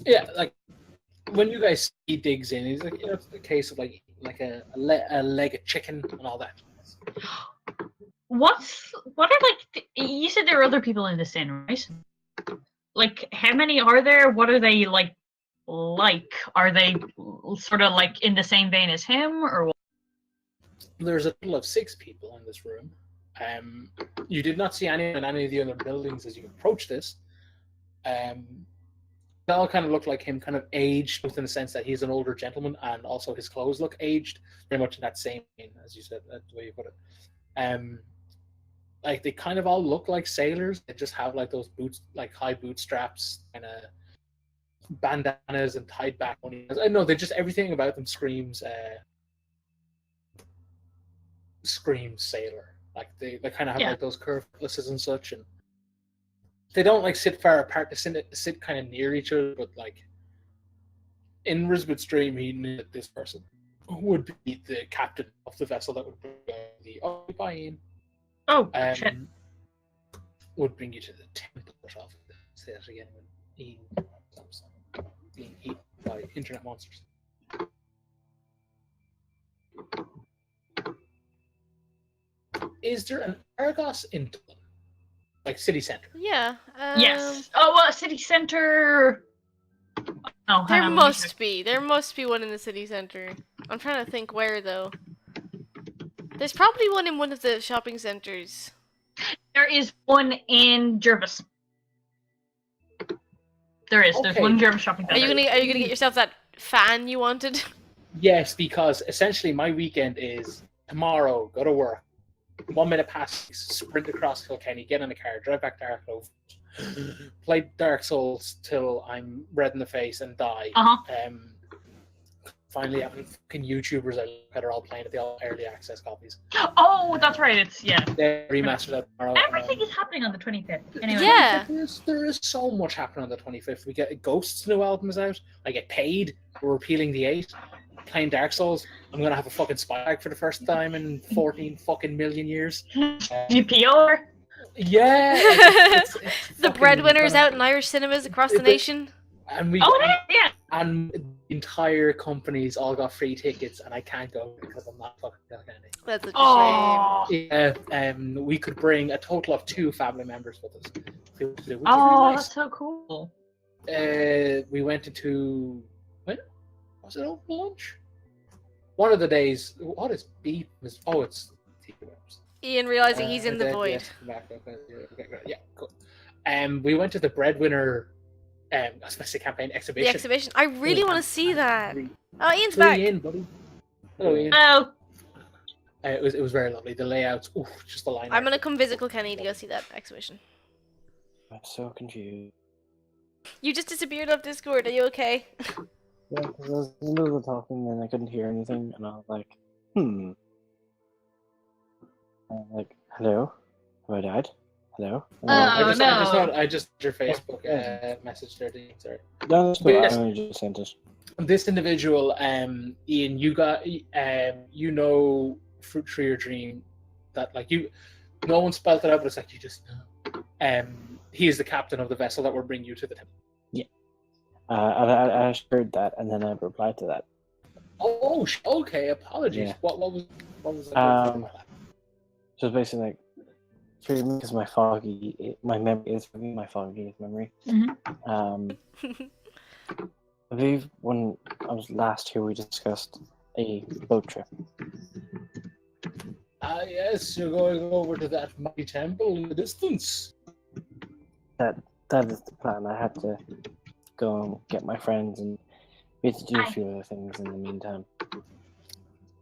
[SPEAKER 1] Yeah, like when you guys see he digs in, he's like, it's the case of like a leg of chicken and all that.
[SPEAKER 4] what are like? You said there are other people in this inn, right? Like, how many are there? What are they like? Are they sort of like in the same vein as him, or what?
[SPEAKER 1] There's a total of 6 people in this room. You did not see anyone in any of the other buildings as you approached this. They all kind of look like him, kind of aged, both in the sense that he's an older gentleman, and also his clothes look aged, very much in that same vein, as you said, the way you put it. Like they kind of all look like sailors. They just have like those boots, like high boot straps, kind of bandanas and tied back ponies. I know they just everything about them screams sailor. Like they kind of have like those curved necklaces and such, and they don't like sit far apart. They sit kind of near each other, but like in Rizbit's dream, he knew that this person would be the captain of the vessel that would bring the occupying.
[SPEAKER 4] Shit.
[SPEAKER 1] Would bring you to the temple of say that again when he stops being eaten by internet monsters. Is there an Argos in Dublin? Like city centre?
[SPEAKER 2] Yeah.
[SPEAKER 4] Yes. Oh, city centre. Oh,
[SPEAKER 2] There must be. There must be one in the city centre. I'm trying to think where though. There's probably one in one of the shopping centres.
[SPEAKER 4] There is one in Jervis. There is. There's
[SPEAKER 1] Okay.
[SPEAKER 4] one Jervis shopping
[SPEAKER 2] Are
[SPEAKER 4] centre.
[SPEAKER 2] you gonna get yourself that fan you wanted?
[SPEAKER 1] Yes, because essentially my weekend is tomorrow, go to work, 1 minute past 6, sprint across Kilkenny, get in a car, drive back to Arklow, play Dark Souls till I'm red in the face and die. Finally having fucking YouTubers I look at are all playing it, the all early access copies.
[SPEAKER 4] Oh, that's right. It's
[SPEAKER 1] They're remastered that tomorrow.
[SPEAKER 4] Everything is happening on the 25th. Anyway.
[SPEAKER 2] Yeah.
[SPEAKER 1] There is so much happening on the 25th. We get Ghost's new album is out. I get paid. We're repealing the 8. Playing Dark Souls. I'm gonna have a fucking spy bag for the first time in 14 fucking million years.
[SPEAKER 4] GPR.
[SPEAKER 1] Yeah.
[SPEAKER 2] The breadwinner's out in Irish cinemas across the nation.
[SPEAKER 1] And we
[SPEAKER 4] yeah.
[SPEAKER 1] And the entire company's all got free tickets, and I can't go because I'm not fucking Kilkenny.
[SPEAKER 2] That's such a shame.
[SPEAKER 1] Yeah, we could bring a total of 2 family members with us. Which is really
[SPEAKER 4] Oh,
[SPEAKER 1] nice.
[SPEAKER 4] that's so cool.
[SPEAKER 1] We went into when was it over lunch? One of the days. What is beep? Oh, it's
[SPEAKER 2] Ian realizing he's in the void.
[SPEAKER 1] Yeah, cool. We went to the breadwinner. Especially campaign exhibition.
[SPEAKER 2] The exhibition. I really want to see that. Oh, Ian's
[SPEAKER 1] Bring
[SPEAKER 2] back.
[SPEAKER 1] in, buddy. Hello, Ian.
[SPEAKER 4] Oh.
[SPEAKER 1] It was very lovely. The layouts, just the line.
[SPEAKER 2] I'm gonna come visit Kilkenny to go see that exhibition.
[SPEAKER 3] I'm so confused.
[SPEAKER 2] You just disappeared off Discord. Are you okay?
[SPEAKER 3] Yeah, because I was in the middle of talking and I couldn't hear anything, and I was like, And I'm like, hello? Have I died? Hello?
[SPEAKER 1] I just your Facebook message there, Dean. Sorry.
[SPEAKER 3] No, that's cool. I
[SPEAKER 1] Yes.
[SPEAKER 3] only just sent it.
[SPEAKER 1] This individual, Ian, you got, you know, through your dream that like no one spelled it out, but it's like you just know. He is the captain of the vessel that will bring you to the temple.
[SPEAKER 3] Yeah. I heard that, and then I replied to that.
[SPEAKER 1] Oh, okay. Apologies.
[SPEAKER 3] Yeah.
[SPEAKER 1] What was that?
[SPEAKER 3] So basically, like, for me, because my memory is foggy, my foggiest memory.
[SPEAKER 4] Mm-hmm.
[SPEAKER 3] I believe when I was last here, we discussed a boat trip.
[SPEAKER 1] Yes, you're going over to that mighty temple in the distance.
[SPEAKER 3] That is the plan. I had to go and get my friends, and we had to do a few other things in the meantime.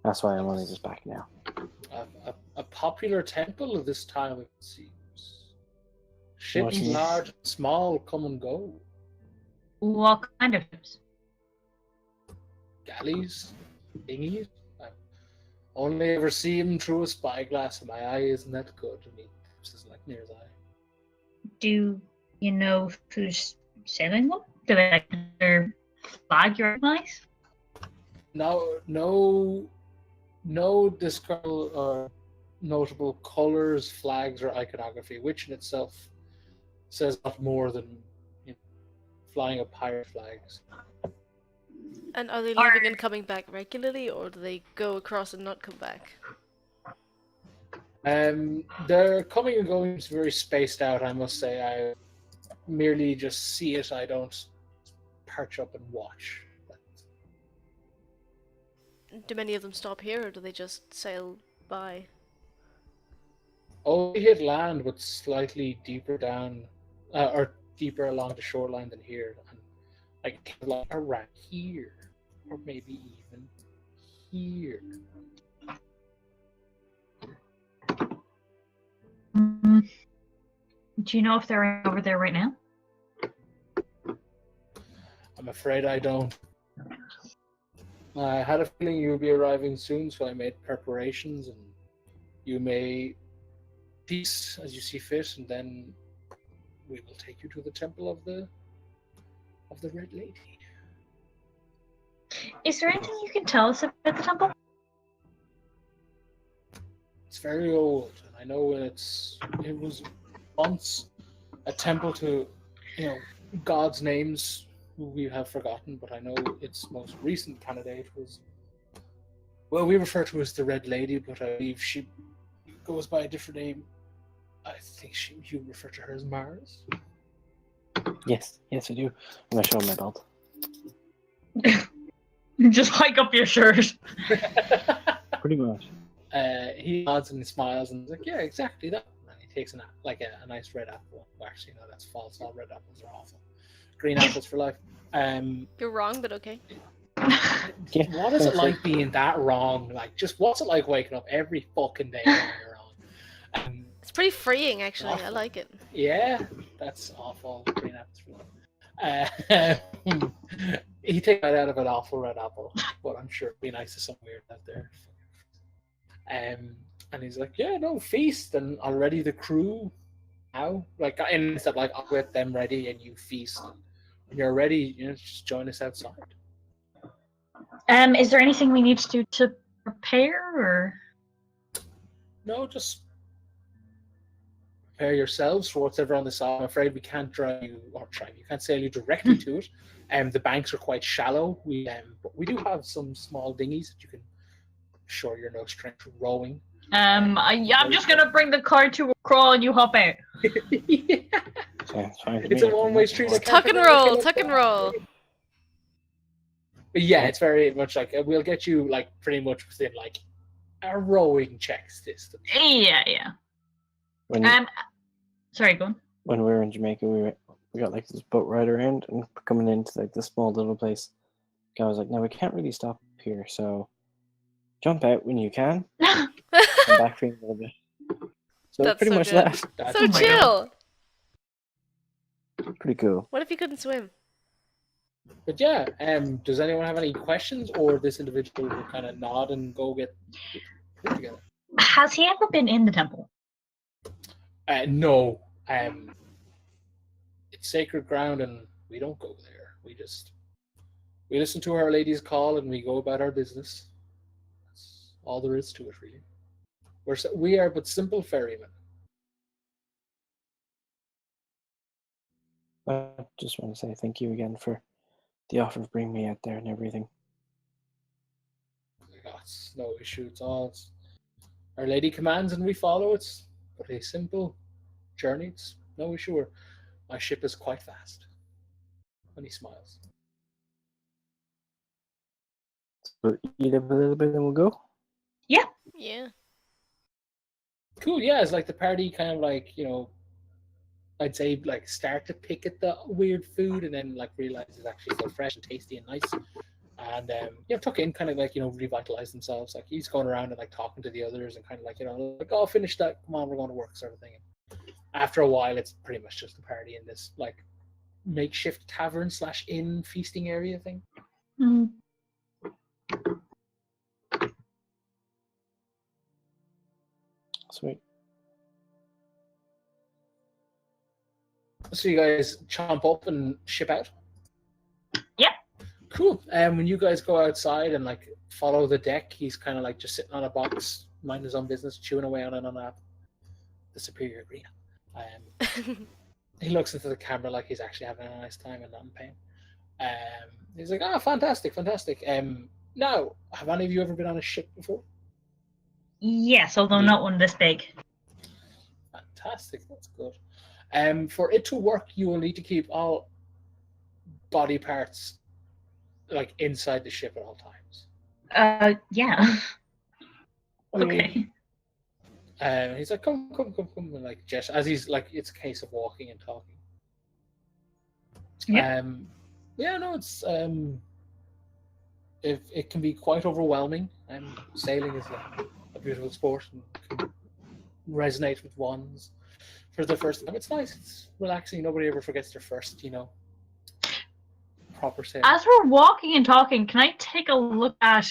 [SPEAKER 3] That's why I'm only just back now.
[SPEAKER 1] A popular temple of this time, it seems. Ships large and small come and go.
[SPEAKER 4] What kind of ships?
[SPEAKER 1] Galleys, dinghies. I only ever see them through a spyglass, and my eye isn't that good. I mean, this is like near his eye.
[SPEAKER 4] Do you know who's sailing them? Do they like their flag you recognize?
[SPEAKER 1] No discernible or notable colors, flags, or iconography, which in itself says not more than flying of pirate flags.
[SPEAKER 2] And are they leaving and coming back regularly, or do they go across and not come back?
[SPEAKER 1] They're coming and going. It's very spaced out, I must say. I merely just see it. I don't perch up and watch.
[SPEAKER 2] Do many of them stop here, or do they just sail by?
[SPEAKER 1] Oh, we hit land, but slightly deeper down, or deeper along the shoreline than here. And like around here, or maybe even here.
[SPEAKER 4] Do you know if they're over there right now?
[SPEAKER 1] I'm afraid I don't. I had a feeling you would be arriving soon, so I made preparations, and you may feast as you see fit, and then we will take you to the temple of the Red Lady.
[SPEAKER 4] Is there anything you can tell us about the temple?
[SPEAKER 1] It's very old, and I know it was once a temple to, gods' names who we have forgotten, but I know its most recent candidate was, well, we refer to her as the Red Lady, but I believe she goes by a different name. I think you refer to her as Mars.
[SPEAKER 3] Yes, I do. I'm gonna show him my belt.
[SPEAKER 4] Just hike up your shirt.
[SPEAKER 3] Pretty much.
[SPEAKER 1] He nods and smiles and is like, yeah, exactly that. And he takes a nice red apple. Well, actually, no, that's false. All red apples are awful. Green apples for life.
[SPEAKER 2] You're wrong, but okay.
[SPEAKER 1] What is it like being that wrong? Like, just what's it like waking up every fucking day when you're wrong?
[SPEAKER 2] It's pretty freeing, actually.
[SPEAKER 1] Awful.
[SPEAKER 2] I like it.
[SPEAKER 1] Yeah, that's awful. Green apples for life. He takes right out of an awful red apple, but I'm sure it'd be nice to some weird out there. And he's like, yeah, no, feast, and already the crew now, like, instead, like, I'll get them ready and you feast. When you're ready, just join us outside.
[SPEAKER 4] Is there anything we need to do to prepare, or?
[SPEAKER 1] No, just prepare yourselves for whatever on the side. I'm afraid we can't you can't sail you directly to it. The banks are quite shallow. But we do have some small dinghies that you can show your no strength rowing.
[SPEAKER 4] I'm just gonna bring the car to a crawl and you hop out.
[SPEAKER 1] Yeah. It's a one-way street.
[SPEAKER 2] Tuck and roll.
[SPEAKER 1] But yeah, it's very much like we'll get you like pretty much within like a rowing checks distance.
[SPEAKER 4] Yeah. Sorry, go on.
[SPEAKER 3] When we were in Jamaica, we got like this boat ride around, and coming into like this small little place, I was like, no, we can't really stop here, so jump out when you can. Come back for a little bit. So
[SPEAKER 2] That's
[SPEAKER 3] pretty
[SPEAKER 2] so
[SPEAKER 3] much
[SPEAKER 2] good.
[SPEAKER 3] that.
[SPEAKER 2] So chill.
[SPEAKER 3] Pretty cool.
[SPEAKER 2] What if you couldn't swim?
[SPEAKER 1] But yeah, does anyone have any questions, or this individual will kind of nod and go get put together?
[SPEAKER 4] Has he ever been in the temple?
[SPEAKER 1] No, It's sacred ground, and we don't go there. We listen to Our Lady's call, and we go about our business. That's all there is to it, really. We are but simple ferrymen.
[SPEAKER 3] I just want to say thank you again for the offer of bringing me out there and everything.
[SPEAKER 1] It's no issue at all. Our Lady commands and we follow. It's but a simple journey. It's no issue. My ship is quite fast. And he smiles.
[SPEAKER 3] So eat up a little bit and we'll go?
[SPEAKER 4] Yeah.
[SPEAKER 2] Yeah.
[SPEAKER 1] Cool, yeah, it's like the party kind of like, I'd say like start to pick at the weird food and then like realize it's actually so fresh and tasty and nice. And tuck in kind of like, revitalize themselves. Like he's going around and like talking to the others and kind of like, like, oh, finish that, come on, we're going to work sort of thing. And after a while, it's pretty much just a party in this like makeshift tavern / inn feasting area thing.
[SPEAKER 4] Mm.
[SPEAKER 3] Sweet.
[SPEAKER 1] So you guys chomp up and ship out?
[SPEAKER 4] Yep.
[SPEAKER 1] Cool. When you guys go outside and like follow the deck, he's kind of like just sitting on a box, minding his own business, chewing away on the superior green. He looks into the camera like he's actually having a nice time and not in pain. He's like, "Oh, fantastic. Now, have any of you ever been on a ship before?"
[SPEAKER 4] Yes, although not one this big.
[SPEAKER 1] Fantastic, that's good. For it to work, you will need to keep all body parts like inside the ship at all times.
[SPEAKER 4] Yeah. Okay.
[SPEAKER 1] He's like, come, and like Jess, as he's like, it's a case of walking and talking.
[SPEAKER 4] Yeah.
[SPEAKER 1] Yeah, no, it's if it can be quite overwhelming. Sailing is a beautiful sport and can resonate with ones for the first time. It's nice, it's relaxing. Nobody ever forgets their first, proper sailing.
[SPEAKER 4] As we're walking and talking, can I take a look at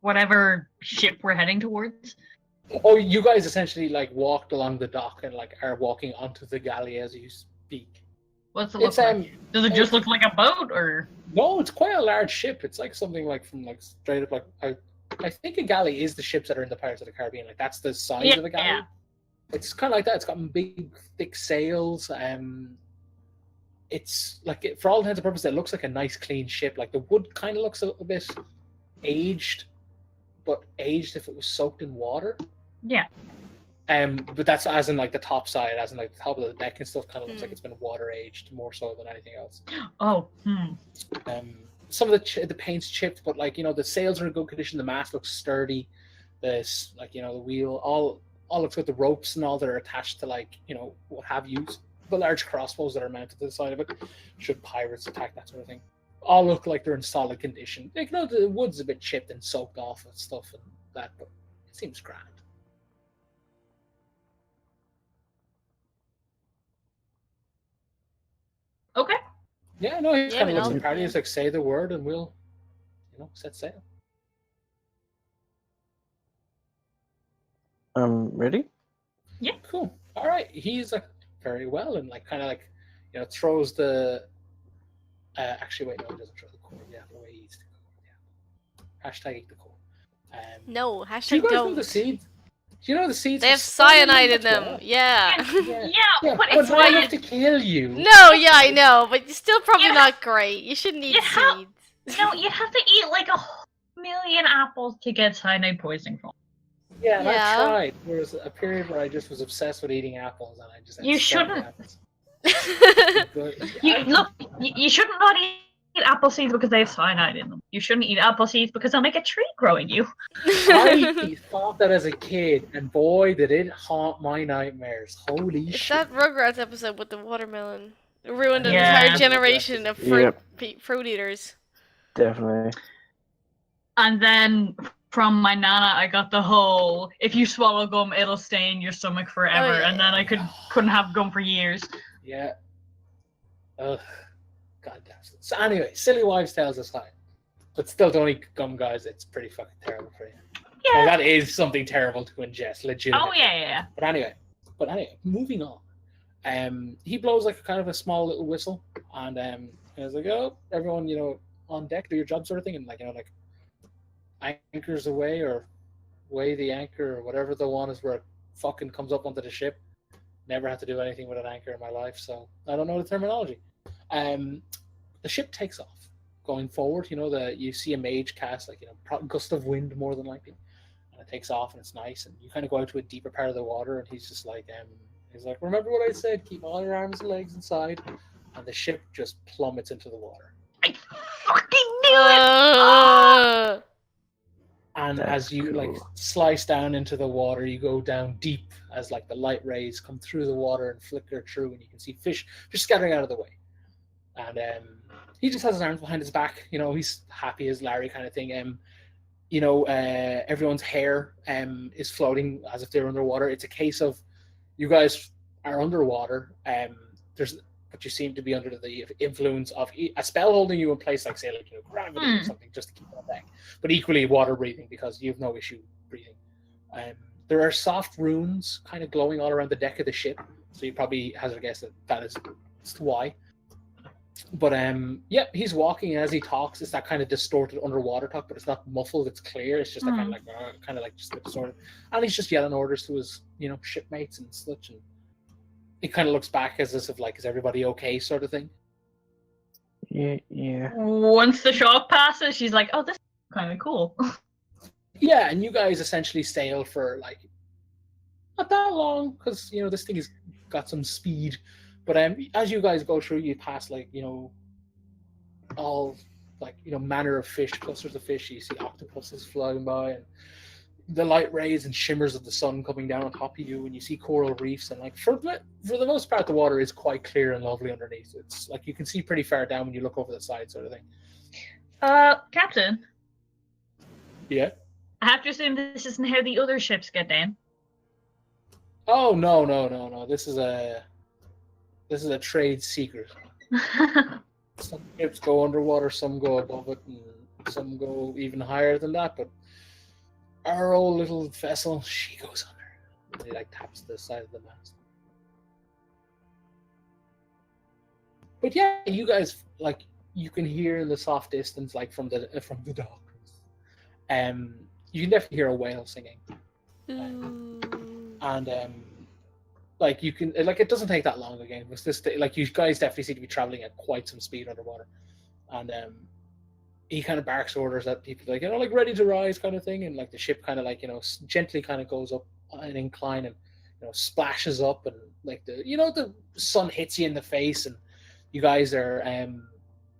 [SPEAKER 4] whatever ship we're heading towards?
[SPEAKER 1] Oh, you guys essentially like walked along the dock and like are walking onto the galley as you speak.
[SPEAKER 4] What's it look like? Does it just look like a boat, or?
[SPEAKER 1] No, it's quite a large ship. It's like something like from like straight up like I think a galley is the ships that are in the Pirates of the Caribbean. Like that's the size of a galley. Yeah. It's kind of like that. It's got big, thick sails. It's like for all intents and purposes, it looks like a nice, clean ship. Like the wood kind of looks a little bit aged, but aged if it was soaked in water.
[SPEAKER 4] Yeah.
[SPEAKER 1] But that's as in like the top side, as in like the top of the deck and stuff, kind of looks like it's been water aged more so than anything else.
[SPEAKER 4] Oh.
[SPEAKER 1] Some of the paint's chipped, but like the sails are in good condition. The mast looks sturdy. The wheel all looks good. The ropes and all that are attached to like what have you, the large crossbows that are mounted to the side of it. Should pirates attack, that sort of thing. All look like they're in solid condition. Like the wood's a bit chipped and soaked off and stuff and that, but it seems grand.
[SPEAKER 4] Okay.
[SPEAKER 1] Yeah, no, he's kind of looks at the party. He's like, say the word and we'll, set sail.
[SPEAKER 3] Ready?
[SPEAKER 4] Yeah.
[SPEAKER 1] Cool. All right. He's like, very well, and like kind of like, throws the. Actually, wait, no, he doesn't throw the cord. Yeah, the way he eats the cord. Yeah. Hashtag eat the cord.
[SPEAKER 2] No, hashtag
[SPEAKER 1] do you guys
[SPEAKER 2] don't.
[SPEAKER 1] know the seeds? Do you know the seeds?
[SPEAKER 2] They have cyanide in them. Yeah.
[SPEAKER 4] But
[SPEAKER 1] it's why enough to kill you.
[SPEAKER 2] No, yeah, I know, but it's still probably not great. You shouldn't eat seeds.
[SPEAKER 4] No, you have to eat like 1,000,000 apples to get cyanide poisoning from.
[SPEAKER 1] Yeah, and I tried. There was a period where I just was obsessed with eating apples, and I just.
[SPEAKER 4] You shouldn't. You shouldn't not eat apple seeds because they have cyanide in them. You shouldn't eat apple seeds because they'll make a tree grow in you.
[SPEAKER 1] I thought that as a kid, and boy, did it haunt my nightmares. Holy shit.
[SPEAKER 2] That Rugrats episode with the watermelon. It ruined an entire generation of fruit eaters.
[SPEAKER 3] Definitely.
[SPEAKER 4] And then from my nana, I got the whole, if you swallow gum, it'll stay in your stomach forever. Oh, yeah. And then I couldn't have gum for years.
[SPEAKER 1] Yeah. Ugh. God damn. So anyway, silly wives' tales aside, but still don't eat gum, guys. It's pretty fucking terrible for you. Yeah. Well, that is something terrible to ingest, legitimately.
[SPEAKER 4] Oh yeah.
[SPEAKER 1] But anyway, But anyway, moving on. He blows like kind of a small little whistle, and he's like, "Oh, everyone, on deck, do your job," sort of thing, and like anchors away or weigh the anchor or whatever the one is where it fucking comes up onto the ship. Never had to do anything with an anchor in my life, so I don't know the terminology. The ship takes off, going forward. You see a mage cast gust of wind more than likely, and it takes off and it's nice. And you kind of go out to a deeper part of the water, and he's just like, remember what I said? Keep all your arms and legs inside. And the ship just plummets into the water.
[SPEAKER 4] I fucking knew it!
[SPEAKER 1] And
[SPEAKER 3] That's
[SPEAKER 1] as you
[SPEAKER 3] cool.
[SPEAKER 1] slice down into the water, you go down deep as the light rays come through the water and flicker through, and you can see fish scattering out of the way. And he just has his arms behind his back. He's happy as Larry kind of thing. Everyone's hair is floating as if they're underwater. It's a case of you guys are underwater. But you seem to be under the influence of a spell holding you in place, gravity or something, just to keep on deck. But equally water breathing, because you have no issue breathing. There are soft runes kind of glowing all around the deck of the ship, so you probably hazard a guess that is why. But he's walking, and as he talks, it's that kind of distorted underwater talk, but it's not muffled, it's clear. It's just that kind of just a bit distorted. And he's just yelling orders to his shipmates and such, and he kind of looks back as if is everybody okay sort of thing.
[SPEAKER 3] Yeah.
[SPEAKER 4] Once the shock passes, she's like, oh, this is kind of cool.
[SPEAKER 1] Yeah, and you guys essentially sail for not that long, because this thing has got some speed. But as you guys go through, you pass all manner of fish, clusters of fish. You see octopuses flying by, and the light rays and shimmers of the sun coming down on top of you, and you see coral reefs. And for the most part, the water is quite clear and lovely underneath. It's you can see pretty far down when you look over the side, sort of thing.
[SPEAKER 4] Captain.
[SPEAKER 1] Yeah.
[SPEAKER 4] I have to assume this isn't how the other ships get down.
[SPEAKER 1] Oh no! This is a trade secret. Some ships go underwater, some go above it, and some go even higher than that. But our old little vessel, she goes under. And he taps the side of the mast. But yeah, you guys you can hear in the soft distance, from the dock. You can definitely hear a whale singing. And you can it doesn't take that long again. It's this you guys definitely seem to be traveling at quite some speed underwater, and he kind of barks orders at people ready to rise kind of thing, and the ship kind of gently kind of goes up an incline and splashes up, and the sun hits you in the face, and you guys are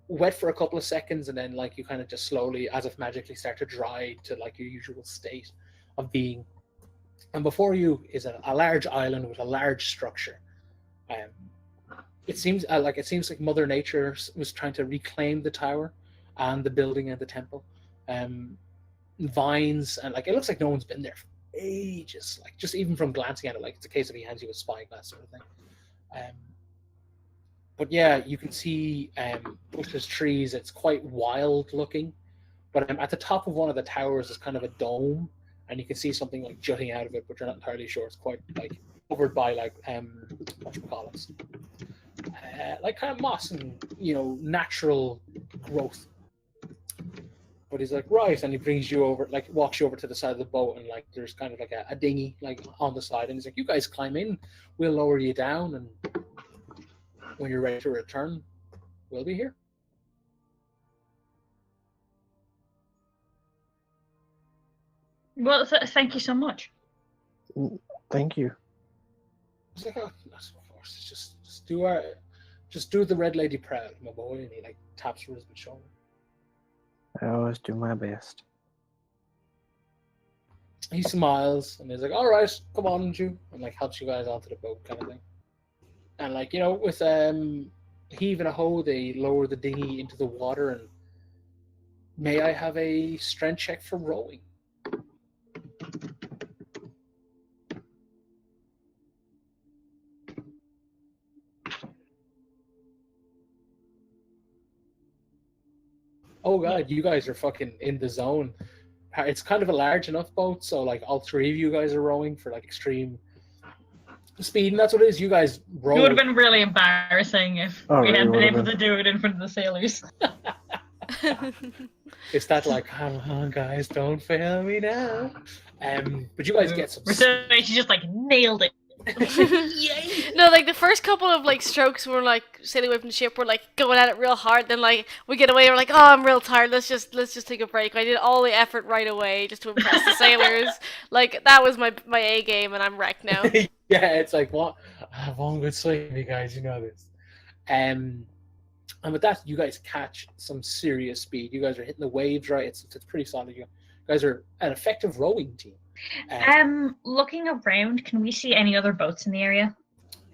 [SPEAKER 1] wet for a couple of seconds, and then you kind of just slowly, as if magically, start to dry to your usual state of being. And before you is a large island with a large structure. It seems like Mother Nature was trying to reclaim the tower and the building and the temple. Vines, and it looks like no one's been there for ages. Just even from glancing at it, it's a case of he hands you a spyglass sort of thing. But yeah, you can see bushes, trees. It's quite wild looking. But at the top of one of the towers is kind of a dome, and you can see something jutting out of it, but you're not entirely sure. It's quite covered by whatchamacallits, kind of moss and natural growth. But he's right, and he brings you over, walks you over to the side of the boat, and there's kind of a dinghy on the side, and he's like, you guys climb in, we'll lower you down, and when you're ready to return, we'll be here.
[SPEAKER 4] Well, thank you so much.
[SPEAKER 3] Thank you.
[SPEAKER 1] It's of course. Just do the Red Lady proud, my boy. And he taps Rizbit's shoulder.
[SPEAKER 3] I always do my best.
[SPEAKER 1] He smiles and he's like, "All right, come on, you," and helps you guys onto the boat, kind of thing. And with heave and a hoe, they lower the dinghy into the water. And may I have a strength check for rowing? Oh god, you guys are fucking in the zone. It's kind of a large enough boat, so all three of you guys are rowing for extreme Speed, and that's what it is. You guys
[SPEAKER 4] It would have
[SPEAKER 1] roll.
[SPEAKER 4] been really embarrassing if
[SPEAKER 3] Oh,
[SPEAKER 4] we
[SPEAKER 3] it
[SPEAKER 4] hadn't been
[SPEAKER 3] would've
[SPEAKER 4] able
[SPEAKER 3] been.
[SPEAKER 4] to do it in front of the sailors.
[SPEAKER 1] It's that like, come on, guys, don't fail me now. But you guys get some.
[SPEAKER 4] She just like nailed it.
[SPEAKER 2] No, like the first couple of like strokes were like sailing away from the ship, we're like going at it real hard. Then like we get away, we're like, oh, I'm real tired. Let's just take a break. I did all the effort right away just to impress the sailors. Like that was my A game, and I'm wrecked now.
[SPEAKER 1] Yeah, it's like what? I have one good swing, you guys. You know this. And with that, you guys catch some serious speed. You guys are hitting the waves right. It's pretty solid. You guys are an effective rowing team.
[SPEAKER 4] Looking around, can we see any other boats in the area?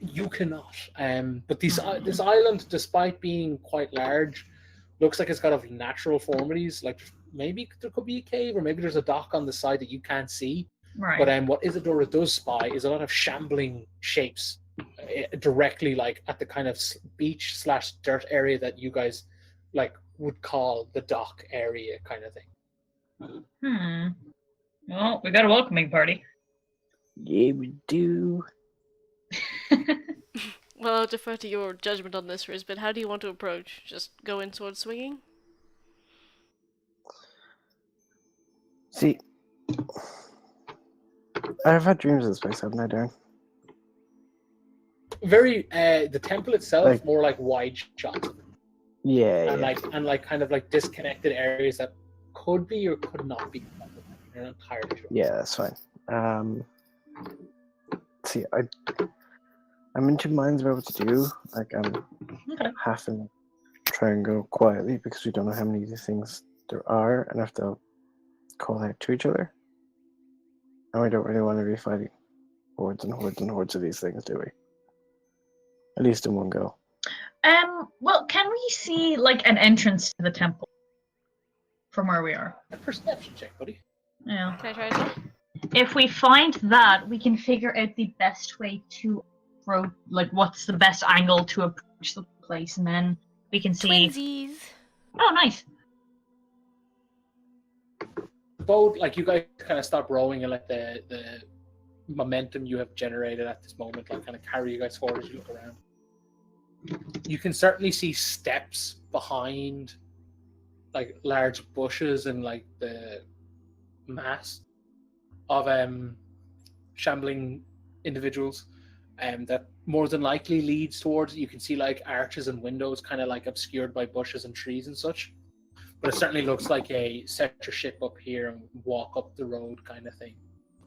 [SPEAKER 1] You cannot. But this island, despite being quite large, looks like it's got of natural formities. Like maybe there could be a cave, or maybe there's a dock on the side that you can't see.
[SPEAKER 4] Right.
[SPEAKER 1] But what Isadora does spy is a lot of shambling shapes directly like at the kind of beach / dirt area that you guys like would call the dock area kind of thing.
[SPEAKER 4] Well, we got a welcoming party.
[SPEAKER 3] Yeah, we do.
[SPEAKER 2] Well, I'll defer to your judgment on this, Rizbit. How do you want to approach? Just go in sword swinging?
[SPEAKER 3] See, I've had dreams of this place, haven't I, Darren?
[SPEAKER 1] Very the temple itself
[SPEAKER 3] Like-
[SPEAKER 1] more like wide shots
[SPEAKER 3] Yeah,
[SPEAKER 1] and like kind of like disconnected areas that could be or could not be. You're not entirely sure.
[SPEAKER 3] Yeah, that's fine. See, I'm in two minds about what to do. Like, I'm half in try and go quietly because we don't know how many of these things there are and if they'll call out to each other. And we don't really want to be fighting hordes and hordes and hordes of these things, do we? At least in one go.
[SPEAKER 4] Well, can we see like an entrance to the temple from where we are?
[SPEAKER 1] A perception check, buddy.
[SPEAKER 4] Yeah.
[SPEAKER 2] Can I try as well?
[SPEAKER 4] If we find that, we can figure out the best way to like what's the best angle to approach the place, and then we can see.
[SPEAKER 2] Twinsies.
[SPEAKER 4] Oh, nice.
[SPEAKER 1] Both like you guys kind of stop rowing and let the momentum you have generated at this moment like kind of carry you guys forward as you look around. You can certainly see steps behind like large bushes and like the mass of shambling individuals that more than likely leads towards. You can see like arches and windows kind of like obscured by bushes and trees and such, but it certainly looks like a set your ship up here and walk up the road kind of thing.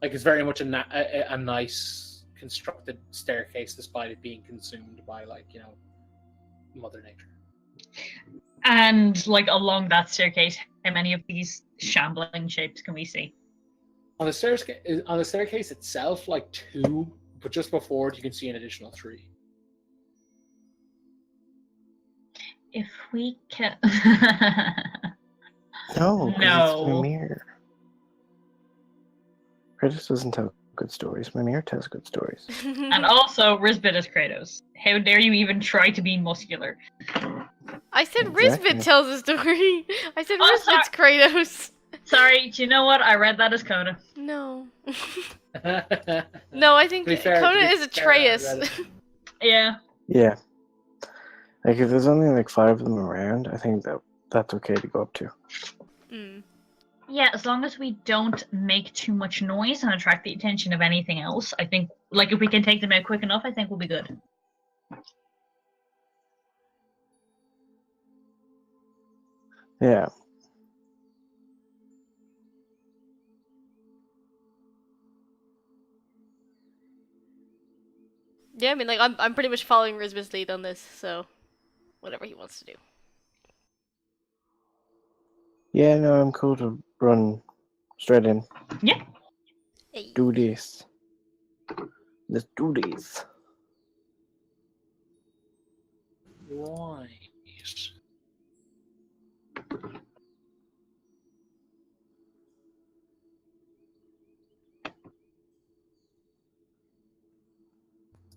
[SPEAKER 1] Like it's very much a nice constructed staircase despite it being consumed by like, you know, Mother Nature.
[SPEAKER 4] And like along that staircase, how many of these shambling shapes can we see?
[SPEAKER 1] On the staircase itself, like 2, but just before it, you can see an additional 3.
[SPEAKER 4] If we can.
[SPEAKER 3] No, 'cause
[SPEAKER 4] No.
[SPEAKER 3] it's Mimir. Kratos doesn't tell good stories. Mimir tells good stories.
[SPEAKER 4] And also, Rizbit is Kratos. How dare you even try to be muscular?
[SPEAKER 2] I said
[SPEAKER 3] Exactly.
[SPEAKER 2] Rizbit tells a story. I said
[SPEAKER 4] Oh,
[SPEAKER 2] Rizbit's Kratos.
[SPEAKER 4] Sorry, do you know what? I read that as Coda.
[SPEAKER 2] No. No, I think
[SPEAKER 1] To be fair,
[SPEAKER 2] Coda
[SPEAKER 1] to be
[SPEAKER 2] is
[SPEAKER 1] fair, I
[SPEAKER 2] Atreus.
[SPEAKER 1] read it.
[SPEAKER 4] Yeah.
[SPEAKER 3] Yeah. Like, if there's only like 5 of them around, I think that's okay to go up to.
[SPEAKER 2] Mm.
[SPEAKER 4] Yeah, as long as we don't make too much noise and attract the attention of anything else, I think, like, if we can take them out quick enough, I think we'll be good.
[SPEAKER 3] Yeah.
[SPEAKER 2] Yeah, I mean, like, I'm pretty much following Rizbit's lead on this, so whatever he wants to do.
[SPEAKER 3] Yeah, no, I'm cool to run straight in.
[SPEAKER 4] Yeah.
[SPEAKER 2] Hey.
[SPEAKER 3] Do this. Let's do this.
[SPEAKER 1] Right.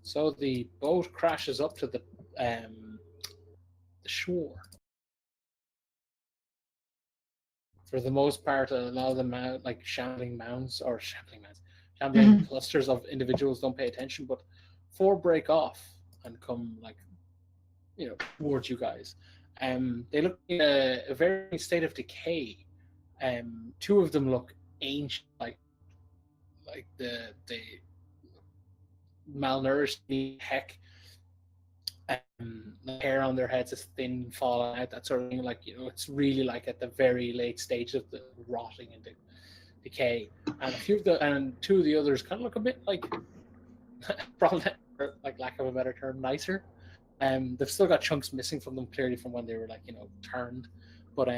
[SPEAKER 1] So the boat crashes up to the shore. For the most part, a lot of the shambling clusters of individuals don't pay attention, but 4 break off and come like towards you guys. They look in a very state of decay. 2 of them look ancient, like the malnourished heck. The hair on their heads is thin, falling out, that sort of thing. Like it's really like at the very late stage of the rotting and decay. And 2 of the others kind of look a bit like, probably like lack of a better term, nicer. They've still got chunks missing from them, clearly from when they were like turned, but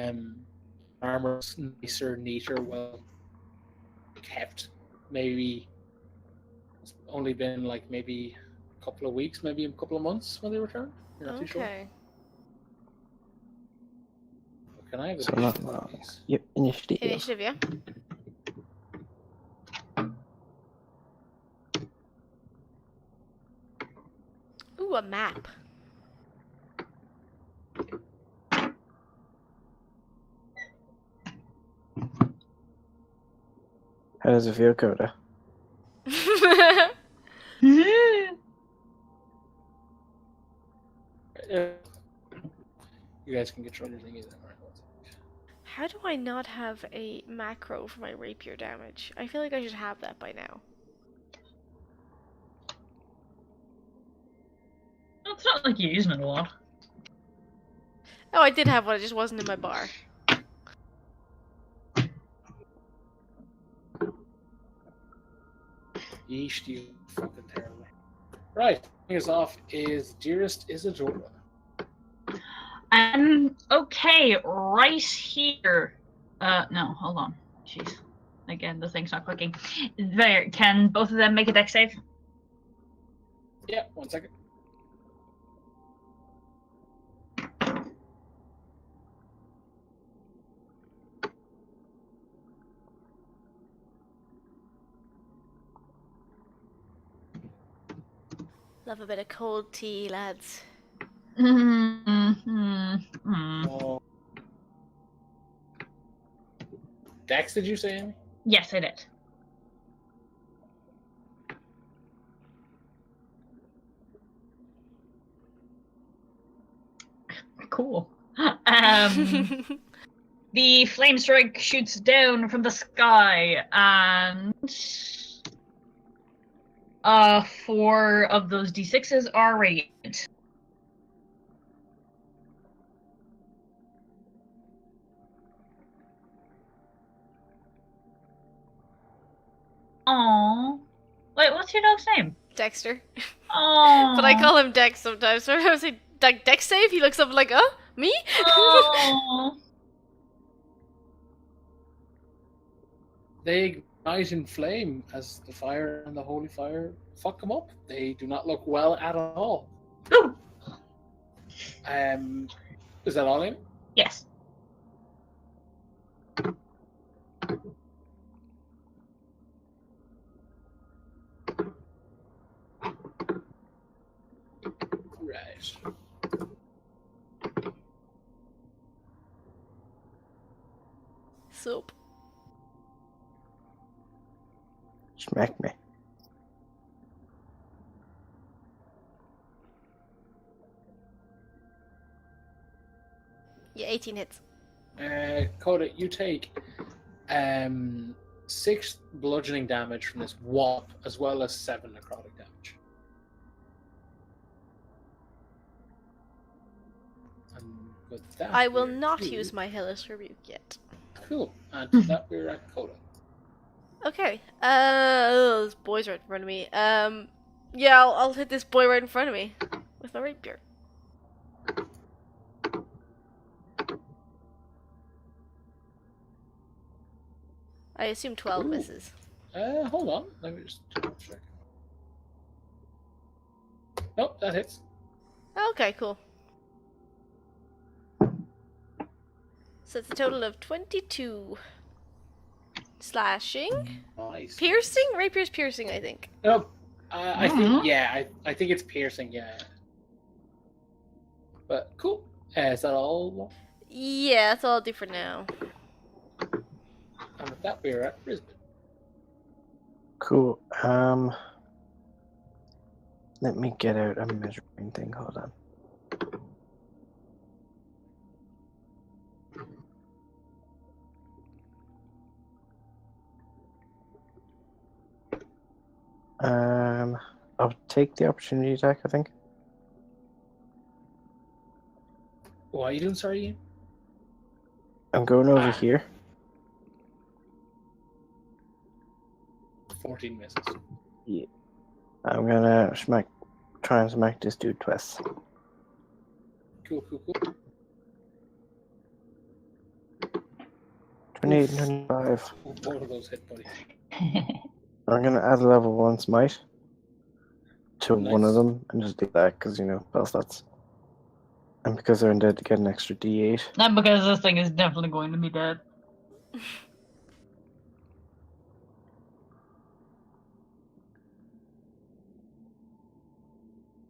[SPEAKER 1] armor's nicer, neater, well kept. Maybe it's only been like maybe a couple of weeks, maybe a couple of months when they returned. You're not too sure. Can I have
[SPEAKER 3] Yep, initiative.
[SPEAKER 2] Initiative, yeah. Ooh, a map.
[SPEAKER 3] How does it feel, Coda?
[SPEAKER 1] You guys can control your thingies.
[SPEAKER 2] How do I not have a macro for my rapier damage? I feel like I should have that by now.
[SPEAKER 4] It's not like you're using it a lot.
[SPEAKER 2] Oh, I did have one, it just wasn't in my bar.
[SPEAKER 1] Yeesh, you fucking terrible. Right, thing is off is Dearest Isadora.
[SPEAKER 4] Okay, right here. No, hold on. Jeez. Again, the thing's not clicking. There, can both of them make a dex save?
[SPEAKER 1] Yeah, 1 second.
[SPEAKER 2] Love a bit of cold tea, lads.
[SPEAKER 1] Oh. Dex, did you say, Amy?
[SPEAKER 4] Yes, I did. Cool. The flame strike shoots down from the sky, and 4 of those d6s are radiant. Aww. Wait, what's your dog's name?
[SPEAKER 2] Dexter.
[SPEAKER 4] Aww.
[SPEAKER 2] But I call him Dex sometimes. So I say, like, Dex save? He looks up like, me?
[SPEAKER 4] Aww.
[SPEAKER 1] They ignite in flame as the fire and the holy fire fuck them up. They do not look well at all. Is that all, Amy?
[SPEAKER 4] Yes.
[SPEAKER 1] Right.
[SPEAKER 2] Soap.
[SPEAKER 3] Smack me.
[SPEAKER 2] Yeah, 18 hits.
[SPEAKER 1] Coda, you take 6 bludgeoning damage from this wallop, as well as 7 necrotic damage. And with that,
[SPEAKER 2] I will not use my Hellish Rebuke yet.
[SPEAKER 1] Cool. And to that, we're at Coda.
[SPEAKER 2] Okay. This boy's right in front of me. Yeah, I'll hit this boy right in front of me with my rapier. I assume 12 misses.
[SPEAKER 1] Hold on. Let me just check. Nope, that hits.
[SPEAKER 2] Okay, cool. So it's a total of 22. Slashing.
[SPEAKER 1] Nice.
[SPEAKER 2] Piercing? Rapier's piercing, I think.
[SPEAKER 1] Nope. I think, yeah, I think it's piercing, yeah. But cool. Is that all?
[SPEAKER 2] Yeah, that's all I'll do for now.
[SPEAKER 1] And with that, we're at Rizbit.
[SPEAKER 3] Cool. Let me get out a measuring thing. Hold on. I'll take the opportunity attack, I think.
[SPEAKER 1] What are you doing, sorry, Ian?
[SPEAKER 3] I'm going over here.
[SPEAKER 1] 14 misses.
[SPEAKER 3] Yeah. I'm gonna try and smack this dude twice.
[SPEAKER 1] Cool.
[SPEAKER 3] 28 and 25.
[SPEAKER 1] Oh, both of those hit, buddy.
[SPEAKER 3] I'm gonna add a level 1 smite to one of
[SPEAKER 1] Nice.
[SPEAKER 3] them and just do that because, spell stats. And because they're undead, to get an extra d8.
[SPEAKER 4] Not because this thing is definitely going to be dead.
[SPEAKER 3] It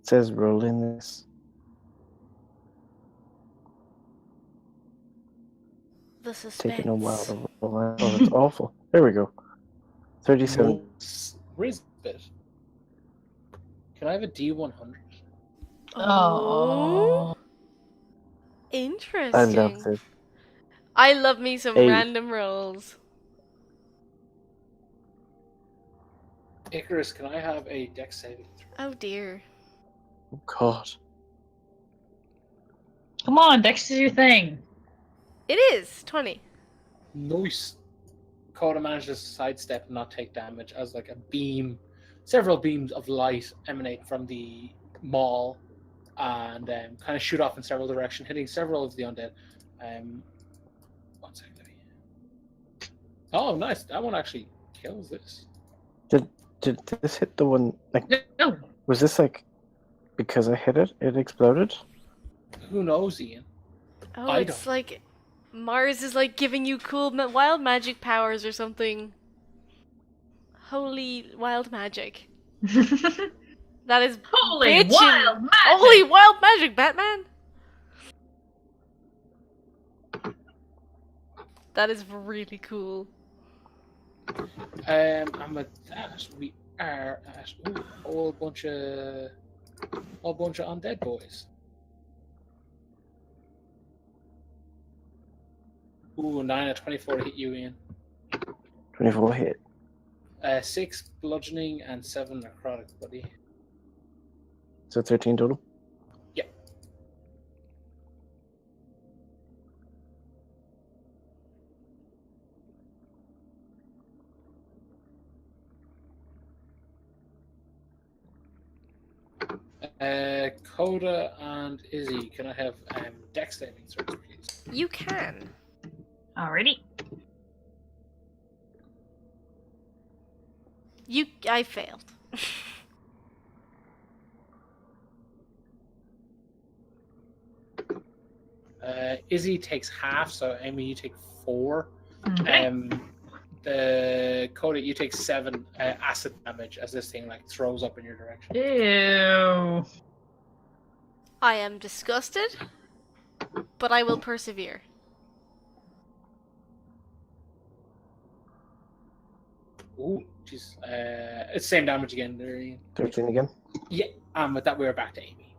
[SPEAKER 3] says roll in this.
[SPEAKER 2] The suspense.
[SPEAKER 3] Taking a while to roll. Oh, it's awful. There we go. 37.
[SPEAKER 1] Rizbit. Can I have a D100?
[SPEAKER 2] Oh. Interesting.
[SPEAKER 3] I love this.
[SPEAKER 2] I love me some
[SPEAKER 3] 8.
[SPEAKER 2] random rolls.
[SPEAKER 1] Icarus, can I have a dex saving throw?
[SPEAKER 2] Oh dear.
[SPEAKER 3] Oh, God.
[SPEAKER 4] Come on, Dex is your thing.
[SPEAKER 2] It is 20.
[SPEAKER 1] Nice. Coda manages to sidestep and not take damage as like a beam, several beams of light emanate from the mall and kind of shoot off in several directions, hitting several of the undead. 1 second. Oh, nice. That one actually kills this.
[SPEAKER 3] Did this hit the one?
[SPEAKER 4] No.
[SPEAKER 3] Was this because I hit it, it exploded?
[SPEAKER 1] Who knows, Ian?
[SPEAKER 2] Oh,
[SPEAKER 1] I
[SPEAKER 2] it's
[SPEAKER 1] don't.
[SPEAKER 2] like Mars is like giving you cool wild magic powers or something. Holy wild magic. That is
[SPEAKER 4] Holy
[SPEAKER 2] bitchin'.
[SPEAKER 4] wild magic!
[SPEAKER 2] Holy wild magic, Batman! That is really cool.
[SPEAKER 1] And with that, we are at a whole bunch of undead boys. Ooh, 9 out of 24 to hit you, Ian.
[SPEAKER 3] 24 hit.
[SPEAKER 1] 6 bludgeoning and 7 necrotic, buddy.
[SPEAKER 3] So 13 total?
[SPEAKER 1] Yeah. Coda and Izzy, can I have dex saving throws, please?
[SPEAKER 2] You can.
[SPEAKER 4] Alrighty.
[SPEAKER 2] I failed.
[SPEAKER 1] Izzy takes half, so Amy, you take 4.
[SPEAKER 4] Okay.
[SPEAKER 1] The Coda, you take 7 acid damage as this thing throws up in your direction.
[SPEAKER 4] Ew.
[SPEAKER 2] I am disgusted, but I will persevere.
[SPEAKER 1] Ooh, jeez. It's same damage again there, Ian.
[SPEAKER 3] 13 again?
[SPEAKER 1] Yeah, with that we're back to Amy.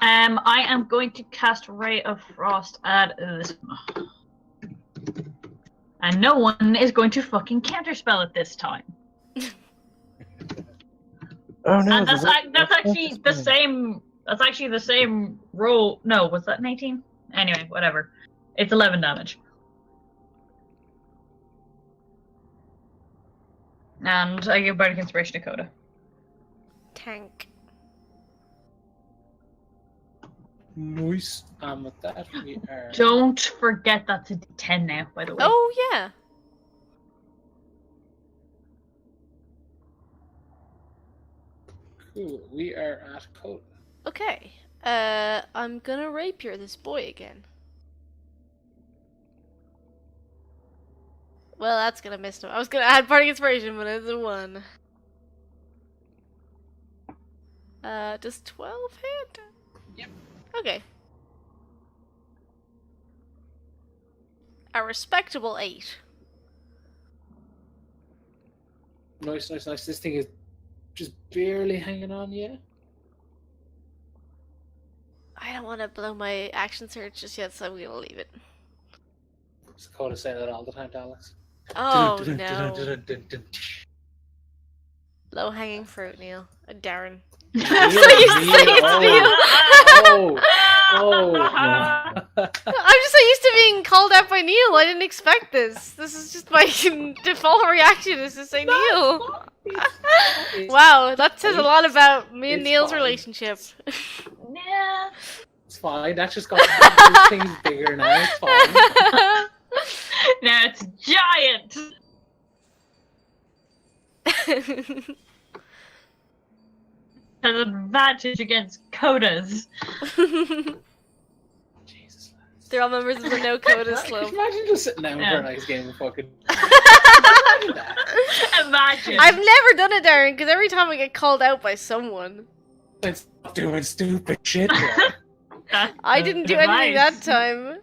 [SPEAKER 4] I am going to cast Ray of Frost at this. And no one is going to fucking counterspell it this time.
[SPEAKER 3] Oh no!
[SPEAKER 4] And that's actually the same. That's actually the same roll. No, was that an 18? Anyway, whatever. It's 11 damage. And I give Bardic Inspiration to Coda.
[SPEAKER 2] Tank.
[SPEAKER 1] Nice. With that we are.
[SPEAKER 4] Don't forget that's a D10 now, by the way.
[SPEAKER 2] Oh yeah.
[SPEAKER 1] Cool. We are at Coda.
[SPEAKER 2] Okay. I'm gonna rapier this boy again. Well, that's gonna miss him. I was gonna add Bardic Inspiration, but it's a 1. Does 12 hit?
[SPEAKER 1] Yep.
[SPEAKER 2] Okay. A respectable 8.
[SPEAKER 1] Nice. This thing is just barely hanging on yet.
[SPEAKER 2] I don't want to blow my action surge just yet, so I'm gonna leave it.
[SPEAKER 1] Dakota say that all the time to Alex.
[SPEAKER 2] Oh no. Low hanging fruit, Neil. Darren. I'm so used to Neil. I'm just so used to being called out by Neil. I didn't expect this. This is just my default reaction is to say Neil. Wow, that says a lot about me and Neil's relationship.
[SPEAKER 4] Yeah.
[SPEAKER 1] It's fine. That's just got this thing's bigger now. It's fine.
[SPEAKER 4] Now it's giant. Has an advantage against Codas.
[SPEAKER 1] Jesus.
[SPEAKER 2] They're all members of the No Codas Club.
[SPEAKER 1] Imagine just sitting down for a nice game of fucking.
[SPEAKER 4] Imagine.
[SPEAKER 2] I've never done it, Darren, because every time I get called out by someone.
[SPEAKER 1] Stop doing stupid shit.
[SPEAKER 2] I didn't do anything that time.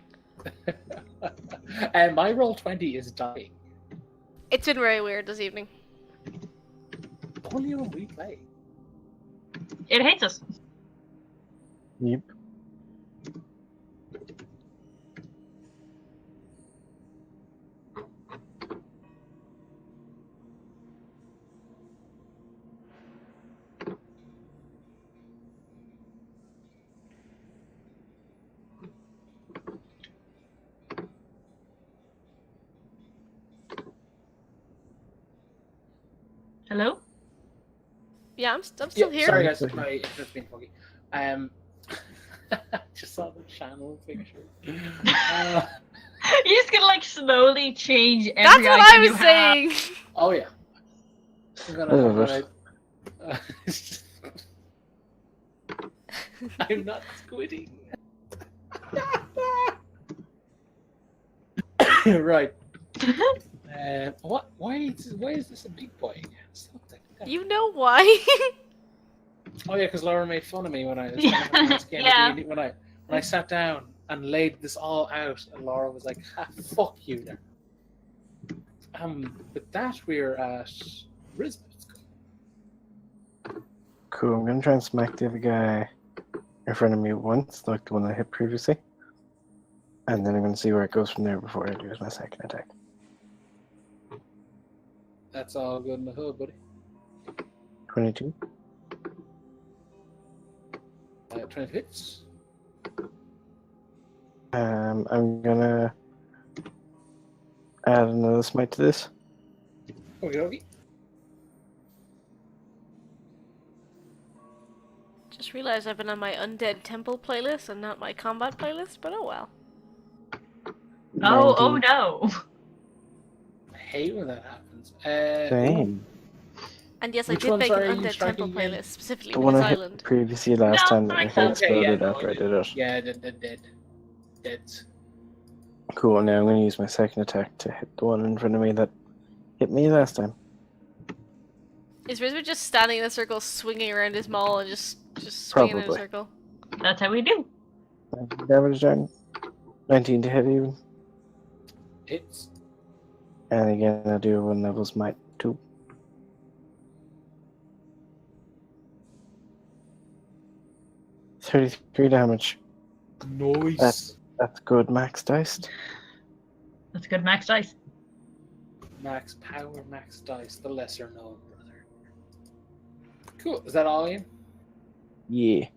[SPEAKER 1] My roll 20 is dying.
[SPEAKER 2] It's been very weird this evening.
[SPEAKER 1] Only when we play.
[SPEAKER 4] It hates us.
[SPEAKER 3] Yep.
[SPEAKER 4] Hello?
[SPEAKER 2] Yeah, I'm still here.
[SPEAKER 1] Sorry guys, my internet's been foggy. Just saw the channel picture.
[SPEAKER 4] You're just gonna like slowly change every
[SPEAKER 2] That's what I
[SPEAKER 4] item
[SPEAKER 2] was
[SPEAKER 4] you
[SPEAKER 2] saying.
[SPEAKER 1] Oh yeah. I'm not squidding. Right. What? Why is this a big boy again?
[SPEAKER 2] You know why?
[SPEAKER 1] Oh yeah, because Laura made fun of me when I was when I sat down and laid this all out, and Laura was like, "Fuck you there." With that, we're at Rizbit.
[SPEAKER 3] Cool, I'm gonna try and smack the other guy in front of me once, like the one I hit previously. And then I'm gonna see where it goes from there before I do my second attack.
[SPEAKER 1] That's all good in the hood, buddy.
[SPEAKER 3] 22.
[SPEAKER 1] 20 hits.
[SPEAKER 3] I'm gonna add another smite to this.
[SPEAKER 1] Okay.
[SPEAKER 2] Just realized I've been on my Undead Temple playlist and not my combat playlist, but oh well.
[SPEAKER 4] Oh no.
[SPEAKER 1] I hate when that happens.
[SPEAKER 3] Same.
[SPEAKER 2] And yes, I
[SPEAKER 1] Which
[SPEAKER 2] did
[SPEAKER 1] ones
[SPEAKER 2] make
[SPEAKER 1] are
[SPEAKER 2] an
[SPEAKER 1] you
[SPEAKER 2] Undead Temple
[SPEAKER 1] striking again?
[SPEAKER 2] playlist, specifically
[SPEAKER 3] The
[SPEAKER 2] for
[SPEAKER 3] one
[SPEAKER 2] this
[SPEAKER 3] I hit
[SPEAKER 2] island.
[SPEAKER 3] previously last time that I
[SPEAKER 4] Okay,
[SPEAKER 3] exploded after I did it.
[SPEAKER 1] Yeah, dead.
[SPEAKER 3] Cool, now I'm gonna use my second attack to hit the one in front of me that hit me last time.
[SPEAKER 2] Is Rizbit just standing in a circle, swinging around his maul and just swinging in a
[SPEAKER 3] Probably.
[SPEAKER 2] circle?
[SPEAKER 4] That's how we do.
[SPEAKER 3] Damage down. 19 to hit even.
[SPEAKER 1] Hits.
[SPEAKER 3] And again, I do 1 level smite 2. $33 damage.
[SPEAKER 1] Nice.
[SPEAKER 3] That's good max diced.
[SPEAKER 4] That's good max dice.
[SPEAKER 1] Max power, max dice, the lesser known brother. Cool. Is that all, Ian?
[SPEAKER 3] Yeah.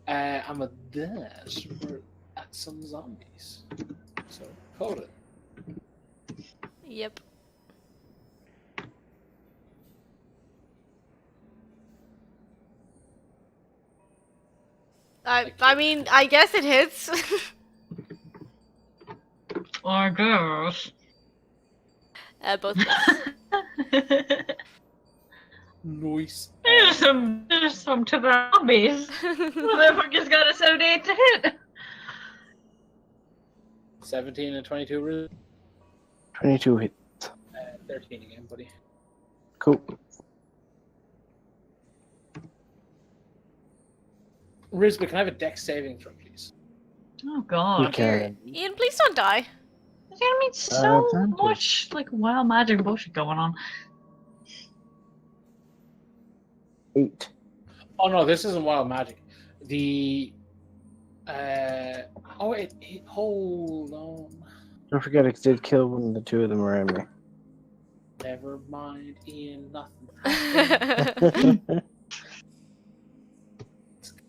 [SPEAKER 1] I'm a dash. We're at some zombies. So, code it.
[SPEAKER 2] Yep. I mean, I guess it hits.
[SPEAKER 4] Or girls.
[SPEAKER 2] Both hits.
[SPEAKER 1] Nice.
[SPEAKER 4] There's some to the zombies. Motherfucker's got a 78 to hit.
[SPEAKER 1] 17 and 22 really?
[SPEAKER 3] 22 hit.
[SPEAKER 1] 13 again, buddy.
[SPEAKER 3] Cool.
[SPEAKER 1] Rizbit, can I have a dex saving throw, please?
[SPEAKER 4] Oh
[SPEAKER 3] You
[SPEAKER 4] god.
[SPEAKER 3] can.
[SPEAKER 2] Ian, please don't die.
[SPEAKER 4] I mean, so
[SPEAKER 3] Advantage.
[SPEAKER 4] much like wild magic bullshit going on.
[SPEAKER 3] 8.
[SPEAKER 1] Oh no, this isn't wild magic. The oh wait, hold on.
[SPEAKER 3] Don't forget, it did kill one of the two of them around me.
[SPEAKER 1] Never mind, Ian. Nothing.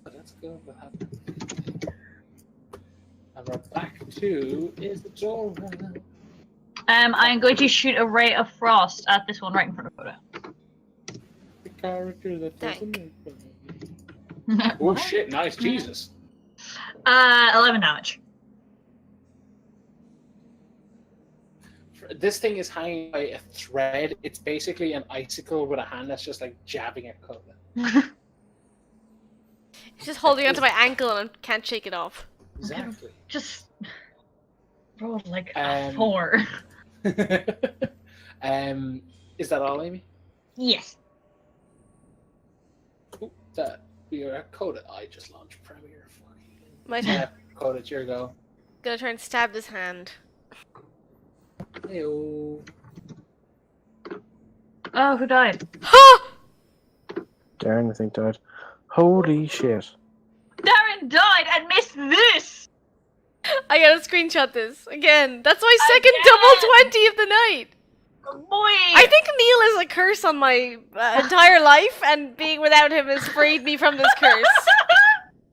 [SPEAKER 1] That's good. What happened? And we're back to Isadora.
[SPEAKER 4] I'm going to shoot a ray of frost at this one right in front of Coda.
[SPEAKER 1] The character that doesn't
[SPEAKER 2] Thank.
[SPEAKER 1] make fun. Oh shit! Nice, Jesus.
[SPEAKER 4] 11 damage.
[SPEAKER 1] This thing is hanging by a thread. It's basically an icicle with a hand that's just like jabbing at Coda.
[SPEAKER 2] He's just holding onto my ankle and I can't shake it off.
[SPEAKER 1] Exactly.
[SPEAKER 4] Just rolled like a 4.
[SPEAKER 1] Is that all, Amy?
[SPEAKER 4] Yes.
[SPEAKER 1] Ooh, that we are at Coda. I just launched Premiere.
[SPEAKER 2] My turn.
[SPEAKER 1] Coda, it's your go.
[SPEAKER 2] Gonna try and stab this hand.
[SPEAKER 1] Heyo.
[SPEAKER 4] Oh, who died?
[SPEAKER 3] Darren, I think, died. Holy shit.
[SPEAKER 4] Darren died and missed this!
[SPEAKER 2] I gotta screenshot this again. That's my second
[SPEAKER 4] Again!
[SPEAKER 2] double 20 of the night.
[SPEAKER 4] Boy!
[SPEAKER 2] I think Neil is a curse on my entire life, and being without him has freed me from this curse.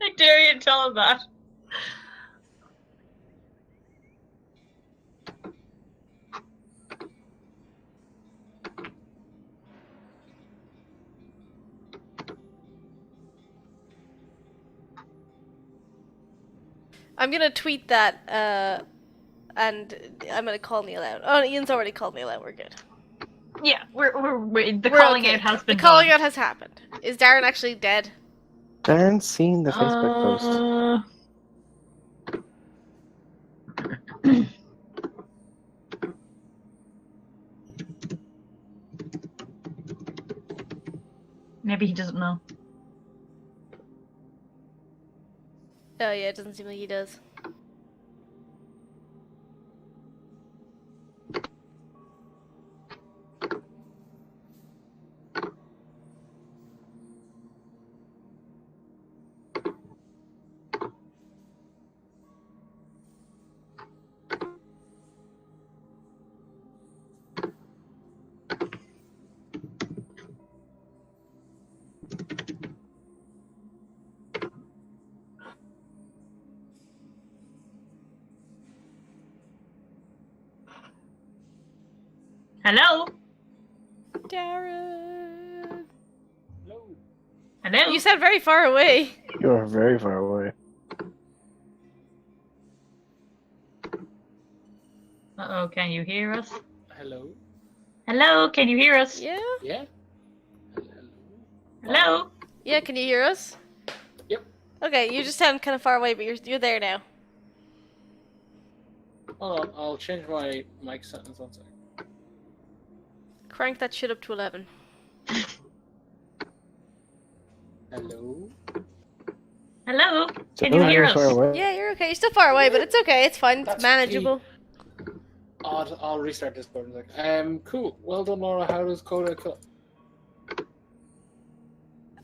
[SPEAKER 4] I dare you to tell him that.
[SPEAKER 2] I'm gonna tweet that, and I'm gonna call Neil out. Oh, Ian's already called Neil out. We're good.
[SPEAKER 4] Yeah, the
[SPEAKER 2] We're
[SPEAKER 4] calling
[SPEAKER 2] okay.
[SPEAKER 4] out has
[SPEAKER 2] The
[SPEAKER 4] been
[SPEAKER 2] calling
[SPEAKER 4] done.
[SPEAKER 2] out has happened. Is Darren actually dead?
[SPEAKER 3] Darren's seen the Facebook post.
[SPEAKER 4] Maybe he doesn't know.
[SPEAKER 2] Oh yeah, it doesn't seem like he does.
[SPEAKER 4] Hello?
[SPEAKER 2] Darren.
[SPEAKER 1] Hello.
[SPEAKER 4] Hello?
[SPEAKER 2] You sound very far away.
[SPEAKER 3] You're very far away.
[SPEAKER 4] Uh-oh, can you hear us?
[SPEAKER 1] Hello.
[SPEAKER 4] Hello, can you hear us?
[SPEAKER 2] Yeah?
[SPEAKER 1] Yeah.
[SPEAKER 4] Hello?
[SPEAKER 2] Yeah, can you hear us?
[SPEAKER 1] Yep.
[SPEAKER 2] Okay, you just sound kind of far away, but you're there now.
[SPEAKER 1] Hold on, I'll change my mic settings 1 second.
[SPEAKER 2] Crank that shit up to 11.
[SPEAKER 1] Hello.
[SPEAKER 4] Hello?
[SPEAKER 3] So
[SPEAKER 4] Can you hear
[SPEAKER 3] very far
[SPEAKER 4] us?
[SPEAKER 3] away.
[SPEAKER 2] Yeah, you're okay. You're still far away, but it's okay. It's fine. It's
[SPEAKER 1] That's
[SPEAKER 2] manageable.
[SPEAKER 1] I'll restart Discord in a second. Cool. Well done, Laura. How does Coda cut?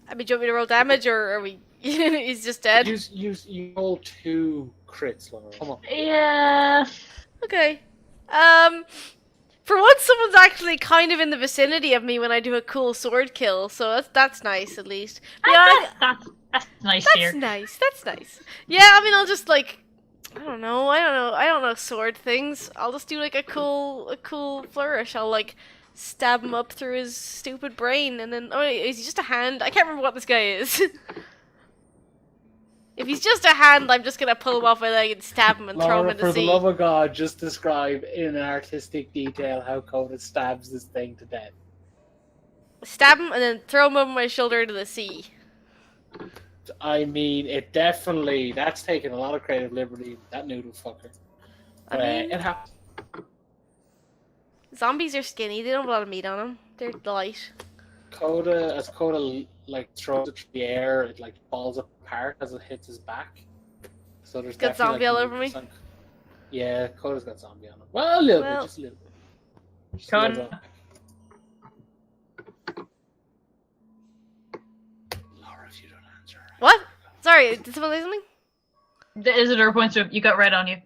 [SPEAKER 2] I mean, do you want me to roll damage, or are we... He's just dead?
[SPEAKER 1] You roll 2 crits, Laura. Come on.
[SPEAKER 4] Yeah.
[SPEAKER 2] Okay. For once, someone's actually kind of in the vicinity of me when I do a cool sword kill, so that's nice, at least. Yeah,
[SPEAKER 4] That's nice,
[SPEAKER 2] that's
[SPEAKER 4] dear.
[SPEAKER 2] nice. That's nice. Yeah, I mean, I'll just like, I don't know sword things. I'll just do like a cool flourish. I'll like stab him up through his stupid brain, and then is he just a hand? I can't remember what this guy is. If he's just a hand, I'm just gonna pull him off my leg and stab him and throw him
[SPEAKER 1] Laura,
[SPEAKER 2] in the
[SPEAKER 1] for the
[SPEAKER 2] sea.
[SPEAKER 1] love of God, just describe in artistic detail how Coda stabs this thing to death.
[SPEAKER 2] Stab him and then throw him over my shoulder into the sea.
[SPEAKER 1] I mean, it definitely... That's taking a lot of creative liberty, that noodle fucker.
[SPEAKER 2] I mean,
[SPEAKER 1] It happens.
[SPEAKER 2] zombies are skinny. They don't have a lot of meat on them. They're light.
[SPEAKER 1] As Coda like throws it through the air, it like falls apart as it hits his back. So there's
[SPEAKER 2] Got
[SPEAKER 1] definitely,
[SPEAKER 2] zombie all
[SPEAKER 1] like,
[SPEAKER 2] over me?
[SPEAKER 1] 90%. Yeah, Coda's got zombie on him. Well, a little bit, just a little bit. Just a little
[SPEAKER 4] Coda.
[SPEAKER 1] bit. Laura, if you don't answer.
[SPEAKER 2] What? Sorry, did someone say something?
[SPEAKER 4] The Isidore points to you. Got red on you.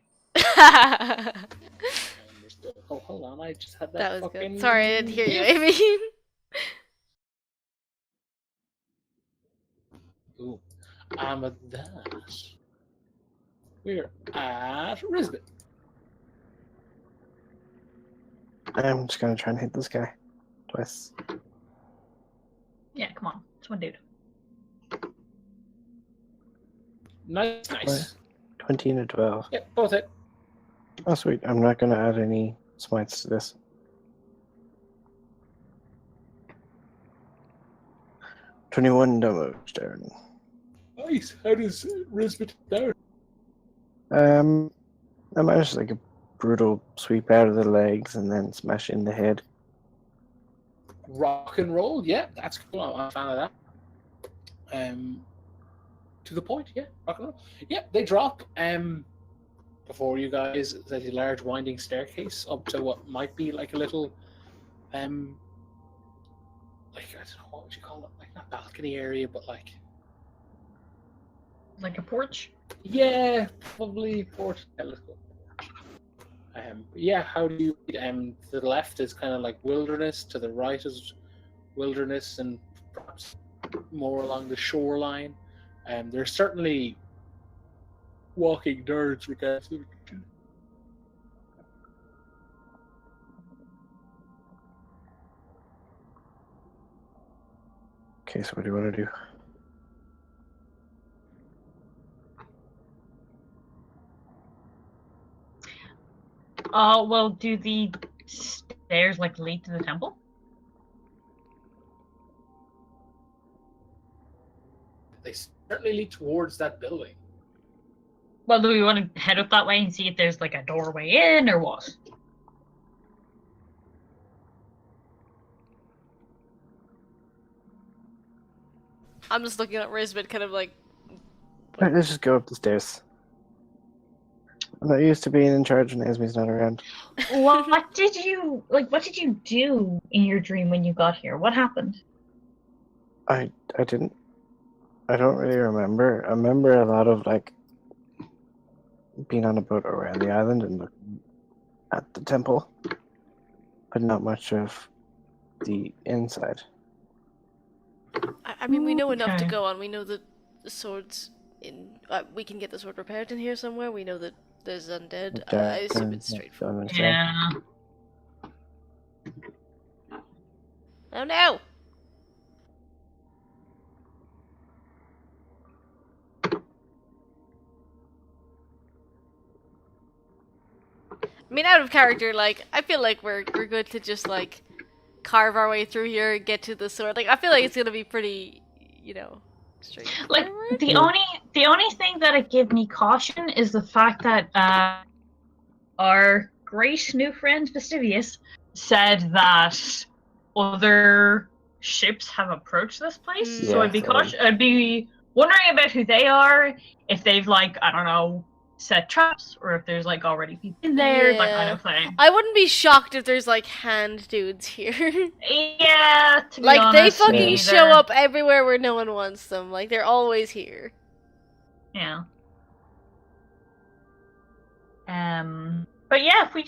[SPEAKER 1] Oh, hold on, I just had
[SPEAKER 2] That
[SPEAKER 1] that
[SPEAKER 2] was
[SPEAKER 1] fucking...
[SPEAKER 2] good. Sorry, I didn't hear you, Amy.
[SPEAKER 1] Ooh. At that, we're at Rizbit.
[SPEAKER 3] I'm just gonna try and hit this guy twice.
[SPEAKER 4] Yeah, come on. It's one dude.
[SPEAKER 1] Nice.
[SPEAKER 3] 20 and a 12.
[SPEAKER 1] Yep, both hit.
[SPEAKER 3] Oh, sweet. I'm not gonna add any smites to this. 21 damage, Darren.
[SPEAKER 1] Nice. How does Rizbit down?
[SPEAKER 3] I managed like a brutal sweep out of the legs and then smash in the head.
[SPEAKER 1] Rock and roll, yeah, that's cool. I'm a fan of that. To the point, yeah, rock and roll. Yeah, they drop. Before you guys, there's a large winding staircase up to what might be like a little, like I don't know what would you call it, like not balcony area, but like
[SPEAKER 4] a porch?
[SPEAKER 1] Yeah, probably porch. Yeah, let's go porch. Yeah, how do you? To the left is kind of like wilderness. To the right is wilderness, and perhaps more along the shoreline. There's certainly walking nerds regards to.
[SPEAKER 3] Okay, so what do you want to do?
[SPEAKER 4] Well, do the stairs like lead to the temple?
[SPEAKER 1] They certainly lead towards that building.
[SPEAKER 4] Well, do we want to head up that way and see if there's like a doorway in or what?
[SPEAKER 2] I'm just looking at Rizbit, kind of like.
[SPEAKER 3] Right, let's just go up the stairs. I'm not used to being in charge when Esme's not around.
[SPEAKER 4] What did you do in your dream when you got here? What happened?
[SPEAKER 3] I don't really remember. I remember a lot of like being on a boat around the island and looking at the temple, but not much of the inside.
[SPEAKER 2] I mean, we know enough to
[SPEAKER 4] Okay.
[SPEAKER 2] go on. We know that the sword's in. We can get the sword repaired in here somewhere. We know that there's undead. I assume it's straightforward.
[SPEAKER 4] Yeah.
[SPEAKER 2] Oh no! I mean, out of character, like, I feel like we're good to just, like, carve our way through here and get to the sword. Like, I feel like it's gonna be pretty, straightforward.
[SPEAKER 4] Like the only thing that it give me caution is the fact that our great new friend Vestivius said that other ships have approached this place.
[SPEAKER 2] Mm.
[SPEAKER 4] So I'd be wondering about who they are, if they've like, I don't know, set traps, or if there's like already people in there, that kind of thing.
[SPEAKER 2] I wouldn't be shocked if there's like hand dudes here.
[SPEAKER 4] Yeah, to be
[SPEAKER 2] like
[SPEAKER 4] honest,
[SPEAKER 2] they fucking show up everywhere where no one wants them. Like they're always here.
[SPEAKER 4] Yeah. But yeah, if we're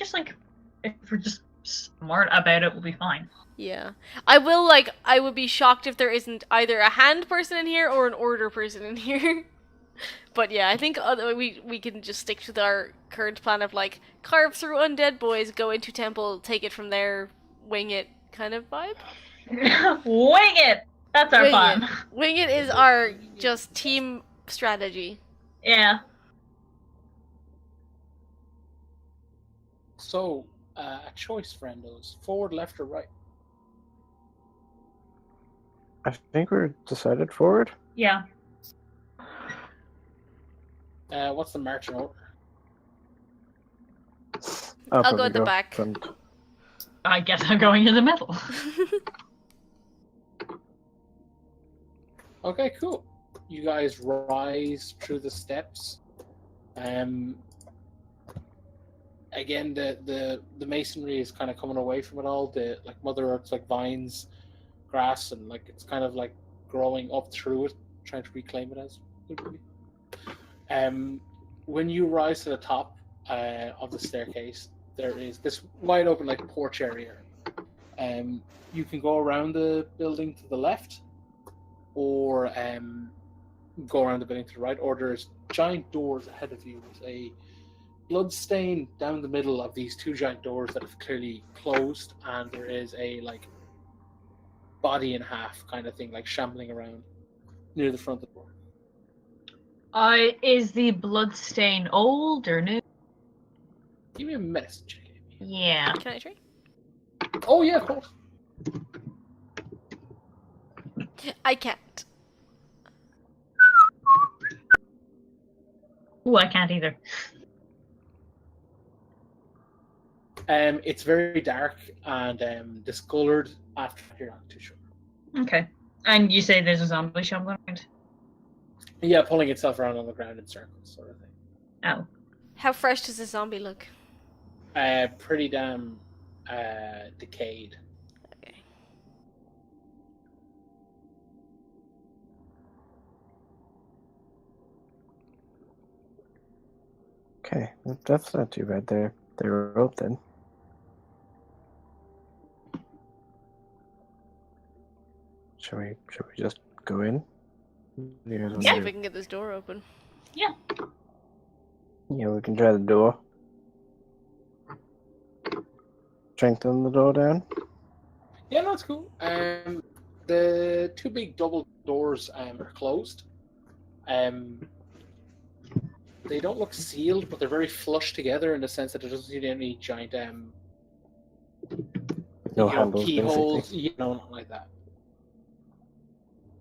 [SPEAKER 4] just smart about it, we'll be fine.
[SPEAKER 2] Yeah. I would be shocked if there isn't either a hand person in here or an order person in here. But yeah, I think we can just stick to our current plan of like carve through undead boys, go into temple, take it from there, wing it kind of vibe.
[SPEAKER 4] Wing it! That's our plan.
[SPEAKER 2] Wing it is our just team strategy.
[SPEAKER 4] Yeah.
[SPEAKER 1] So, a choice, friendos. Forward, left, or right?
[SPEAKER 3] I think we're decided forward.
[SPEAKER 4] Yeah.
[SPEAKER 1] What's the marching order?
[SPEAKER 2] I'll go at the back.
[SPEAKER 3] Front.
[SPEAKER 4] I guess I'm going in the middle.
[SPEAKER 1] Okay, cool. You guys rise through the steps. again, the masonry is kind of coming away from it all. The like Mother Earth's like vines, grass, and like it's kind of like growing up through it, trying to reclaim it as it would be. When you rise to the top of the staircase, there is this wide open like porch area. You can go around the building to the left, or go around the building to the right, or there's giant doors ahead of you with a blood stain down the middle of these two giant doors that have clearly closed, and there is a like body in half kind of thing, like shambling around near the front of the door.
[SPEAKER 4] Is the blood stain old or new?
[SPEAKER 1] Give me a message.
[SPEAKER 4] Yeah.
[SPEAKER 2] Can I try?
[SPEAKER 1] Oh yeah, of course.
[SPEAKER 2] I can't.
[SPEAKER 4] Ooh, I can't either.
[SPEAKER 1] It's very dark and discolored. After you're not too sure.
[SPEAKER 4] Okay. And you say there's a zombie shambling around?
[SPEAKER 1] Yeah, pulling itself around on the ground in circles, sort of thing.
[SPEAKER 4] Oh.
[SPEAKER 2] How fresh does the zombie look?
[SPEAKER 1] Pretty damn decayed.
[SPEAKER 2] Okay.
[SPEAKER 3] Okay, that's not too bad. They're open. Should we just go in?
[SPEAKER 2] See if we can get this door open.
[SPEAKER 4] Yeah.
[SPEAKER 3] Yeah, we can try the door. Strengthen the door down.
[SPEAKER 1] Yeah, no, it's cool. The two big double doors are closed. They don't look sealed, but they're very flush together in the sense that there doesn't seem any giant
[SPEAKER 3] handles,
[SPEAKER 1] keyholes, nothing like that.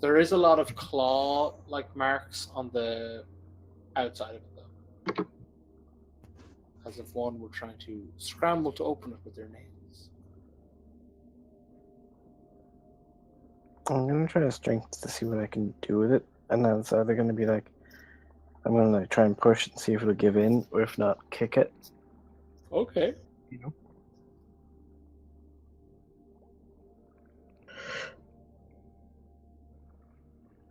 [SPEAKER 1] There is a lot of claw-like marks on the outside of it, though, as if one were trying to scramble to open it with their nails.
[SPEAKER 3] I'm gonna try to strength to see what I can do with it, and then it's either gonna be like I'm gonna like try and push and see if it'll give in, or if not, kick it.
[SPEAKER 1] Okay.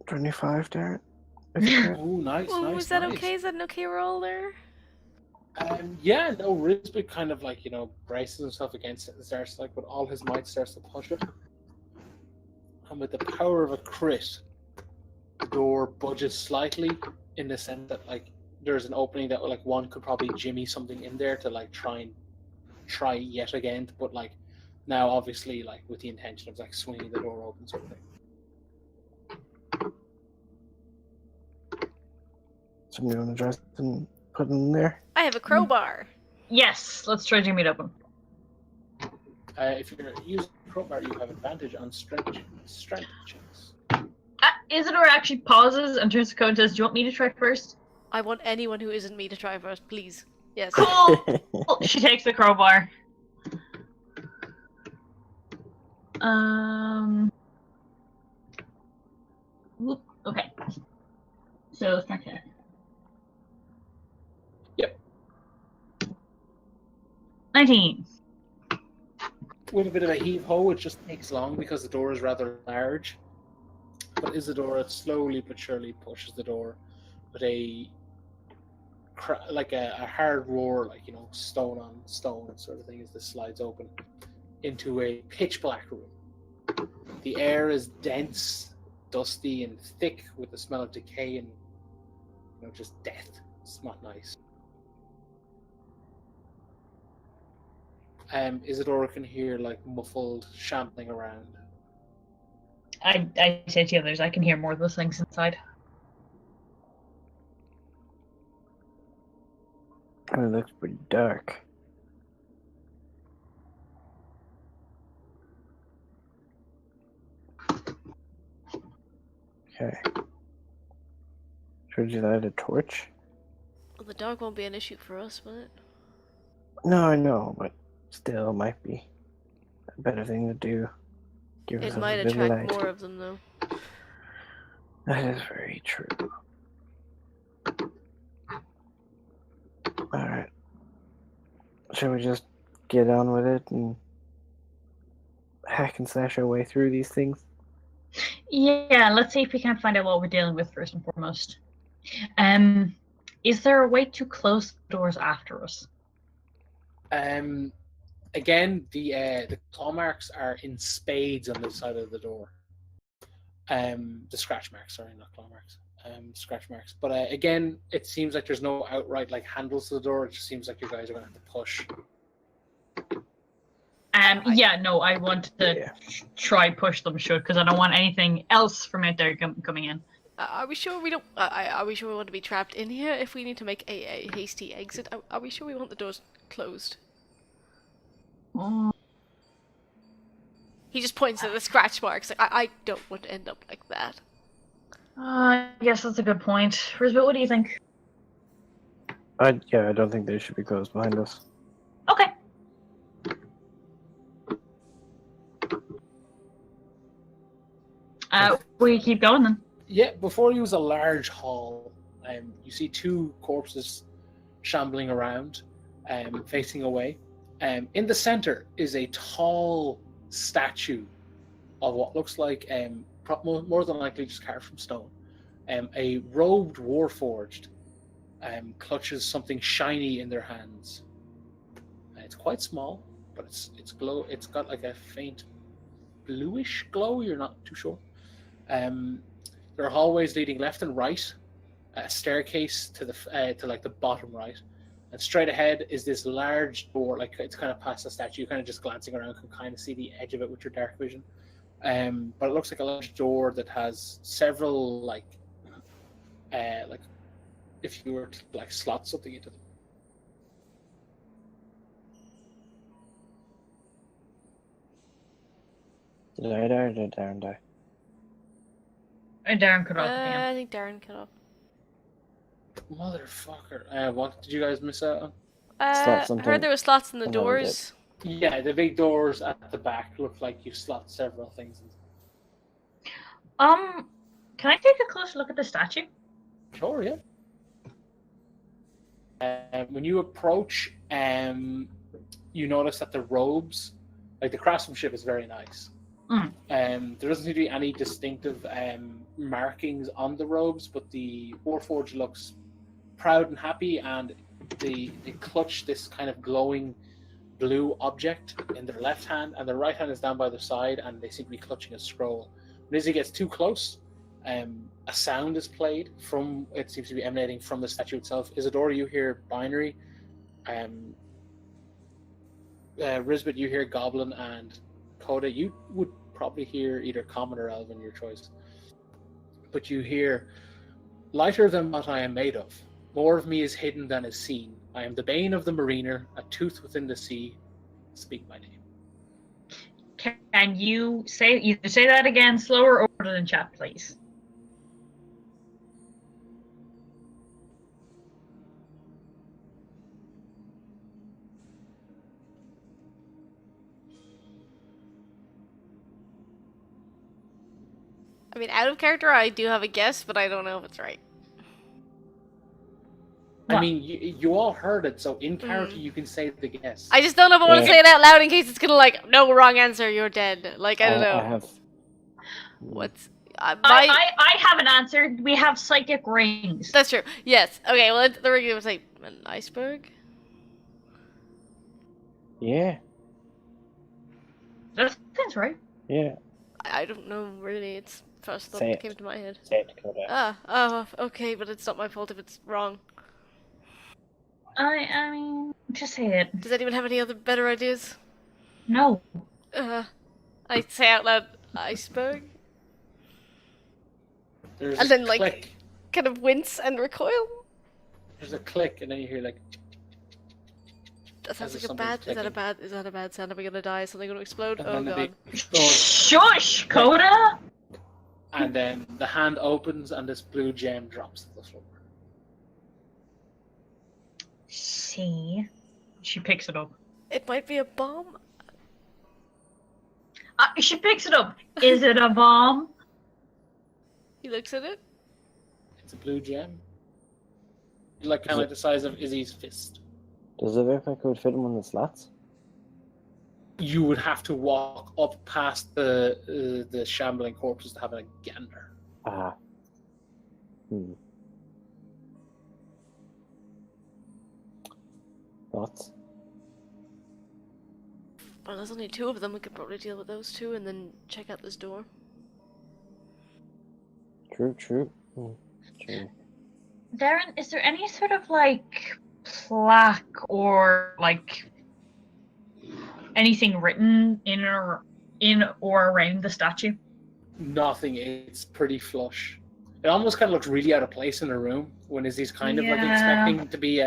[SPEAKER 3] 25, Darren.
[SPEAKER 1] Oh, nice,
[SPEAKER 2] Well,
[SPEAKER 1] nice.
[SPEAKER 2] was that
[SPEAKER 1] nice.
[SPEAKER 2] okay? Is that an okay roll there?
[SPEAKER 1] Yeah, no, Rizbit kind of like, braces himself against it and starts like with all his might starts to push it. And with the power of a crit, the door budges slightly in the sense that like there's an opening that like one could probably jimmy something in there to like try yet again, but like now obviously like with the intention of like swinging the door open sort of thing.
[SPEAKER 3] Somebody want to try and put it in there?
[SPEAKER 2] I have a crowbar.
[SPEAKER 4] Yes, let's try to meet open.
[SPEAKER 1] If you're using a crowbar, you have advantage on strength checks.
[SPEAKER 4] Isidore actually pauses and turns to Code and says, "Do you want me to try first?"
[SPEAKER 2] I want anyone who isn't me to try first, please. Yes.
[SPEAKER 4] Cool! She takes the crowbar. Whoop, okay. So, strength check.
[SPEAKER 1] Yep.
[SPEAKER 4] 19.
[SPEAKER 1] With a bit of a heave-ho, it just takes long because the door is rather large. But Isadora slowly but surely pushes the door with a hard roar, like, stone on stone sort of thing as this slides open into a pitch black room. The air is dense, dusty, and thick with the smell of decay and, just death. It's not nice. Isadora can hear like muffled shambling around.
[SPEAKER 4] I say to the others, I can hear more of those things inside.
[SPEAKER 3] Oh, it looks pretty dark. Okay. Should you light a torch?
[SPEAKER 2] Well, the dark won't be an issue for us, will it?
[SPEAKER 3] No, I know, but still might be a better thing to do. Give
[SPEAKER 2] It
[SPEAKER 3] us a
[SPEAKER 2] might
[SPEAKER 3] bit of
[SPEAKER 2] attract
[SPEAKER 3] light.
[SPEAKER 2] more of them, though.
[SPEAKER 3] That is very true. Alright. Shall we just get on with it and hack and slash our way through these things?
[SPEAKER 4] Yeah, let's see if we can find out what we're dealing with first and foremost. Is there a way to close the doors after us?
[SPEAKER 1] Again, the claw marks are in spades on the side of the door. The scratch marks, sorry, not claw marks. Scratch marks. But again, it seems like there's no outright like handles to the door. It just seems like you guys are gonna have to push.
[SPEAKER 4] Yeah, no, I want to try push them shut because I don't want anything else from out there coming in.
[SPEAKER 2] Are we sure we don't? Are we sure we want to be trapped in here if we need to make a hasty exit? Are we sure we want the doors closed? He just points at the scratch marks. Like, I don't want to end up like that.
[SPEAKER 4] I guess that's a good point. Rizbit, what do you think?
[SPEAKER 3] I don't think they should be closed behind us.
[SPEAKER 4] Okay. We keep going then.
[SPEAKER 1] Yeah, before you was a large hall. You see two corpses shambling around, facing away. In the center is a tall statue of what looks like, more than likely just carved from stone. A robed warforged clutches something shiny in their hands. It's quite small, but it's glow. It's got like a faint bluish glow. You're not too sure. There are hallways leading left and right. A staircase to the bottom right, and straight ahead is this large door. Like it's kind of past the statue. You're kind of just glancing around, can kind of see the edge of it with your dark vision. But it looks like a large door that has several like if you were to like slot something into them.
[SPEAKER 3] Did I die or did Darren die?
[SPEAKER 4] Darren cut off.
[SPEAKER 2] I think Darren cut off.
[SPEAKER 1] Motherfucker. What did you guys miss out on?
[SPEAKER 2] I heard there were slots in the doors.
[SPEAKER 1] Yeah, the big doors at the back look like you slot several things in.
[SPEAKER 4] Can I take a closer look at the statue?
[SPEAKER 1] Sure, yeah. When you approach, you notice that the robes, like the craftsmanship, is very nice. There doesn't seem to be any distinctive markings on the robes, but the Warforged looks proud and happy, and they clutch this kind of glowing blue object in their left hand, and their right hand is down by their side, and they seem to be clutching a scroll. But as he gets too close, a sound is played from, it seems to be emanating from the statue itself. Isadora, you hear binary. Rizbit, you hear goblin, and Coda, you would probably hear either common or elven, your choice. But you hear, lighter than what I am made of. More of me is hidden than is seen. I am the bane of the mariner, a tooth within the sea. Speak my name.
[SPEAKER 4] Can you say that again, slower or order than chat, please?
[SPEAKER 2] I mean, out of character, I do have a guess, but I don't know if it's right.
[SPEAKER 1] I mean, you all heard it, so in character you can say the guess.
[SPEAKER 2] I just don't know if I want to say it out loud in case it's gonna like, no, wrong answer, you're dead. Like, I don't know.
[SPEAKER 3] I have.
[SPEAKER 2] What's...
[SPEAKER 4] I have an answer. We have psychic rings.
[SPEAKER 2] That's true. Yes. Okay, well, the ring was like an iceberg?
[SPEAKER 3] Yeah.
[SPEAKER 4] That sounds right.
[SPEAKER 3] Yeah.
[SPEAKER 2] I don't know, really. It's first thought
[SPEAKER 3] Say
[SPEAKER 2] that
[SPEAKER 3] it.
[SPEAKER 2] came to my head.
[SPEAKER 3] Say it, Coda.
[SPEAKER 2] Okay, but it's not my fault if it's wrong.
[SPEAKER 4] I mean, just say it.
[SPEAKER 2] Does anyone have any other better ideas?
[SPEAKER 4] No.
[SPEAKER 2] I say out loud, iceberg?
[SPEAKER 1] There's
[SPEAKER 2] And then,
[SPEAKER 1] a
[SPEAKER 2] like,
[SPEAKER 1] click.
[SPEAKER 2] kind of wince and recoil?
[SPEAKER 1] There's a click, and then you hear like.
[SPEAKER 2] That sounds
[SPEAKER 1] As
[SPEAKER 2] like
[SPEAKER 1] if
[SPEAKER 2] a bad.
[SPEAKER 1] something's
[SPEAKER 2] Is that a bad sound? Are we gonna die? Is something gonna explode?
[SPEAKER 1] And
[SPEAKER 2] Oh
[SPEAKER 1] then the
[SPEAKER 2] god.
[SPEAKER 1] big door,
[SPEAKER 4] Shush, Coda!
[SPEAKER 1] and then the hand opens, and this blue gem drops to the floor.
[SPEAKER 4] See? She picks it up.
[SPEAKER 2] It might be a bomb.
[SPEAKER 4] She picks it up. Is it a bomb?
[SPEAKER 2] He looks at it.
[SPEAKER 1] It's a blue gem. Like kind of like the size of Izzy's fist.
[SPEAKER 3] Does it look like it would fit in one of the slots?
[SPEAKER 1] You would have to walk up past the shambling corpses to have a gander.
[SPEAKER 3] Ah. Thoughts?
[SPEAKER 2] Well, there's only 2 of them. We could probably deal with those 2 and then check out this door.
[SPEAKER 3] True. True.
[SPEAKER 4] Darren, is there any sort of like plaque or like anything written in or around the statue?
[SPEAKER 1] Nothing. It's pretty flush. It almost kind of looks really out of place in a room when Izzy's kind of like expecting to be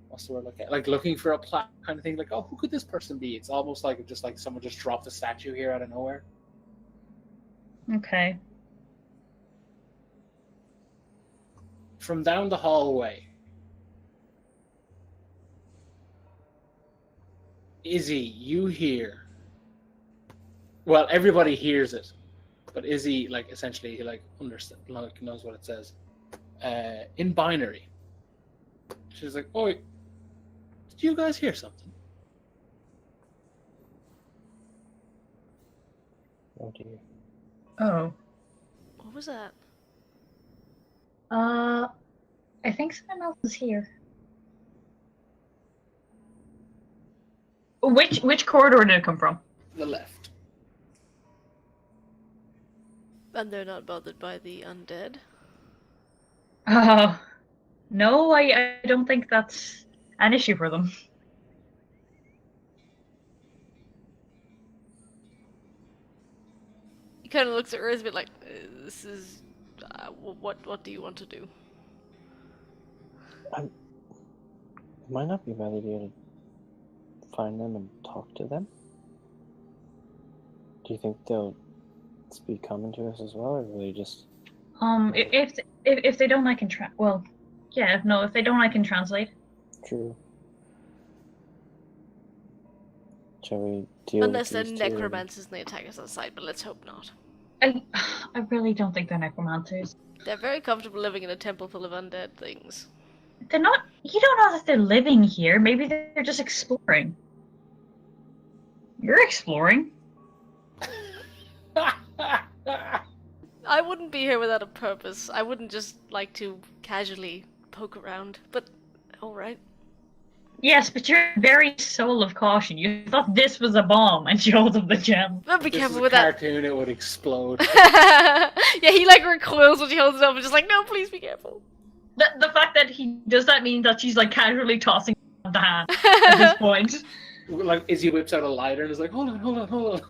[SPEAKER 1] what's the word, like looking for a plaque kind of thing. Like, oh, who could this person be? It's almost like someone just dropped a statue here out of nowhere.
[SPEAKER 4] Okay.
[SPEAKER 1] From down the hallway, Izzy, you hear. Well, everybody hears it, but Izzy, like, essentially, he like understands, like, knows what it says. In binary, she's like, "Oh, did you guys hear something?"
[SPEAKER 3] Oh dear.
[SPEAKER 4] Oh.
[SPEAKER 2] What was that?
[SPEAKER 4] I think someone else is here. Which corridor did it come from?
[SPEAKER 1] The left.
[SPEAKER 2] And they're not bothered by the undead?
[SPEAKER 4] No, I don't think that's an issue for them.
[SPEAKER 2] He kind of looks at Rizbit like, this is... what do you want to do?
[SPEAKER 3] It might not be a bad idea to find them and talk to them. Do you think they'll speak common to us as well, or will they just...
[SPEAKER 4] If they don't, I can well, yeah, no, if they don't, I can translate.
[SPEAKER 3] True. Shall we deal
[SPEAKER 2] Unless they're
[SPEAKER 3] with these
[SPEAKER 2] necromancers and they attack us outside, but let's hope not.
[SPEAKER 4] I really don't think they're necromancers.
[SPEAKER 2] They're very comfortable living in a temple full of undead things.
[SPEAKER 4] They're not. You don't know that they're living here. Maybe they're just exploring. You're exploring.
[SPEAKER 2] I wouldn't be here without a purpose. I wouldn't just like to casually poke around, but alright.
[SPEAKER 4] Yes, but you're very soul of caution. You thought this was a bomb and you hold up the gem.
[SPEAKER 2] But be
[SPEAKER 1] This
[SPEAKER 2] careful
[SPEAKER 1] is a
[SPEAKER 2] with that.
[SPEAKER 1] cartoon, it would explode.
[SPEAKER 2] Yeah, he like recoils when she holds it up and just like, no, please be careful.
[SPEAKER 4] The fact that he does that mean that she's like casually tossing the hand at this point.
[SPEAKER 1] Like, Izzy whips out a lighter and is like, hold on.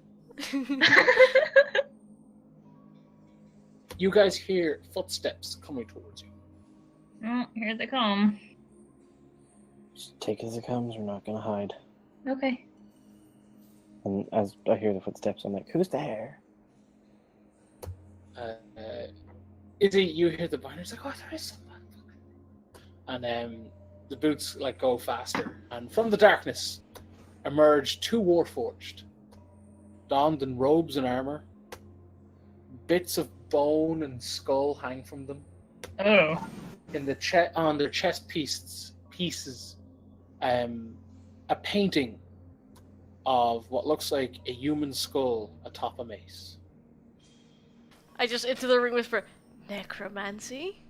[SPEAKER 1] You guys hear footsteps coming towards you.
[SPEAKER 4] Oh, here they come.
[SPEAKER 3] Just take it as it comes, we're not gonna hide.
[SPEAKER 4] Okay.
[SPEAKER 3] And as I hear the footsteps, I'm like, who's there?
[SPEAKER 1] Izzy, you hear the binder, it's like, oh, there is someone. And the boots like go faster. And from the darkness emerge 2 warforged, donned in robes and armor. Bits of bone and skull hang from them.
[SPEAKER 4] Oh.
[SPEAKER 1] In the on their chest pieces, a painting of what looks like a human skull atop a mace.
[SPEAKER 2] I just into the ring whisper, necromancy?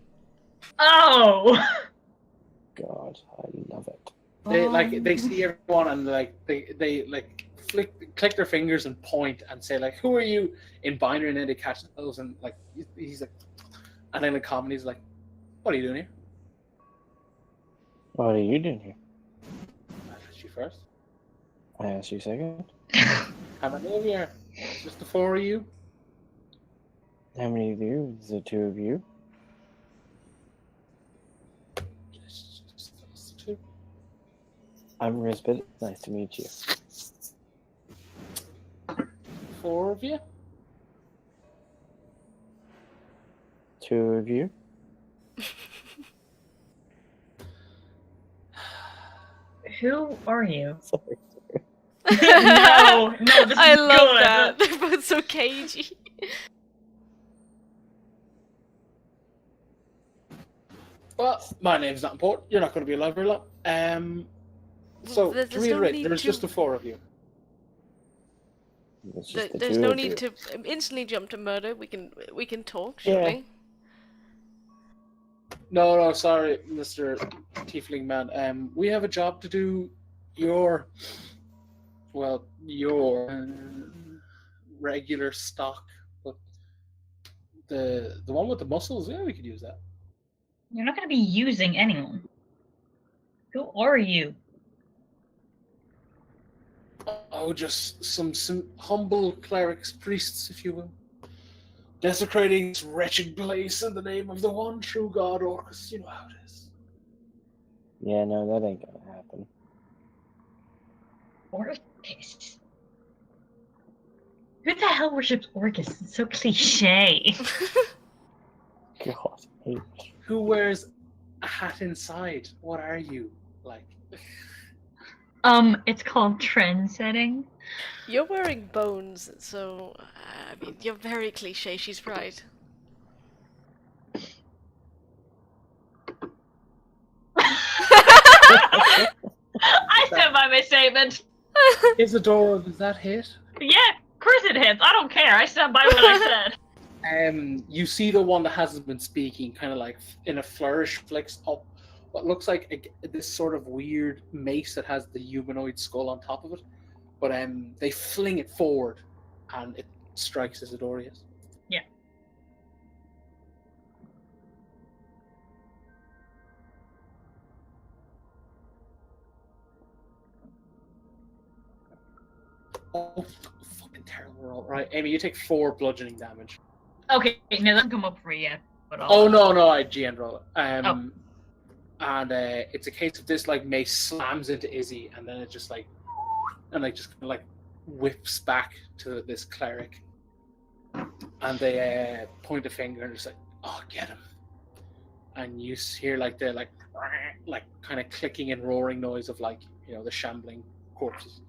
[SPEAKER 4] Oh!
[SPEAKER 3] God, I love it.
[SPEAKER 1] They see everyone and they click their fingers and point and say like, who are you, in binary, and then they catch themselves and like he's like, and then the comedy's like, what are you doing here?
[SPEAKER 3] What are you doing here?
[SPEAKER 1] I asked you first.
[SPEAKER 3] I asked you second.
[SPEAKER 1] How many of you are? Just the 4 of you?
[SPEAKER 3] How many of you? Is it 2 of you?
[SPEAKER 1] Just 2.
[SPEAKER 3] I'm Rizbit. Nice to meet you.
[SPEAKER 1] 4 of you?
[SPEAKER 3] 2 of you?
[SPEAKER 4] Who are you?
[SPEAKER 3] Sorry.
[SPEAKER 4] No, this is
[SPEAKER 2] I love
[SPEAKER 4] good.
[SPEAKER 2] that. They're both so cagey.
[SPEAKER 1] Well, my name's not important. You're not going to be alive very long. So,
[SPEAKER 2] There's
[SPEAKER 1] to
[SPEAKER 2] no
[SPEAKER 1] reiterate,
[SPEAKER 2] need
[SPEAKER 1] there's
[SPEAKER 2] to-
[SPEAKER 1] just the four of you.
[SPEAKER 3] It's just the
[SPEAKER 2] There's
[SPEAKER 3] two
[SPEAKER 2] no
[SPEAKER 3] of
[SPEAKER 2] need
[SPEAKER 3] you.
[SPEAKER 2] to instantly jump to murder. We can talk,
[SPEAKER 3] Yeah.
[SPEAKER 2] surely.
[SPEAKER 1] No, sorry, Mr. Tiefling Man. We have a job to do. Your regular stock, but the one with the muscles, yeah, we could use that.
[SPEAKER 4] You're not going to be using anyone. Who are you?
[SPEAKER 1] Oh, just some humble clerics, priests, if you will. Desecrating this wretched place in the name of the one true God, Orcus. You know how it is.
[SPEAKER 3] Yeah, no, that ain't gonna happen.
[SPEAKER 4] Orcus. Who the hell worships Orcus? It's so cliche.
[SPEAKER 3] God, I hate
[SPEAKER 1] Who wears a hat inside? What are you like?
[SPEAKER 4] It's called trend setting.
[SPEAKER 2] You're wearing bones, so I mean, you're very cliche. She's right.
[SPEAKER 4] I stand by my statement.
[SPEAKER 1] Isadora, does that hit?
[SPEAKER 4] Yeah, of course it hits. I don't care. I stand by what I said.
[SPEAKER 1] You see the one that hasn't been speaking, kind of like in a flourish, flicks up what looks like this sort of weird mace that has the humanoid skull on top of it. But they fling it forward, and it strikes Isidorius.
[SPEAKER 4] Yeah.
[SPEAKER 1] Oh, fucking terrible roll. Right, Amy, you take 4 bludgeoning damage.
[SPEAKER 4] Okay, no, that doesn't come up for you yet. But
[SPEAKER 1] Oh no, I GN roll it. And it's a case of this like mace slams into Izzy, and then it just like just kind of like whips back to this cleric, and they point a finger and just like, oh, get him. And you hear like the like kind of clicking and roaring noise of like, you know, the shambling corpses,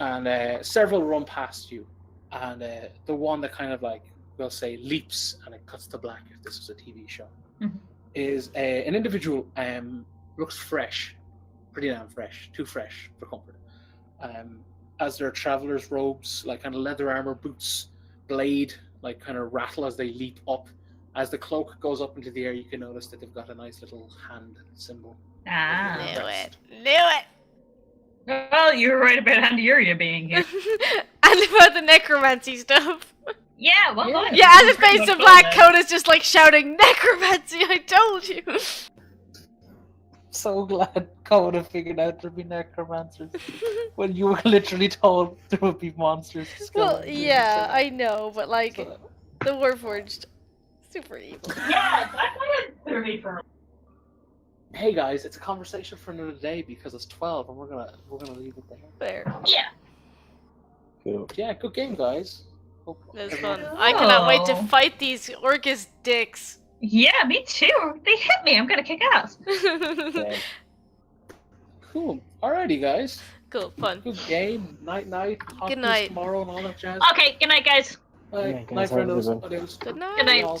[SPEAKER 1] and several run past you, and the one that kind of like, we'll say, leaps and it cuts to black, if this was a TV show, is an individual, looks fresh, pretty damn fresh, too fresh for comfort, as their traveler's robes, like kind of leather armor, boots, blade, like kind of rattle as they leap up. As the cloak goes up into the air, you can notice that they've got a nice little hand symbol.
[SPEAKER 4] Ah.
[SPEAKER 2] Knew it.
[SPEAKER 4] Well, you were right about Anduria being here.
[SPEAKER 2] And about the necromancy stuff.
[SPEAKER 4] Yeah, well done.
[SPEAKER 2] Yeah, as it fades to black, Coda's just like shouting, necromancy, I told you!
[SPEAKER 1] So glad Coda figured out there'd be necromancers when you were literally told there would be monsters.
[SPEAKER 2] Well, yeah, I know, but like, the Warforged, super evil.
[SPEAKER 4] Yeah, that's what it me for.
[SPEAKER 1] Hey guys, it's a conversation for another day because it's 12 and we're gonna leave it there.
[SPEAKER 2] Fair.
[SPEAKER 4] Yeah.
[SPEAKER 3] Cool.
[SPEAKER 1] Yeah, good game, guys. Hope
[SPEAKER 2] That was
[SPEAKER 1] everyone-
[SPEAKER 2] fun. I cannot wait to fight these Orcus dicks.
[SPEAKER 4] Yeah, me too. They hit me. I'm gonna kick ass.
[SPEAKER 3] Okay.
[SPEAKER 1] Cool. Alrighty, guys.
[SPEAKER 2] Cool, fun.
[SPEAKER 1] Good game. Night.
[SPEAKER 2] Good night.
[SPEAKER 1] Tomorrow and all that jazz.
[SPEAKER 4] Okay, good night, guys.
[SPEAKER 1] Bye.
[SPEAKER 3] Yeah, guys,
[SPEAKER 1] Night,
[SPEAKER 3] have a good
[SPEAKER 1] friendos.
[SPEAKER 3] one.
[SPEAKER 1] Adios.
[SPEAKER 2] Good night.
[SPEAKER 4] Good night.
[SPEAKER 1] Y'all.